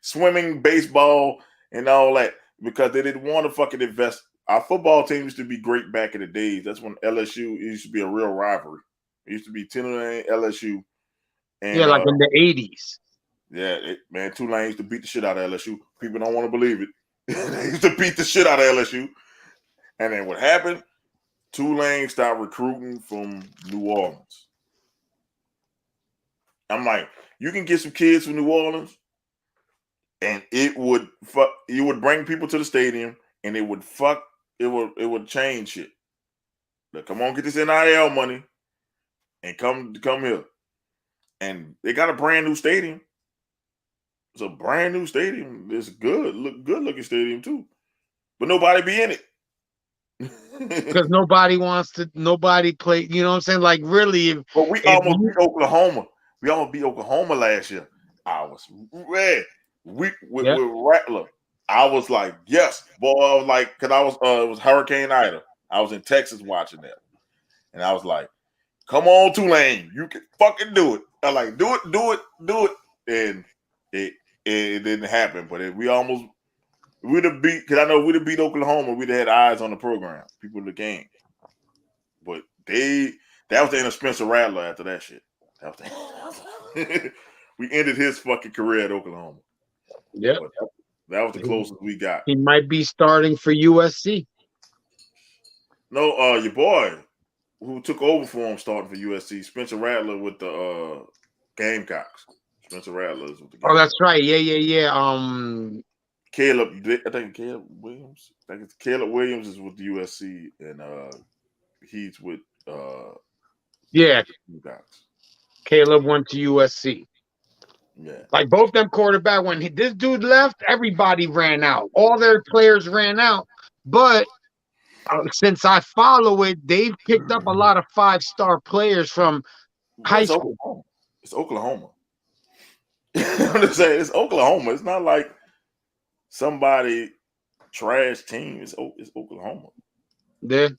swimming, baseball, and all that because they didn't want to fucking invest. Our football team used to be great back in the days. That's when LSU used to be a real rivalry. It used to be Tulane, LSU, and Yeah, like in the 80s. Yeah, man, Tulane used to beat the shit out of LSU. People don't want to believe it. They used to beat the shit out of LSU. And then what happened? Tulane stopped recruiting from New Orleans. I'm like, you can get some kids from New Orleans, and you would bring people to the stadium, and it would change shit. Like, come on, get this NIL money, and come here. And they got a brand new stadium. It's a brand new stadium. It's good looking stadium too. But nobody be in it. Because nobody play, you know what I'm saying? Like really But we almost beat Oklahoma. We almost beat Oklahoma last year. I was red. With Rattler. I was like, yes. Boy, I was like, because it was Hurricane Ida. I was in Texas watching that. And I was like, come on, Tulane. You can fucking do it. I like, do it. And it didn't happen. But we'd have beat, because I know we'd have beat Oklahoma. We'd have had eyes on the program, people in the game. But that was the end of Spencer Rattler after that shit. We ended his fucking career at Oklahoma. Yeah. That was the closest we got. He might be starting for USC. No, your boy who took over for him starting for USC, Spencer Rattler with the Gamecocks. Spencer Rattler is with the Gamecocks. Oh, that's right. Yeah. I think Caleb Williams. I think it's Caleb Williams is with the USC and he's with Gamecocks. Caleb went to USC. Yeah. Like both them quarterback, when this dude left, everybody ran out. All their players ran out. But since I follow it, they've picked up a lot of 5-star players from high school. It's Oklahoma. I'm just saying, it's Oklahoma. It's not like somebody trash team. It's Oklahoma. They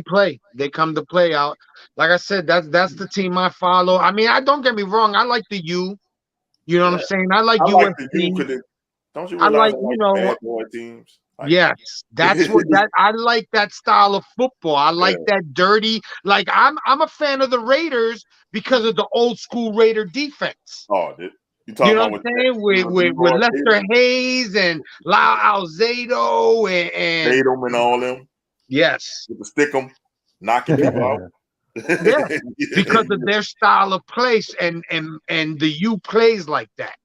play. They come to play out. Like I said, that's the team I follow. I mean, don't get me wrong. I like the U. You know what I'm saying? I like USC. The U. Don't you realize bad boy teams? Like, yes, that's what I like that style of football. I like that dirty. Like I'm a fan of the Raiders because of the old school Raider defense. Oh, you know what I'm saying? With Lester Hayes and Lyle Alzado and Tatum and all them. Yes. With the stick 'em, knocking people out. Yeah, because of their style of place and the U plays like that.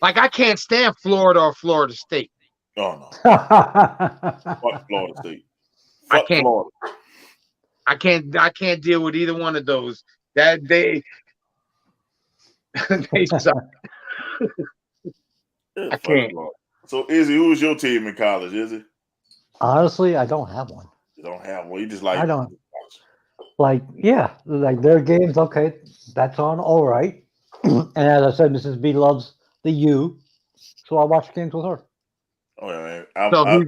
Like I can't stand Florida or Florida State. Oh no. Fuck Florida State. Fuck Florida. I can't deal with either one of those. That they suck. I can't. So Izzy, who was your team in college, Izzy? Honestly, I don't have one. You don't have one. You just like I don't. Like, yeah, like their games, okay, that's on, all right. And as I said, Mrs. B loves the U, so I watch games with her. Oh yeah, man. So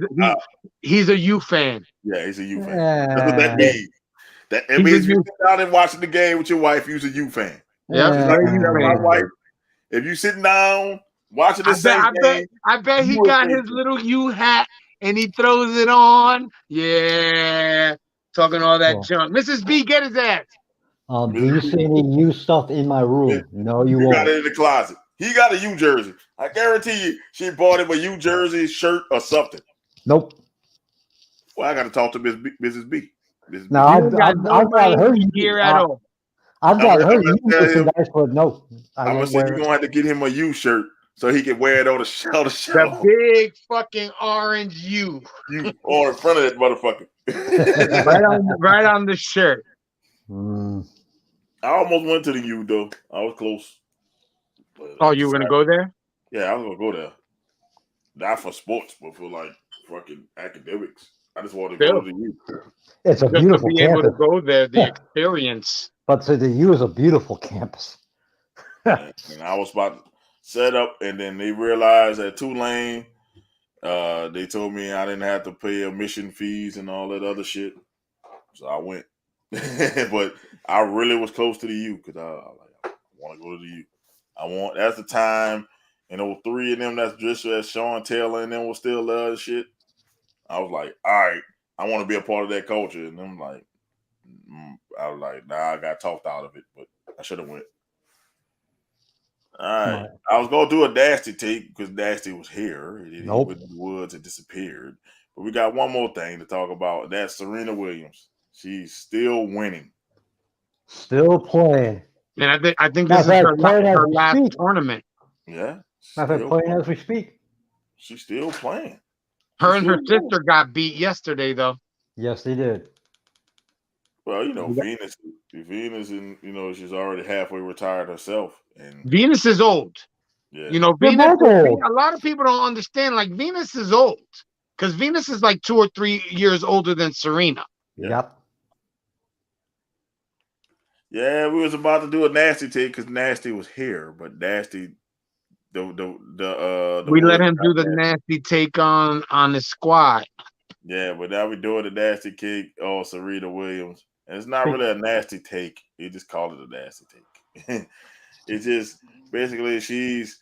he's a U fan. Yeah, he's a U fan. That's what that means. That He's means a if you U- sit down and watching the game with your wife, you're a U fan. Yep, Just like straight you U tell my fan. wife, if you sitting down watching the same game, I bet he you a got fan. his little U hat and he throws it on. Yeah, talking all that Well, junk. Mrs. B, get his ass. do you see any U stuff in my room? No, you You got won't. it in the closet. He got a U jersey. I guarantee you, she bought him a U jersey, shirt, or something. Nope. Well, I got to talk to Mrs. B. Mrs. No, B. You ain't got no I've got her. Miami gear at all. I've I'm got her gonna U tell him. merchandise, but no, I I'm gonna won't say wear you're it. gonna have to get him a U shirt so he can wear it on the The show. big fucking orange U. You or in front of that motherfucker. right on the shirt. Mm, I almost went to the U though. I was close. But Oh, you were gonna go there? Yeah, I was gonna go there. Not for sports, but for like fucking academics. I just wanted to go to the U. it's a Just to beautiful be able to campus, go there, the experience. but so the U is a beautiful campus. And I was about to set up, and then they realized at Tulane, they told me I didn't have to pay admission fees and all that other shit. So I went. But I really was close to the U because I want to go to the U. That's the time, and there were three of them that's just as Sean Taylor and them was still there and shit. I was like, all right, I want to be a part of that culture. And I'm like, I was like, nah, I got talked out of it, but I should have went. All right. I was going to do a Nasty take because Nasty was here. He Nope. went in the woods and disappeared. But we got one more thing to talk about. That's Serena Williams. She's still winning. Still playing. And I think this is her last tournament. Yeah. Playing as we speak. She's still playing. Her and her sister got beat yesterday, though. Yes, they did. Well, Venus, and she's already halfway retired herself. And Venus is old. Yeah. Venus. A lot of people don't understand. Like Venus is old because Venus is like 2 or 3 years older than Serena. Yep. Yeah, we was about to do a Nasty take because Nasty was here, but Nasty, we let him do the Nasty take on the squad. Yeah, but now we're doing the Nasty kick on Serena Williams. And it's not really a nasty take. You just call it a nasty take. It's just basically it's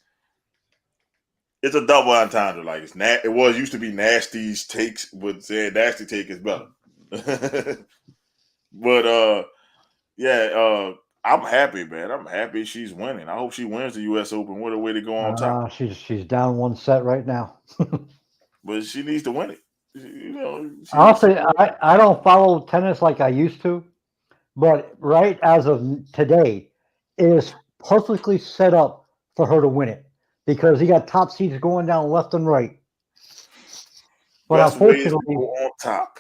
a double entendre. Like it used to be Nasty's takes, but saying nasty take is better. But I'm happy, man. I'm happy she's winning. I hope she wins the U.S. Open. What a way to go on top. She's down 1 set right now. But she needs to win it. Honestly, I don't follow tennis like I used to, but right as of today, it is perfectly set up for her to win it because he got top seeds going down left and right. But unfortunately, on top.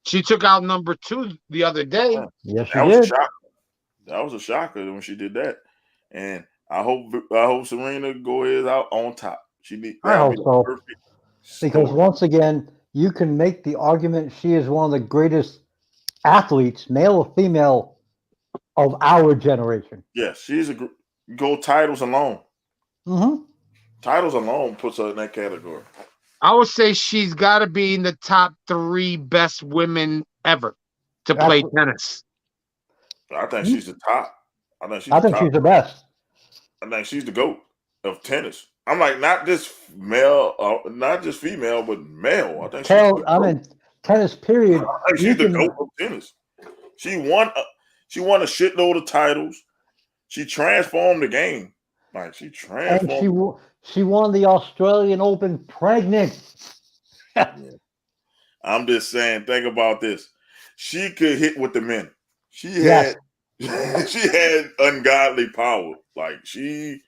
She took out number 2 the other day. Yes, she did. That was a shocker when she did that, and I hope Serena goes out on top. I hope so. Because once again, you can make the argument she is one of the greatest athletes, male or female, of our generation. Yes, she's go titles alone. Mm-hmm. Titles alone puts her in that category. I would say she's got to be in the top 3 best women ever to play tennis. I think she's the top. I think she's the best. I think she's the GOAT of tennis. I'm like not just male, not just female, but male. I think tennis. Period. I think she's the GOAT of tennis. She won a shitload of titles. She transformed the game. Like she transformed. And she won the Australian Open pregnant. I'm just saying. Think about this. She could hit with the men. She had ungodly power. Like she's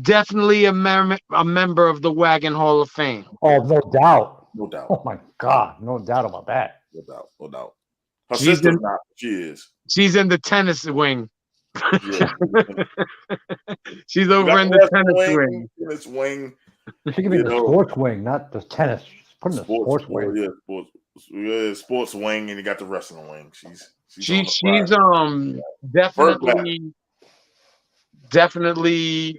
definitely a member of the Wagon Hall of Fame. Oh, no doubt. No doubt. Oh my God, no doubt about that. No doubt. Her sister's not. She is. She's in the tennis wing. Yeah. She's over in the tennis wing. She can be the sports wing, not the tennis. Put in the sports wing. Yeah, sports wing, and you got the wrestling wing. She's definitely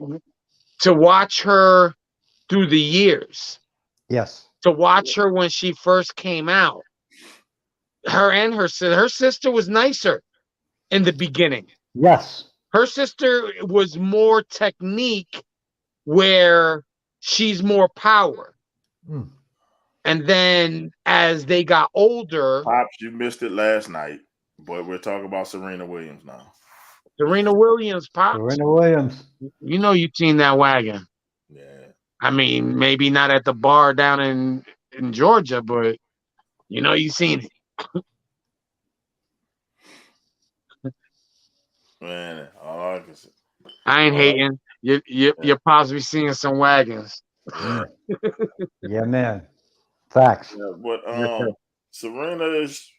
to watch her through the years, Yes. to watch her when she first came out. Her sister was nicer in the beginning. Yes. Her sister was more technique, where she's more power. Mm. And then as they got older, Pops, you missed it last night, but we're talking about Serena Williams now. Serena Williams, Pops, Serena Williams. you know you've seen that wagon. Yeah. I mean, maybe not at the bar down in Georgia, but you know you've seen it. Man, all I can say. I ain't all I- hating. You're possibly seeing some wagons. Yeah. Yeah, man. Facts. yeah, but Yes, sir. Serena is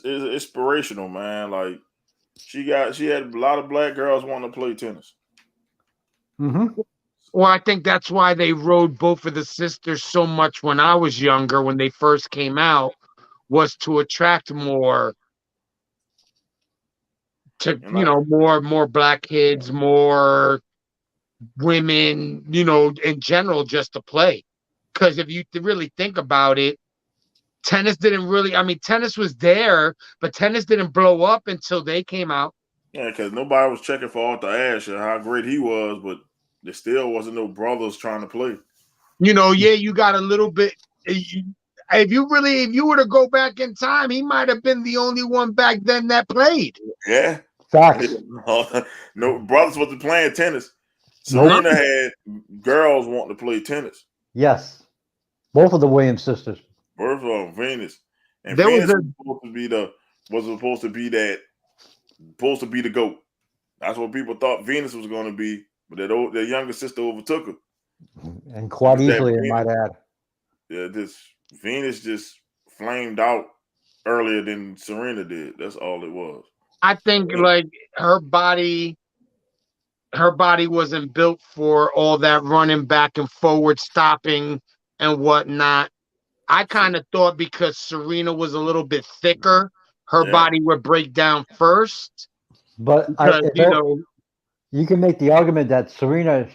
inspirational, man. Like she had a lot of black girls wanting to play tennis. Mm-hmm. Well, I think that's why they rode both of the sisters so much when I was younger, when they first came out, was to attract more to And like, more black kids, more women, in general, just to play. Because if you really think about it, tennis didn't really, I mean, tennis was there, but tennis didn't blow up until they came out. yeah, because nobody was checking for Arthur Ashe and how great he was, but there still wasn't no brothers trying to play. You got a little bit. If you were to go back in time, he might have been the only one back then that played. Yeah. Facts. No brothers wasn't playing tennis. Nope. Serena had girls wanting to play tennis. Yes. Both of the Williams sisters. First of all, Venus. And There was Venus was supposed to be the GOAT. That's what people thought Venus was going to be, but their younger sister overtook her. And quite That easily, I Venus- might add. Yeah, this Venus just flamed out earlier than Serena did. That's all it was. I think like her body wasn't built for all that running back and forward, stopping and whatnot. I kind of thought because Serena was a little bit thicker, her body would break down first. But Because, you can make the argument that Serena,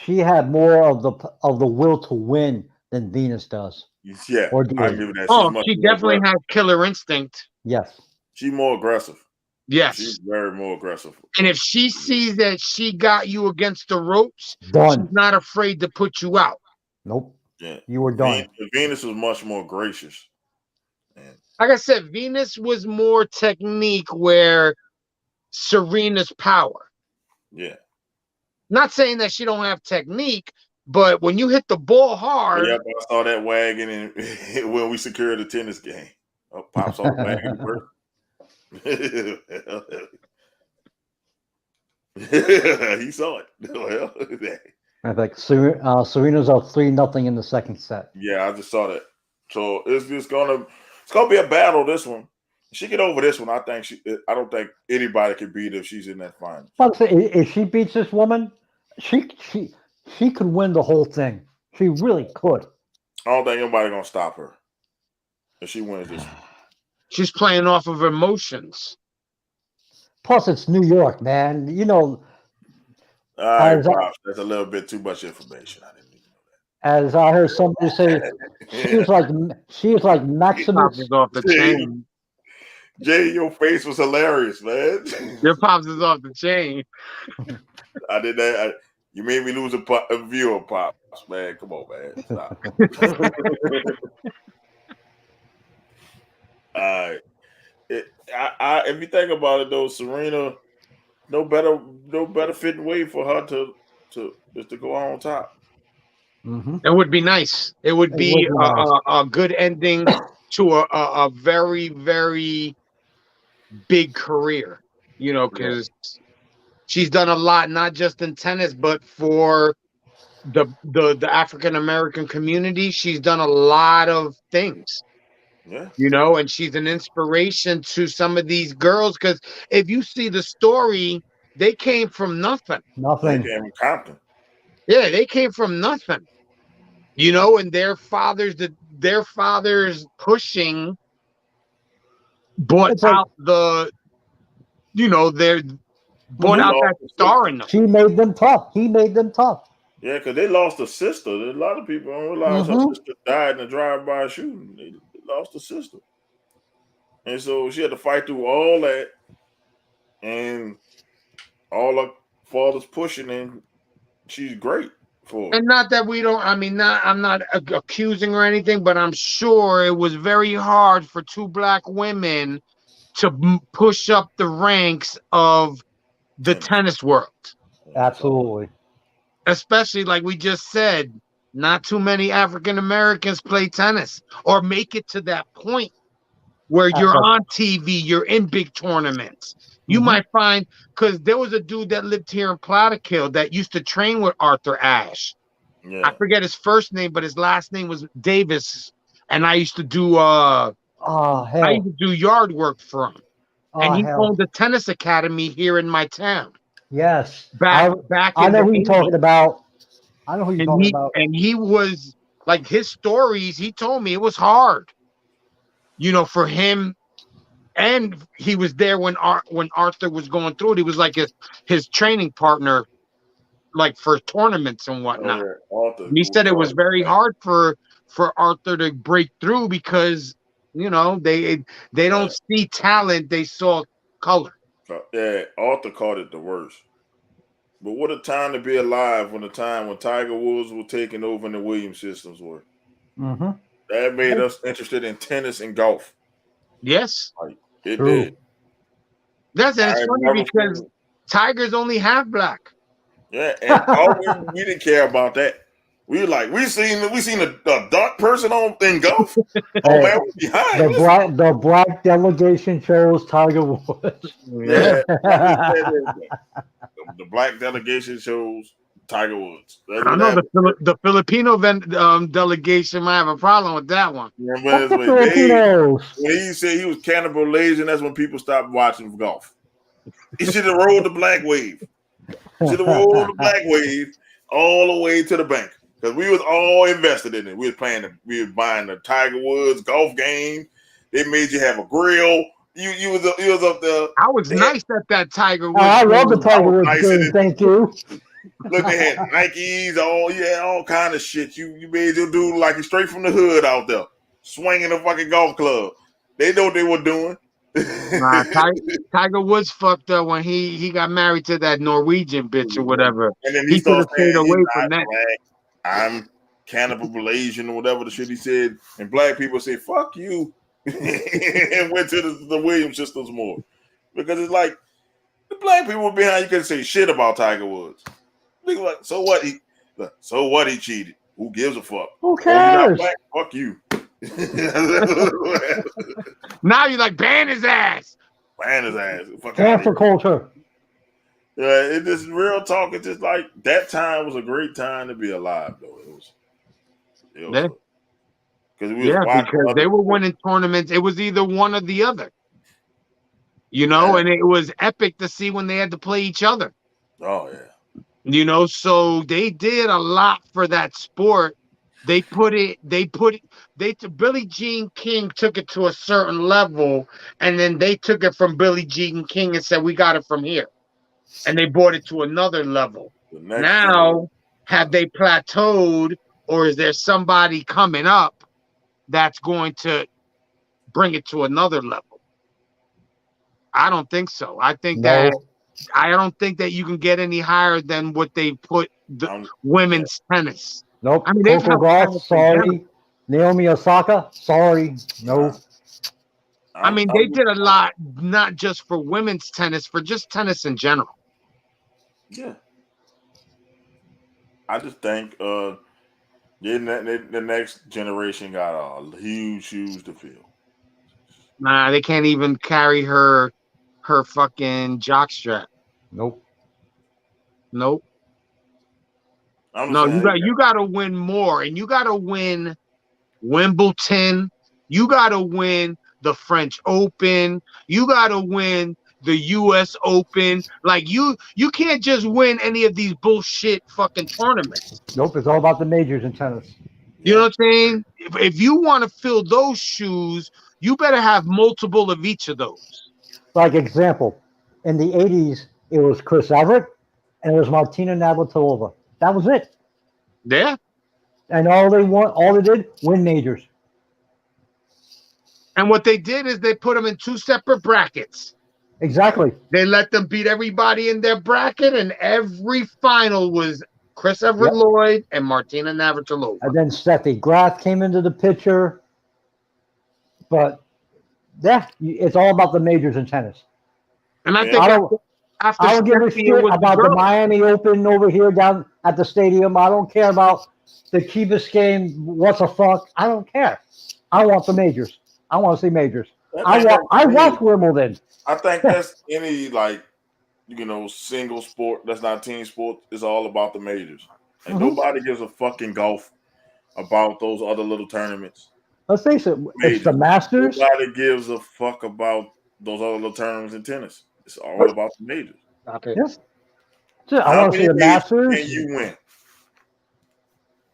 she had more of the will to win than Venus does. Yeah, Or I did. give it that. she definitely has killer instinct. Yes. She's more aggressive. Yes. She's very more aggressive. And if she sees that she got you against the ropes, Done. she's not afraid to put you out. Nope. Yeah, You were done. Venus was much more gracious. And Like I said, Venus was more technique, where Serena's power. yeah. Not saying that she don't have technique, but when you hit the ball hard, Yep, I saw that wagon and when we secured the tennis game. Oh, Pop saw the wagon first. He saw it. Well, I think Serena's up 3-0 in the second set. yeah, I just saw that. So it's gonna be a battle. This one, she get over this one. I don't think anybody can beat her if she's in that final. But if she beats this woman, she could win the whole thing. She really could. I don't think anybody gonna stop her if she wins this one. she's playing off of emotions. Plus, it's New York, man. All right, As- Pops, that's a little bit too much information. I didn't need to know as I heard somebody say, she is like Maximus. Pops is off the chain. Jay, your face was hilarious, man. Your Pops is off the chain. I did that. You made me lose a view of Pops, man. Come on, man. Stop. All right. If you think about it, though, Serena, no better fitting way for her to go on top. Mm-hmm. It would be nice. It would be nice. a good ending to a very, very big career, because she's done a lot, not just in tennis, but for the African American community. She's done a lot of things. Yeah. And she's an inspiration to some of these girls, because if you see the story, they came from nothing. They Nothing. came from Compton. Yeah, they came from nothing. And their fathers pushing brought It's like- out brought out that star in them. She made them tough. He made them tough. Yeah, because they lost a sister. A lot of people don't realize her sister died in a drive-by shooting. They lost a sister. And so she had to fight through all that and all her father's pushing, and she's great for it. And not that we don't, I mean, I'm not accusing or anything, but I'm sure it was very hard for two black women to push up the ranks of the tennis world. Absolutely. Especially like we just said, not too many African Americans play tennis or make it to that point where you're on TV, you're in big tournaments. You might find, because there was a dude that lived here in Plattekill that used to train with Arthur Ashe. Yeah. I forget his first name, but his last name was Davis. And I used to do I used to do yard work for him. And he owned a tennis academy here in my town. Yes. Back I in know the who you're 80s. talking about. I know who you're talking about. And he was like, his stories, he told me it was hard, you know, for him. And he was there when Arthur was going through it. He was like his training partner, like for tournaments and whatnot. And he said it was very hard for Arthur to break through because, you know, they don't see talent, they saw color. Yeah, Arthur caught it the worst. But what a time to be alive when Tiger Woods was taking over and the Williams systems were. That made us interested in tennis and golf. Yes. Like, it did. It's funny because Tiger's only half black. Yeah, and we didn't care about that. We were like, we seen a dark person in golf. Oh man, we're behind. The black delegation chose Tiger Woods. Yeah. The black delegation chose Tiger Woods. I know the Filipino delegation might have a problem with that one. Yeah, but when he said he was cannibalizing, that's when people stopped watching golf. He should have rolled the black wave. Should have rolled the black wave all the way to the bank because we was all invested in it. We was buying the Tiger Woods golf game. They made you have a grill. You was up there. I was nice at that Tiger Woods. I love the Tiger Woods game. Thank you. Look, they had Nikes, all kind of shit. You made your dude like straight from the hood out there, swinging a fucking golf club. They know what they were doing. Tiger Woods fucked up when he got married to that Norwegian bitch or whatever. And then he started saying away from that. Black, I'm cannibal Malaysian or whatever the shit he said. And black people say, fuck you. And went to the Williams sisters more. Because it's like, the black people behind you couldn't say shit about Tiger Woods. Like, so what he cheated? Who gives a fuck? Who cares? Black, fuck you. Now you're like, ban his ass. Ban his ass. Cancel culture. Yeah, it just real talk. It's just like that time was a great time to be alive, though. It was because they were winning tournaments. It was either one or the other, you know, and it was epic to see when they had to play each other. Oh yeah. You know, so they did a lot for that sport. Billie Jean King took it to a certain level, and then they took it from Billie Jean King and said, we got it from here. And they brought it to another level. Now, have they plateaued, or is there somebody coming up that's going to bring it to another level? I don't think so. I don't think that you can get any higher than what they put the women's tennis. Nope. I mean, Coco Gauff, sorry. Naomi Osaka, sorry. No. I mean, they did a lot, not just for women's tennis, for just tennis in general. Yeah. I just think the next generation got a huge shoes to fill. Nah, they can't even carry her fucking jockstrap. Nope. No, you got to win more, and you got to win Wimbledon. You got to win the French Open. You got to win the U.S. Open. Like you can't just win any of these bullshit fucking tournaments. Nope, it's all about the majors in tennis. You know what I'm saying? If you want to fill those shoes, you better have multiple of each of those. Like example, in the 80s, it was Chris Everett and it was Martina Navratilova. That was it. Yeah. And all they did, win majors. And what they did is they put them in 2 separate brackets. Exactly. They let them beat everybody in their bracket, and every final was Chris Everett Yep. Lloyd and Martina Navratilova. And then Steffi Graf came into the picture. But yeah, it's all about the majors in tennis. And I Man, think I don't after I don't give a Steffi, it shit was about the girl. Miami Open over here down at the stadium. I don't care about the Key Biscayne. What the fuck? I don't care. I want the majors. I want to see majors. I watch Wimbledon. I think that's any single sport that's not team sport. It's all about the majors. And nobody gives a fucking golf about those other little tournaments. Let's face it, it's the Majors. Masters. Nobody gives a fuck about those other little tournaments in tennis. It's all about the majors. Okay. Yes. I How want to see many the majors Masters. can you win?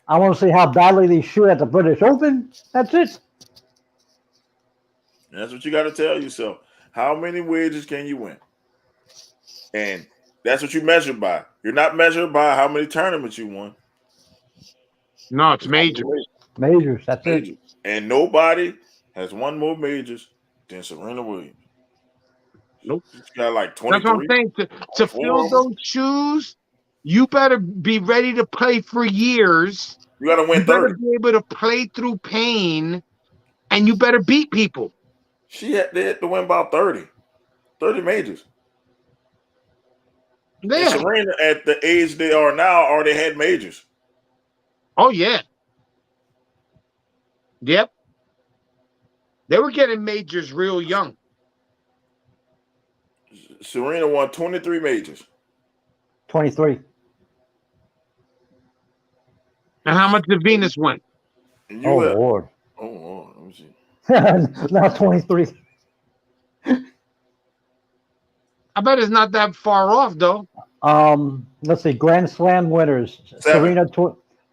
I want to see how badly they shoot at the British Open. That's it. And that's what you got to tell yourself. How many wages can you win? And that's what you measure by. You're not measured by how many tournaments you won. No, it's major. Majors. That's Majors. it. And nobody has won more majors than Serena Williams. Nope. She's got like That's what I'm 23. saying. To fill those shoes, you better be ready to play for years. You got to win You better 30. be able to play through pain, and you better beat people. They had to win about 30 majors. And Yeah. Serena, at the age they are now, already had majors. Oh, yeah. Yep. They were getting majors real young. Serena won 23 majors. 23. And how much did Venus win? And Oh Lord. Oh Lord. Let me see. Not 23. I bet it's not that far off, though. Let's see. Grand Slam winners: Seven.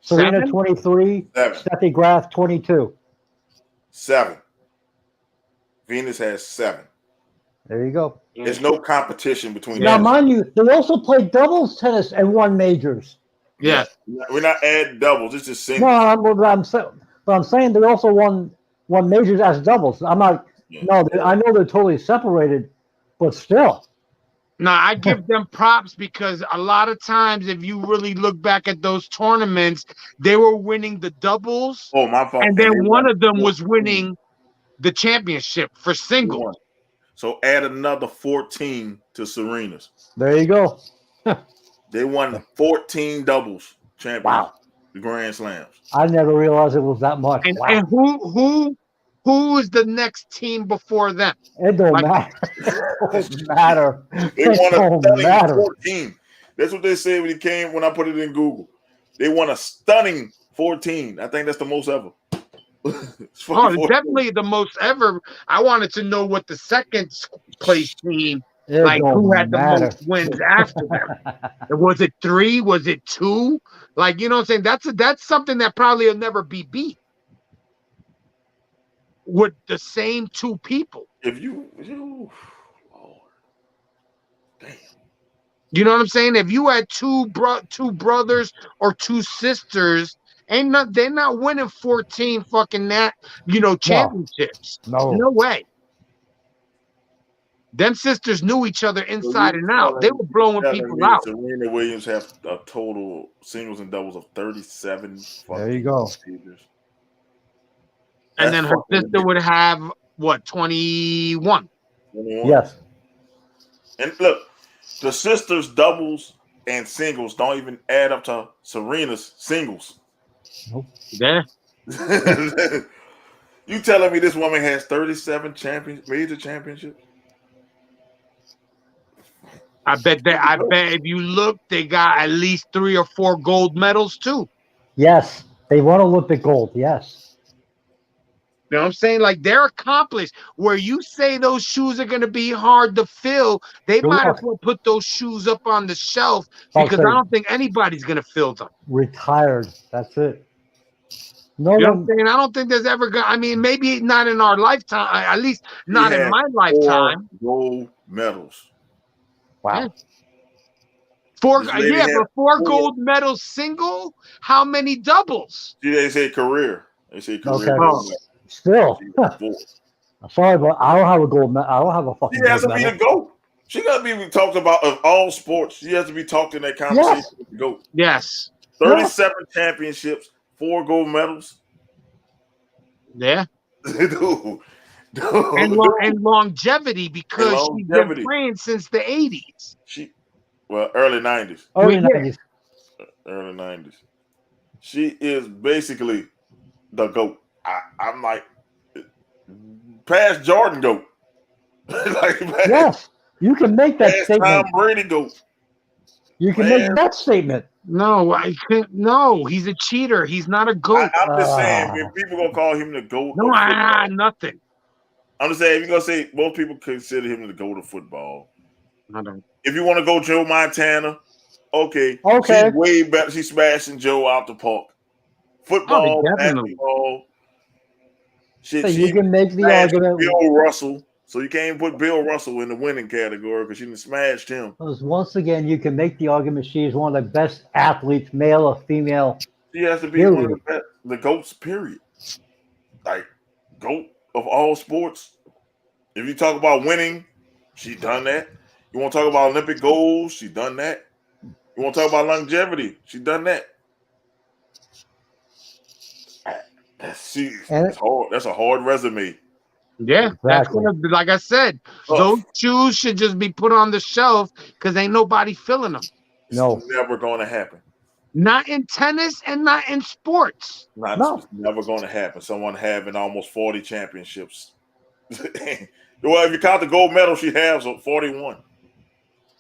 Serena Seven? 23, Seven. Steffi Graf 22. 7. Venus has 7. There you go. There's no competition between Now, them. mind you, they also played doubles tennis and won majors. Yeah. We're not adding doubles. It's just No, singles. I'm saying they also won majors as doubles. I'm not. Yeah. No, I know they're totally separated, but still. Now, I give them props because a lot of times, if you really look back at those tournaments, they were winning the doubles, Oh, my fault. and they then one won of them was 14. winning the championship for They singles. won. So add another 14 to Serena's. There you go. They won 14 doubles champions. Wow. The Grand Slams. I never realized it was that much. And, Wow. and who is the next team before them? It don't Like- matter. It don't matter. They It won a don't stunning matter. 14. That's what they said when I put it in Google. They won a stunning 14. I think that's the most ever. It's fucking Oh, 14. definitely the most ever. I wanted to know what the second place team, It like don't who had the matter. most wins after them. Was it 3? Was it 2? Like, you know what I'm saying? That's something that probably will never be beat with the same 2 people. If you Lord. Damn. You know what I'm saying? If you had two brothers or 2 sisters, they're not winning 14 fucking championships. No. No way. Them sisters knew each other inside and out. They were blowing people out. Serena Williams have a total singles and doubles of 37. There you go. Majors. And then That's her fucking sister would have what, 21? 21. Yes. And look, the sisters' doubles and singles don't even add up to Serena's singles. Yeah. You telling me this woman has 37 major championships? I bet if you look, they got at least 3 or 4 gold medals too. Yes. They won Olympic gold. Yes. You know what I'm saying? Like, they're accomplished. Where you say those shoes are going to be hard to fill, they Good might luck. as well put those shoes up on the shelf I'll because say- I don't think anybody's going to fill them. Retired. That's it. No You know what one. I'm saying? I don't think there's ever going to, I mean, maybe not in our lifetime, at least not in my lifetime. 4 gold medals. Wow. Four, This lady yeah, had but 4 4. gold medals single. How many doubles? See, they say career. They say career Okay. gold medal. Still, She got 4. sorry, but I don't have a gold medal. I don't have a She fucking has gold to be the medal. GOAT. She got to be talked about of all sports. She has to be talked in that conversation Yes. with the GOAT. Yes. 37 championships, 4 gold medals. Yeah. dude, And longevity and because she's been longevity. playing since the 80s. She, well, early 90s. Early Yeah. 90s. Early 90s. She is basically the GOAT. I'm like, past Jordan GOAT. like, Yes. You can make that past Tom statement. Brady GOAT. You can Man, make that statement. No, I can't. No, he's a cheater. He's not a goat. I'm just saying, Ah. if people going to call him the GOAT No, of football, nothing. I'm just saying, if you're going to say most people consider him the GOAT of football. I don't. If you want to go Joe Montana, okay. Okay. She's way better. She's smashing Joe out the park. Football, definitely. basketball. Shit, So she you can make the smashed argument. Bill Russell. So you can't put Bill Russell in the winning category because she done smashed him. Because once again, you can make the argument she is one of the best athletes, male or female. She has to be one of the best, the GOATs, period. Like, GOAT of all sports. If you talk about winning, she done that. You want to talk about Olympic goals, she done that. You want to talk about longevity, she done that. It's hard. That's a hard resume. Yeah, that's Exactly. gonna be, like I said, Tough. those shoes should just be put on the shelf because ain't nobody filling them. No. It's never going to happen. Not in tennis and not in sports. No. It's never going to happen. Someone having almost 40 championships. Well, if you count the gold medal, she has 41.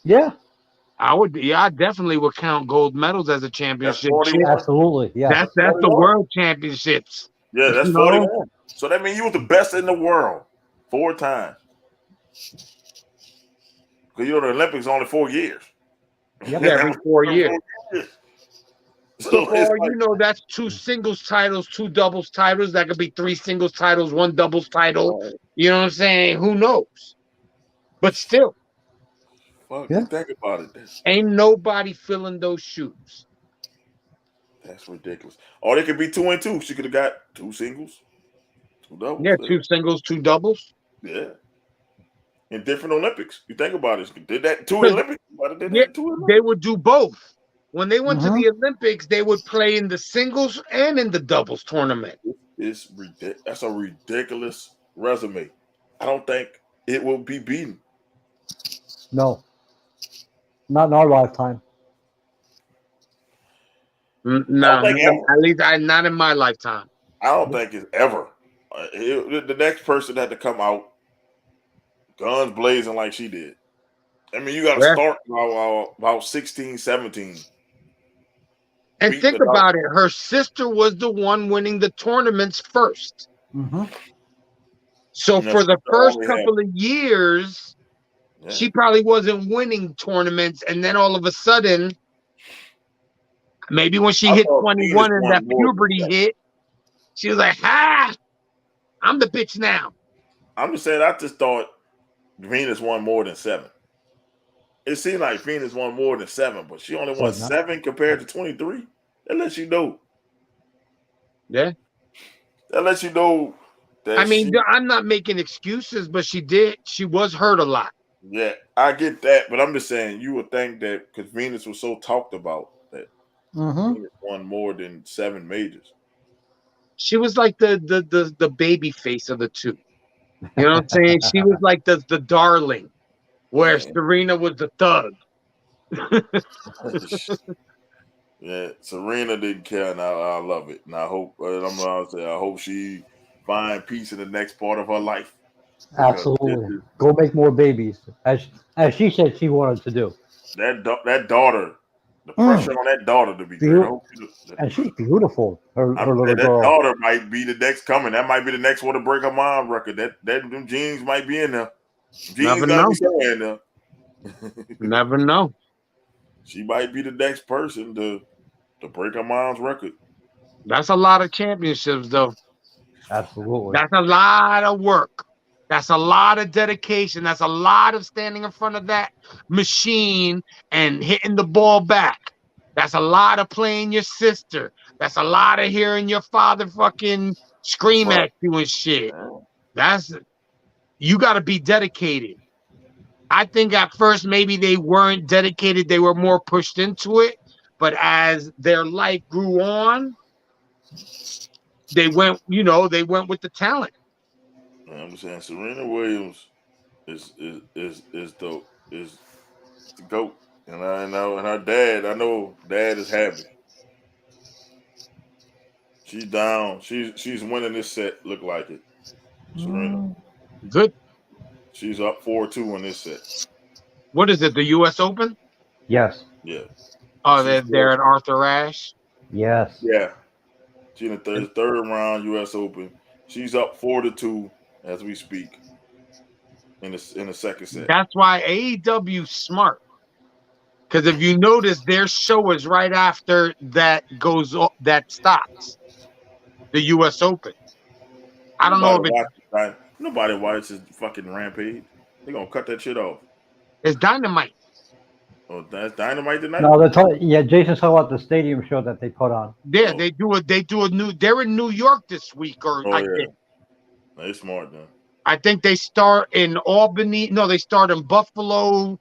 Yeah. I definitely would count gold medals as a That's championship. 41. Absolutely. Yeah. That's the 41. world championships. Yeah, that's You know? 41. So that means you was the best in the world 4 times. Because the Olympics only 4 years. Yep. Yeah, every 4 years. So So for it's all like, you know, that's 2 singles titles, 2 doubles titles. That could be 3 singles titles, 1 doubles title. You know what I'm saying? Who knows? But still, fuck, Yeah. you think about it. ain't nobody filling those shoes. That's ridiculous. Or they could be 2 and 2. She could have got 2 singles, 2 doubles. Yeah, 2 singles, 2 doubles. Yeah. In different Olympics. You think about it. Did that 2 But- Olympics? Might have did Yeah, that 2 Olympics. they would do both. When they went to Mhm. the Olympics, they would play in the singles and in the doubles tournament. It's ridiculous. That's a ridiculous resume. I don't think it will be beaten. No. Not in our lifetime. No, think at least not in my lifetime. I don't think it's ever. The next person had to come out guns blazing like she did. I mean, you got to Yeah. start about 16, 17. And Beat think the dog. about it. Her sister was the one winning the tournaments first. Mm-hmm. So And for that's the what first only couple of years, Yeah. she probably wasn't winning tournaments. And then all of a sudden, maybe when she I hit thought 21 Venus and won that more than puberty that. hit, she was like, I'm the bitch now. I'm just saying, I just thought Venus won more than 7. It seemed like Venus won more than 7, but she only won But not- 7 compared to 23. That lets you know. Yeah. That lets you know that I mean, she, I'm not making excuses, but she was hurt a lot. yeah, I get that, but I'm just saying you would think that because Venus was so talked about that Mm-hmm. Venus won more than 7 majors. She was like the baby face of the two. You know what I'm saying? She was like the darling, where Yeah. Serena was the thug. Yeah, Serena didn't care, and I love it. And I hope I hope she find peace in the next part of her life. Because Absolutely. Go make more babies, as she said she wanted to do. That daughter, the pressure on that daughter to be great. I hope And she's beautiful. Her little that girl. daughter might be the next coming. That might be the next one to break her mom record. That them genes might be in there. Genes Never gotta know. be somewhere in there. Never know. She might be the next person to break her mom's record. That's a lot of championships, though. Absolutely. That's a lot of work. That's a lot of dedication. That's a lot of standing in front of that machine and hitting the ball back. That's a lot of playing your sister. That's a lot of hearing your father fucking scream Fuck. at you and shit. That's you got to be dedicated. I think at first maybe they weren't dedicated, they were more pushed into it. But as their life grew on, they went, they went with the talent. I'm saying Serena Williams is the GOAT. And I know, and her dad, I know dad is happy. She's down. She's winning this set. Look like it. Serena. Good. She's up 4-2 in this set. What is it? The U.S. Open? Yes. Yeah. Oh, She's they're at Arthur Ashe. Yes. Yeah. She's in the third round U.S. Open. She's up 4-2 as we speak in the second set. That's why AEW's smart. Because if you notice, their show is right after that stops the U.S. Open. I don't know if Nobody watches fucking Rampage. They're gonna cut that shit off. it's Dynamite. Oh, that's Dynamite tonight. No, Jason's talking about the stadium show that they put on. Yeah, they do a new. They're in New York this week, I think. They're smart then. I think they start in Albany. No, they start in Buffalo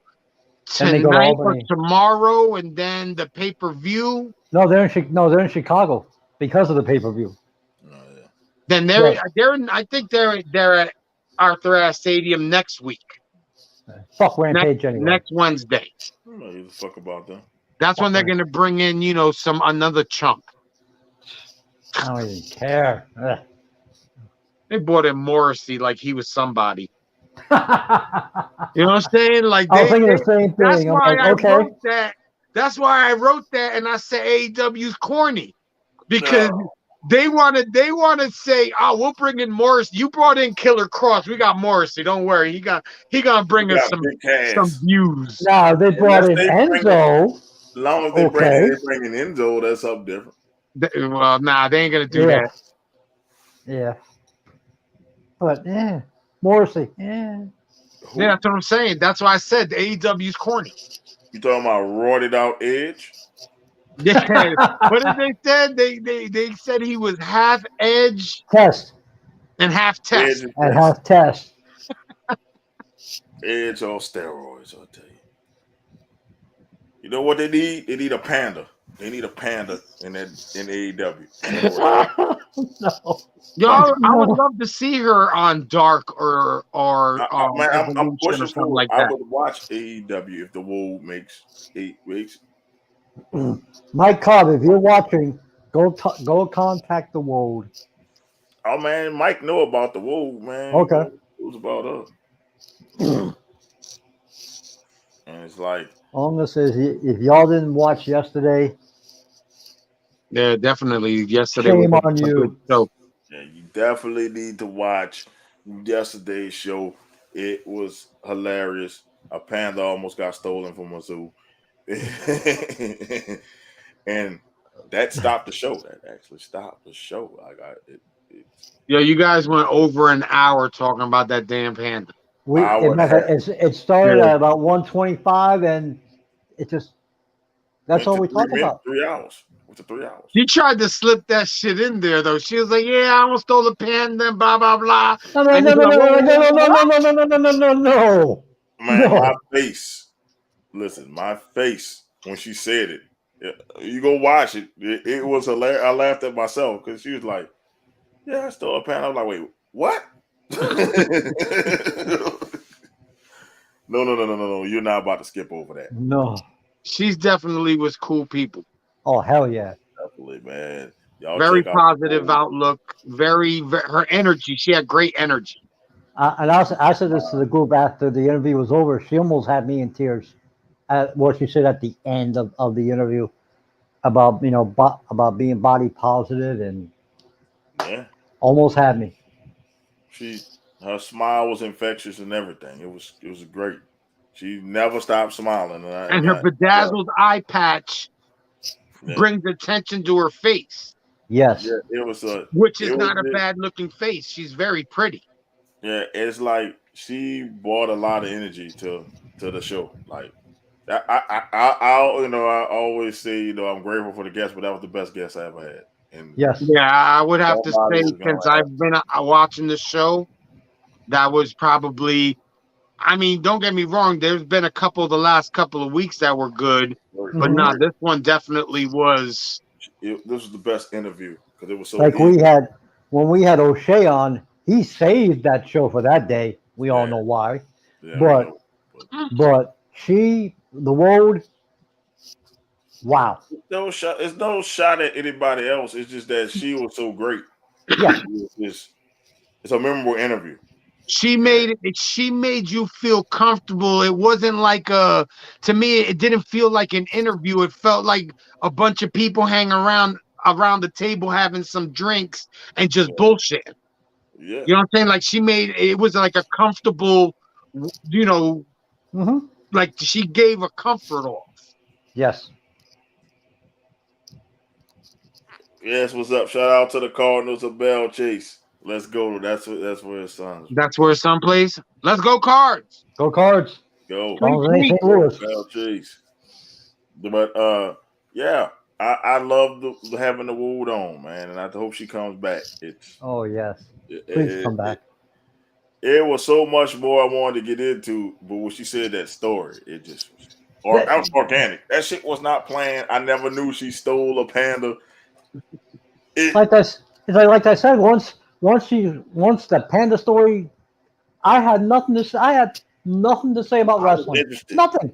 Then they go to tonight or Albany. tomorrow, and then the pay-per-view. No, they're in Chicago because of the pay-per-view. Oh, yeah. Then I think they're at Arthur Ashe Stadium next week. Fuck Rampage anyway. Next Wednesday. I don't know the fuck about them. That's when they're going to bring in, another chump. I don't even care. Ugh. They brought in Morrissey like he was somebody. You know what I'm saying? Like I was thinking the same that's thing. why I'm like, okay. wrote that. That's why I wrote that, and I said AEW's corny because they want to say, "Oh, we'll bring in Morrissey. You brought in Killer Cross. We got Morrissey. Don't worry. He gonna bring us some views." No, they brought in Enzo. As long as they bring in Enzo, that's something different. Well, nah, they ain't gonna do that. Yeah. But Morrissey. Yeah, that's what I'm saying. That's why I said the AEW's corny. You talking about roided out Edge? Yeah. What did they say? They said he was half Edge Test and half Test. and half Test. Edge on steroids, I'll tell you. You know what they need? They need a panda. They need a panda in AEW. No. Yo, I would love to see her on Dark or I'm pushing something like that. I would watch AEW if the Woe makes 8 weeks. Mike Cobb, if you're watching, go contact the Woad. Oh man, Mike know about the Woe, man. Okay. It was about us. And it's like Onga says if y'all didn't watch yesterday, yeah, definitely yesterday. Shame on you. Yeah, you definitely need to watch yesterday's show. It was hilarious. A panda almost got stolen from a zoo. And that stopped the show. That actually stopped the show. I got it. Yo, you guys went over an hour talking about that damn panda. It started at about 1:25, and it just that's all we talked about. 3 hours. What's 3 hours? She tried to slip that shit in there though. She was like, "Yeah, I almost stole a panda," and blah blah blah. No. Man, my face. Listen, my face when she said it. You go watch it. It was hilarious. I laughed at myself because she was like, "Yeah, I stole a panda." I was like, "Wait, what?" No. You're not about to skip over that. No. She's definitely was cool people. Oh hell yeah. Definitely, man. Y'all very positive outlook. Very her energy. She had great energy. And I said this to the group after the interview was over. She almost had me in tears at what she said at the end of the interview about about being body positive and almost had me. Her smile was infectious and everything. It was great. She never stopped smiling. And her bedazzled eye patch brings attention to her face. Yes. Yeah, it was which is not a bad looking face. She's very pretty. Yeah, it's like she brought a lot of energy to the show. Like I always say, I'm grateful for the guest, but that was the best guest I ever had. And Yes. Yeah, I would have to somebody say is gonna since have I've been watching the show, that was probably. I mean, don't get me wrong. There's been a couple the last couple of weeks that were good, but Mhm. nah, this one definitely was. this was the best interview because it was so Like easy. we had when we had O'Shea on, he saved that show for that day. We all Yeah, know why. yeah, we But know. But the Woad, wow. no shot. It's no shot at anybody else. It's just that she was so great. Yes. It's a memorable interview. She Yeah, made it. She made you feel comfortable. It wasn't like a. To me, it didn't feel like an interview. It felt like a bunch of people hanging around the table having some drinks and just bullshit. yeah. You know what I'm saying? Like she made it was like a comfortable. You know, Hmm. like she gave a comfort off. Yes. Yes, what's up? Shout out to the Cardinals of Bell Chase. Let's go. That's where his son's from. That's where someplace. Let's go Cards. Go Cards. Go. Sweet, Don't sweet. St. Louis. Bell Chase. But yeah, I love having the Wood on, man, and I hope she comes back. Oh yes. It, Please it, come it, back. it was so much more I wanted to get into, but when she said that story, it just was I was organic. That shit was not planned. I never knew she stole a panda. Like this, like I said, once the panda story, I had nothing to say. I had nothing to say about I was wrestling. interested. Nothing.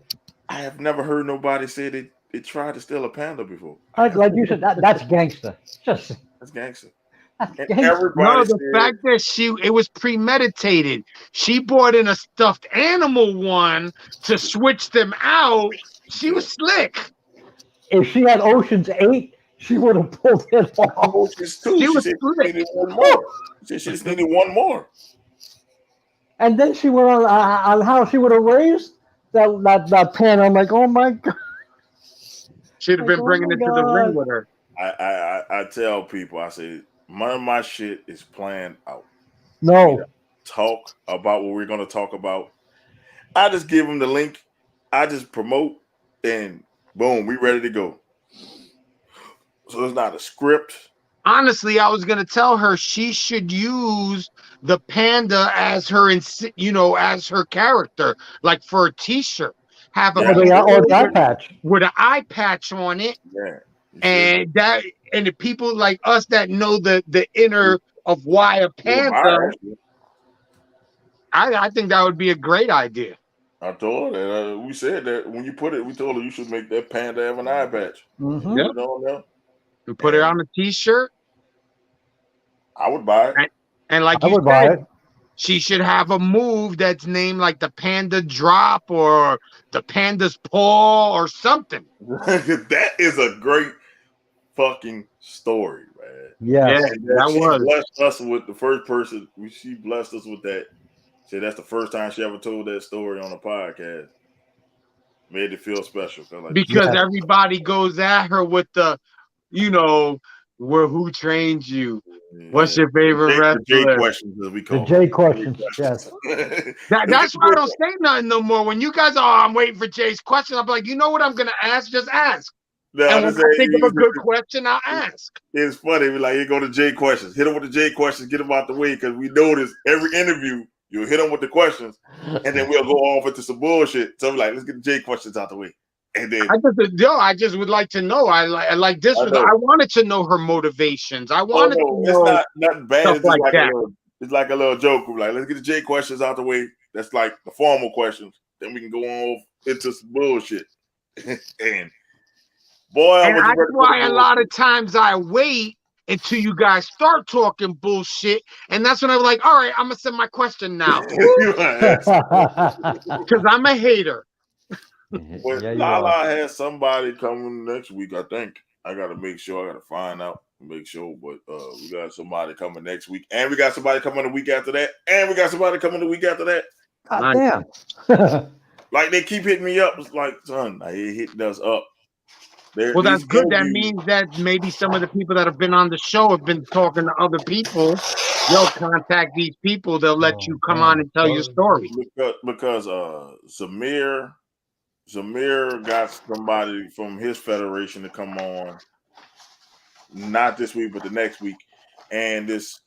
I have never heard nobody say they tried to steal a panda before. Like you said, that's gangster. Just That's gangster. that's And gangster. everybody No, the said, fact that it was premeditated. She brought in a stuffed animal one to switch them out. She yeah. was slick. If she had Ocean's 8, she would have pulled it off. Oceans too. She She was said she slick. needed one more. She said she just needed one more. And then she went on how she would have raised that pan. I'm like, oh my god. Should have Like, been oh bringing my it to the ring god. with her. I tell people, I say, none of my shit is planned out. No. Talk about what we're going to talk about. I just give them the link. I just promote, and boom, we ready to go. So it's not a script. Honestly, I was gonna tell her she should use the panda as her, as her character, like for a T-shirt. Have a Yeah, Or the eye panda patch. with an eye patch on it, yeah. You should. and the people like us that know the inner of why a You're panda. biased. I think that would be a great idea. I told her, we said that when you put it, we told her you should make that panda have an eye patch. Mm-hmm. Yep. You know, We put it on a T-shirt, I would buy it. and like I you would buy said, it. she should have a move that's named like the panda drop or the panda's paw or something. That is a great fucking story, man. Yeah, Yes. And that she was. blessed us with the first person. She blessed us with that. Said that's the first time she ever told that story on a podcast. Made it feel special. Like, Because Yes. everybody goes at her with the, who trained you? What's your favorite the J wrestler? questions, as we The call J them. questions. Yes. That's why I don't say nothing no more. When you guys are, I'm waiting for Jay's question. I'm like, you know what I'm gonna ask? Just ask. No, And when I think of a good question, I'll ask. It's funny. We're like, here go the J questions. Hit him with the J questions. Get him out the way because we notice every interview you'll hit him with the questions, and then we'll go off into some bullshit. So I'm like, let's get the J questions out the way, and then I just would like to know. I like this. I wanted to know her motivations. I wanted to know. It's not nothing bad. Stuff It's just like that. it's like a little joke. We're like, let's get the J questions out the way. That's like the formal questions. Then we can go on into some bullshit. And boy, And that's why a lot of times I wait until you guys start talking bullshit, and that's when I'm like, all right, I'm gonna send my question now because I'm a hater. Well, Yeah, you Lala are. has somebody coming next week. I think I gotta make sure. I gotta find out, make sure. But we got somebody coming next week, and we got somebody coming the week after that, and we got somebody coming the week after that. God damn. Like they keep hitting me up. It's like, son, they hitting us up. Well, that's good. That means that maybe some of the people that have been on the show have been talking to other people. Yo, contact these people. They'll let you come on and tell your story. Because Zamir got somebody from his federation to come on, not this week, but the next week. And this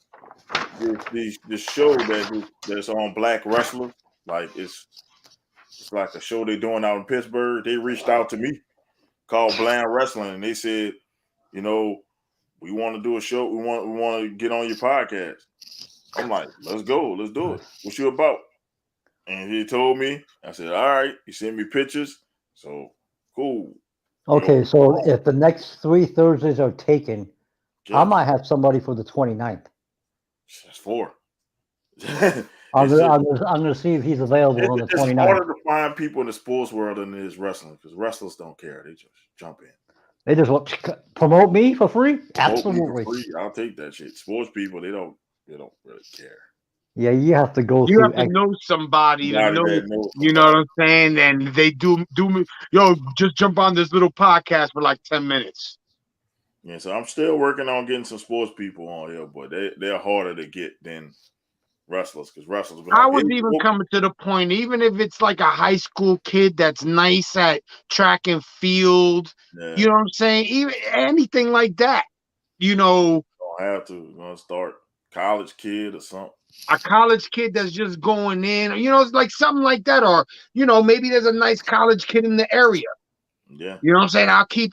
show that's on Black Wrestlers, like it's like a show they're doing out in Pittsburgh. They reached out to me called Bland Wrestling, and they said, you know, we want to do a show. We want to get on your podcast. I'm like, let's go, let's do it. What you about? And he told me. I said, all right. He sent me pictures. So cool. Okay, so if the next 3 Thursdays are taken, I might have somebody for the 29th. That's 4. I'm gonna see if he's available on the 29th. It's harder to find people in the sports world than it is wrestling, because wrestlers don't care. They just jump in. They just want to promote me for free? Absolutely. For free. I'll take that shit. Sports people, they don't really care. Yeah, you have to go. You have to know somebody to know. You know what I'm saying? And they do me. Yo, just jump on this little podcast for like 10 minutes. Yeah, so I'm still working on getting some sports people on here, but they're harder to get than wrestlers, because wrestlers. I was even coming to the point, even if it's like a high school kid that's nice at track and field, you know what I'm saying? Even anything like that, you know. Don't have to. You're gonna start college kid or something. A college kid that's just going in, you know, it's like something like that, or you know, maybe there's a nice college kid in the area. Yeah, you know what I'm saying.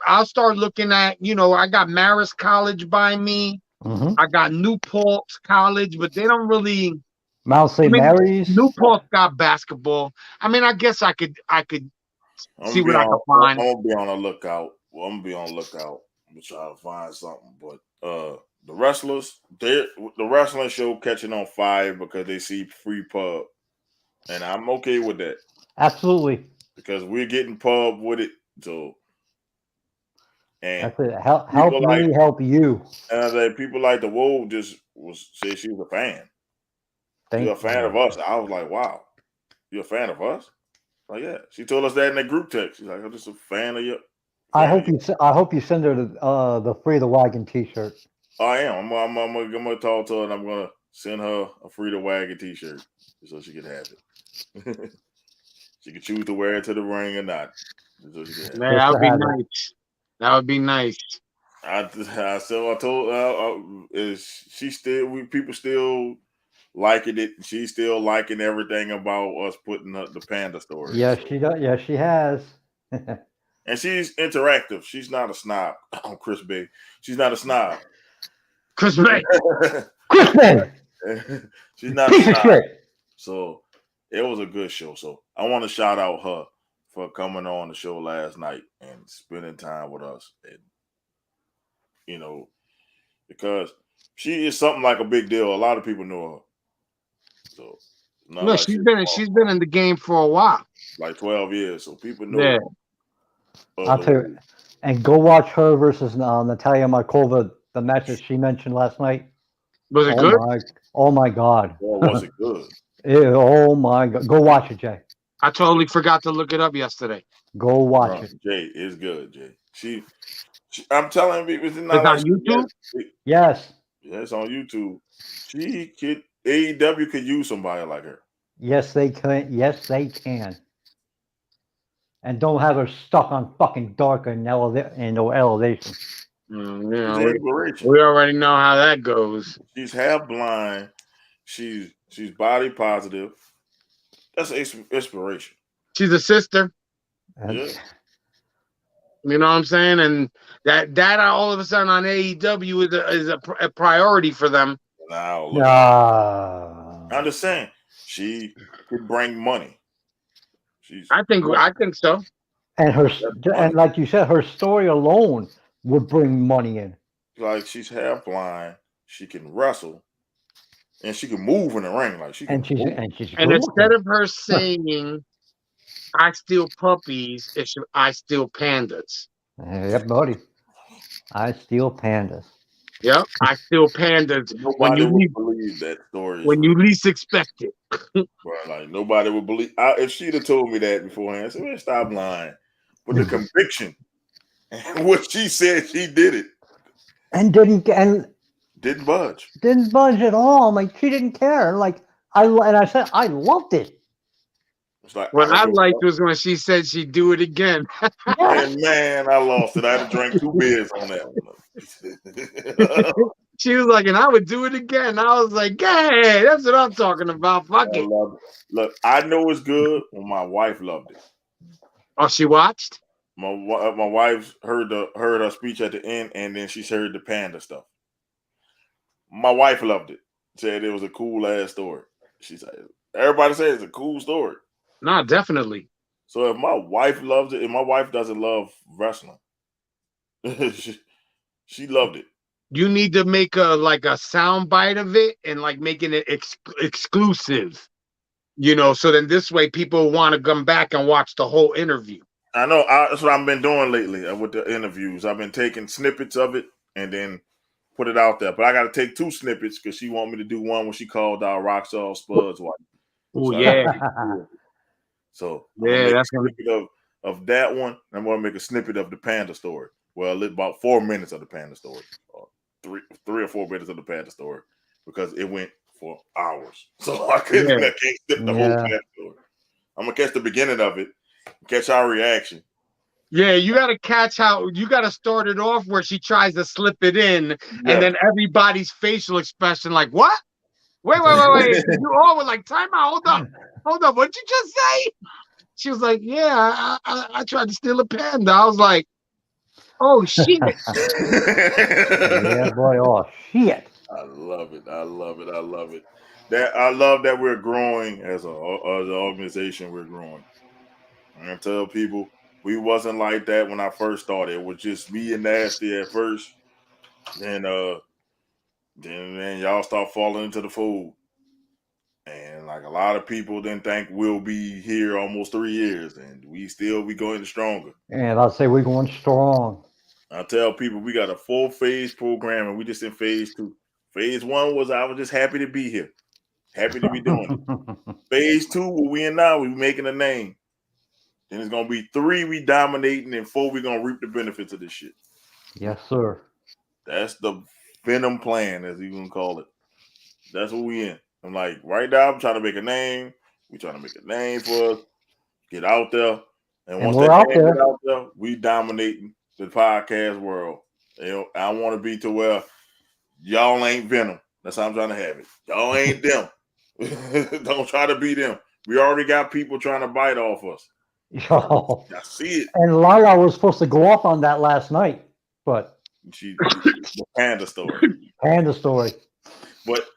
I'll start looking at, you know, I got Marist College by me. Mm-hmm. I got Newport College, but they don't really. Mount St. Mary's. Newport got basketball. I mean, I guess I could see what I can find. I'm gonna be on the lookout. Well, I'm gonna be on the lookout. I'm trying to find something, but the wrestlers, the wrestling show catching on fire because they see free pub, and I'm okay with that. Absolutely, because we're getting pub with it. So, and that's it. Help me help you. And people like the Woe just said she was a fan. She's a fan of us. I was like, wow, you're a fan of us? Like, yeah. She told us that in the group text. She's like, I'm just a fan of you. I hope you send her the Free the Wagon T-shirt. I am. I'm gonna talk to her, and I'm gonna send her a Free the Wagon T-shirt so she can have it. She can choose to wear it to the ring or not. So man, that would be nice. That would be nice. I told she still people still liking it. She's still liking everything about us putting up the panda story. Yes, she does. Yes, she has. And she's interactive. She's not a snob. Chris Bay. She's not a snob. Chris Bay. Chris Bay. She's not a snob. So it was a good show. So I want to shout out her for coming on the show last night and spending time with us. And, you know, because she is something like a big deal. A lot of people know her. So no, like she's been in the game for a while. Like 12 years. So people know her. I'll tell you. And go watch her versus Natalia Markova, the match that she mentioned last night. Was it good? Oh my God. Well, was it good? Oh my God. Go watch it, Jay. I totally forgot to look it up yesterday. Go watch it. Jay, it's good, Jay. She I'm telling you, it's not on YouTube? Yes. Yeah, it's on YouTube. AEW could use somebody like her. Yes, they can. Yes, they can. And don't have her stuck on fucking dark and no elevation. We already know how that goes. She's half blind. She's body positive. That's inspiration. She's a sister. Yeah. You know what I'm saying? And that all of a sudden on AEW is a priority for them. I'm just saying, she could bring money. I think so. And like you said, her story alone would bring money in. Like, she's half blind, she can wrestle, and she can move in the ring. Like and instead of her saying, "I steal puppies," it's "I steal pandas." Yep, buddy. I steal pandas. Yep, I steal pandas. Nobody would believe that story. When you least expect it. Right, like nobody would believe. If she'd have told me that beforehand, I said, "Man, stop lying." But the conviction and what she said, she did it, and Didn't budge. Didn't budge at all. I'm like, she didn't care. Like I said, I loved it. It's like What I I don't liked give was when she said she'd do it again. a fuck. And man, I lost it. I had to drink 2 beers on that one. She was like, and I would do it again. I was like, hey, that's what I'm talking about. Fuck I it. love it. Look, I know it's good when my wife loved it. Oh, she watched? My wife heard her speech at the end, and then she heard the panda stuff. My wife loved it. Said it was a cool ass story. She said everybody says it's a cool story. Nah, definitely. So if my wife loves it, and my wife doesn't love wrestling, she loved it. You need to make a sound bite of it and like making it exclusive. You know, so then this way people want to come back and watch the whole interview. I know that's what I've been doing lately with the interviews. I've been taking snippets of it and then put it out there. But I got to take 2 snippets because she want me to do one when she called out Roxall Spud's wife. Oh, So yeah. So Yeah, I'm that's gonna make a snippet of that one. And I'm gonna make a snippet of the panda story. Well, it's about 4 minutes of the panda story, three or 4 minutes of the panda story, because it went for hours. So I can't skip the whole panda story. I'm gonna catch the beginning of it, catch our reaction. Yeah, you got to catch how you got to start it off where she tries to slip it in, and then everybody's facial expression, like, what? Wait. You all were like, time out, hold up. What'd you just say? She was like, yeah, I tried to steal a panda. I was like, oh, shit. Yeah, boy. Oh, shit. I love it. I love it. I love that we're growing as an organization. We're growing. I tell people we wasn't like that when I first started. It was just me and Nasty at first. Then y'all start falling into the fold. And like a lot of people didn't think we'll be here almost 3 years, and we still be going stronger. And I'll say we're going strong. I tell people we got a 4-phase program, and we just in phase 2. Phase 1 was I was just happy to be here, happy to be doing it. Phase 2, where we in now, we making a name. Then it's gonna be 3, we dominating, and 4, we gonna reap the benefits of this shit. Yes, sir. That's the Venom plan, as you gonna call it. That's what we in. I'm like, right now, I'm trying to make a name. We trying to make a name for us, get out there, and once we're that out name there. get out there, we dominating the podcast world. You know, I want to be to where y'all ain't Venom. That's how I'm trying to have it. Y'all ain't them. Don't try to be them. We already got people trying to bite off us. Yo. I see it. And Lala was supposed to go off on that last night, but The panda story. Panda story. But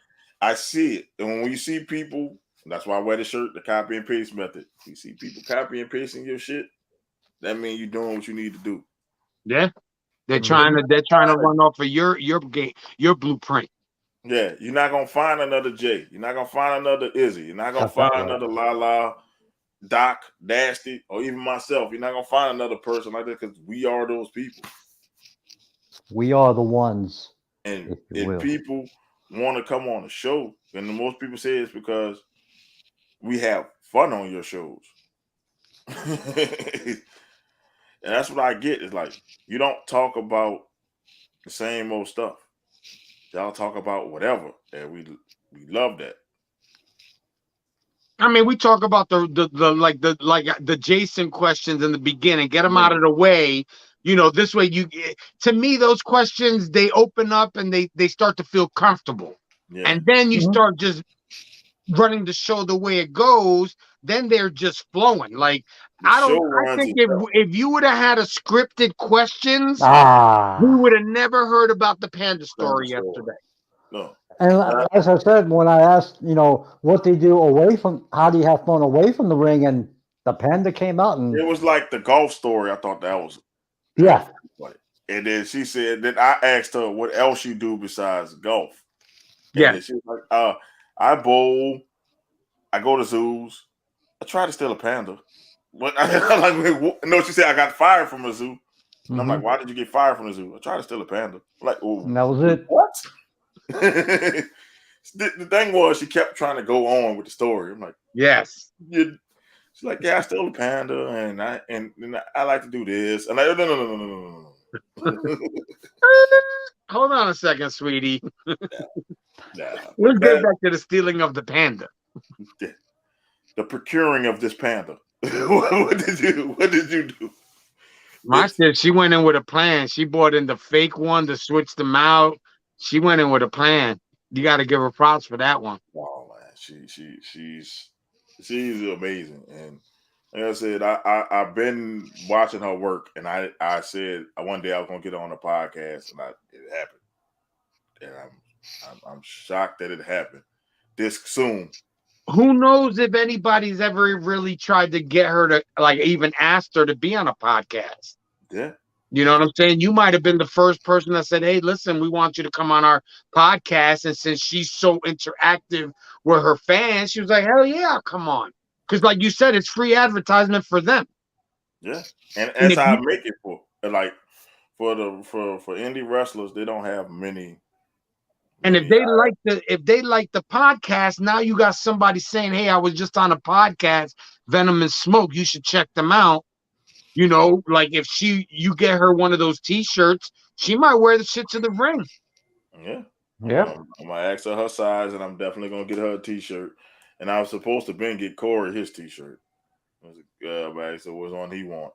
I see it. And when you see people, that's why I wear the shirt, the copy and paste method. You see people copy and pasting your shit, that means you're doing what you need to do. Yeah. They're trying to run off of your game, your blueprint. Yeah, you're not gonna find another Jay. You're not gonna find another Izzy. You're not gonna find another Lala, Doc, Nasty, or even myself. You're not gonna find another person like that because we are those people. We are the ones. And if people want to come on the show, then the most people say it's because we have fun on your shows. And that's what I get. It's like you don't talk about the same old stuff. Y'all talk about whatever, and we love that. I mean, we talk about the Jason questions in the beginning, get them out of the way. You know, this way to me, those questions, they open up and they start to feel comfortable. Yeah. And then you start just running the show the way it goes, then they're just flowing. Like I think if you would have had a scripted questions, we would have never heard about the panda story yesterday. No. And as I said, when I asked, what they do away from, how do you have fun away from the ring, and the panda came out, and it was like the golf story. I thought that was funny. And then she said, then I asked her what else you do besides golf. And she was like, I bowl, I go to zoos, I try to steal a panda. But no, she said I got fired from a zoo. And I'm like, why did you get fired from the zoo? I tried to steal a panda. I'm like, oh, that was it. What? The thing was, she kept trying to go on with the story. I'm like, yes. She's like, yeah, I stole a panda, and I like to do this. And I'm like, no. Hold on a second, sweetie. Nah, Let's but get back to the stealing of the panda. the procuring of this panda. What did you do? My shit, she went in with a plan. She bought in the fake one to switch them out. She went in with a plan. You got to give her props for that one. Oh man, she's amazing. And like I said, I've been watching her work, and I said one day I was gonna get her on the podcast, and it happened. And I'm shocked that it happened this soon. Who knows if anybody's ever really tried to get her to, like, even asked her to be on a podcast? Yeah. You know what I'm saying? You might have been the first person that said, "Hey, listen, we want you to come on our podcast." And since she's so interactive with her fans, she was like, "Hell yeah, come on!" Because, like you said, it's free advertisement for them. Yeah, and And that's if how I you, make it for indie wrestlers. They don't have many. and if they like the podcast, now you got somebody saying, "Hey, I was just on a podcast, Venom and Smoke. You should check them out." You know, like if you get her one of those T-shirts, she might wear the shit to the ring. Yeah, Yeah. I'm gonna ask her size, and I'm definitely gonna get her a T-shirt. And I was supposed to get Corey his T-shirt. I was like, but so what's on he want?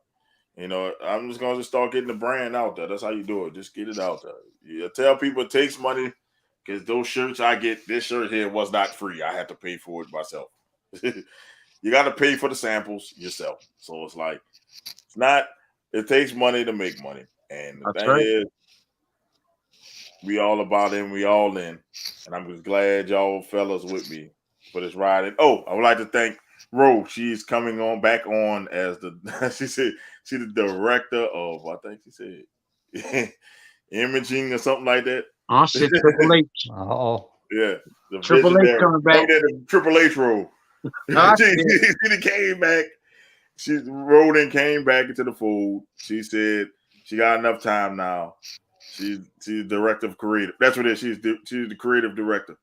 You know, I'm just gonna start getting the brand out there. That's how you do it. Just get it out there. Yeah, tell people it takes money because those shirts I get, this shirt here was not free. I had to pay for it myself. You got to pay for the samples yourself. So it's like it's not. It takes money to make money, and the That's thing right. is, we all about it. And we all in, and I'm just glad y'all fellas with me for this ride. And I would like to thank Ro. She's coming on back on as the she said she's the director of I think she said imaging or something like that. Oh shit, Triple H. Oh. Yeah, the Triple H visionary. coming back. The Triple H role. Ah, she shit. came back. She rode and came back into the fold. She said she got enough time now. She's director of creative. That's what it is. She's the creative director.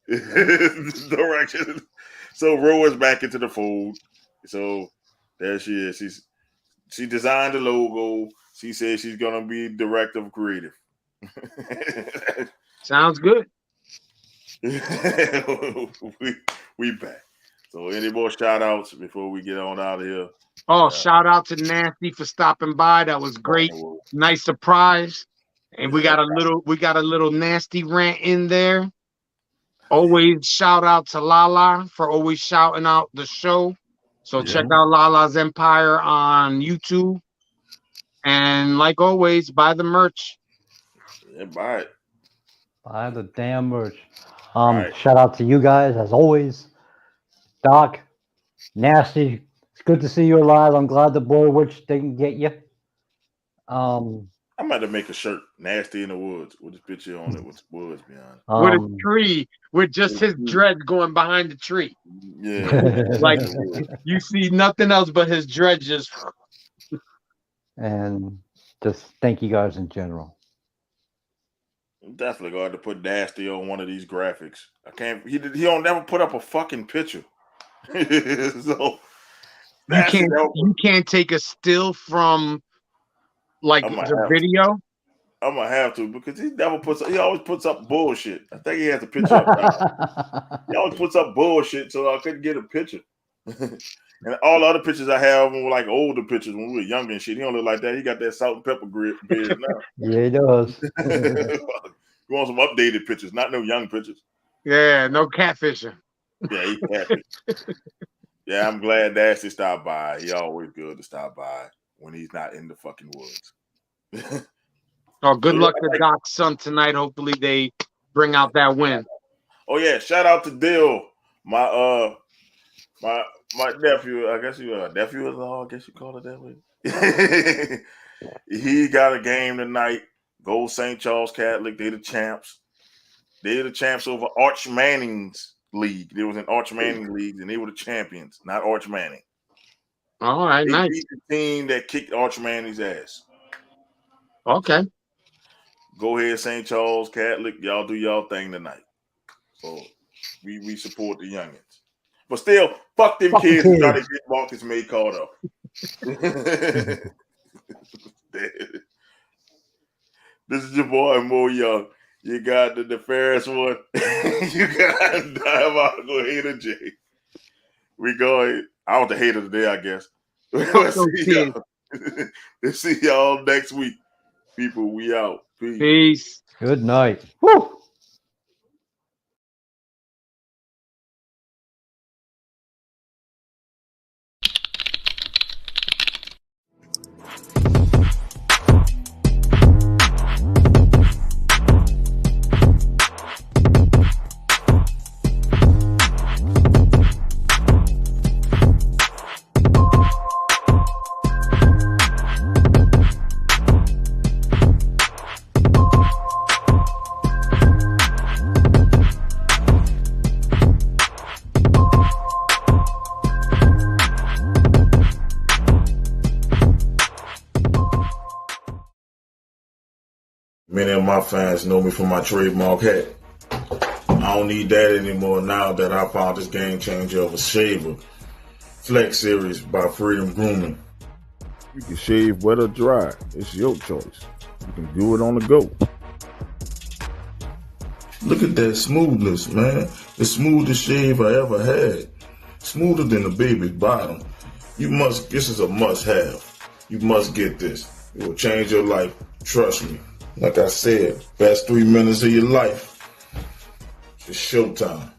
Direction. So Ro is back into the fold. So there she is. She designed the logo. She said she's gonna be director of creative. Sounds good. we back. So any more shout outs before we get on out of here? Oh, shout out to Nasty for stopping by. That was great. Nice surprise. And we got a little nasty rant in there. Always shout out to Lala for always shouting out the show. So check out Lala's Empire on YouTube. And like always, buy the merch. Yeah, buy it. Buy the damn merch. Right. Shout out to you guys as always. Doc, Nasty. It's good to see you alive. I'm glad the Boy Witch didn't get you. I'm about to make a shirt, Nasty in the Woods, with this picture on it with the woods behind. With a tree, with just his dreads going behind the tree. Yeah. Like you see nothing else but his dreads just. And just thank you guys in general. I'm definitely going to put Nasty on one of these graphics. I can't. He don't never put up a fucking picture. So You can't take a still from like the video. I'm gonna have to because he always puts up bullshit. I think he has a picture up now. He always puts up bullshit, so I couldn't get a picture. And all the other pictures I have were like older pictures when we were younger and shit. He don't look like that. He got that salt and pepper beard now. Yeah, he does. You want some updated pictures, not no young pictures. Yeah, no catfishing. Yeah, he catfish. Yeah, I'm glad Nasty stopped by. He always good to stop by when he's not in the fucking woods. Oh, good luck to Doc's son tonight. Hopefully they bring out that win. Oh yeah, shout out to Dill, my nephew. I guess you nephew-in-law. I guess you call it that way. He got a game tonight. Go St. Charles Catholic. They the champs. They the champs over Arch Manning's league. There was an Arch Manning league, and they were the champions, not Arch Manning. All right, they nice. beat the team that kicked Arch Manning's ass. Okay. Go ahead, St. Charles Catholic. Y'all do y'all thing tonight. So we support the youngins. But still, fuck them kids who try to get Marcus May caught up. This is your boy Mo Young. You got the Ferris one. You got Diabolical Hater J. We going. I want the hater today, I guess. We'll Fuck those see kids. y'all. We'll see y'all next week. People, we out. Peace. Peace. Good night. Woo! Many of my fans know me for my trademark hat. I don't need that anymore now that I found this game changer of a shaver. Flex Series by Freedom Grooming. You can shave wet or dry. It's your choice. You can do it on the go. Look at that smoothness, man. The smoothest shave I ever had. Smoother than a baby's bottom. This is a must have. You must get this. It will change your life. Trust me. Like I said, best 3 minutes of your life. It's showtime.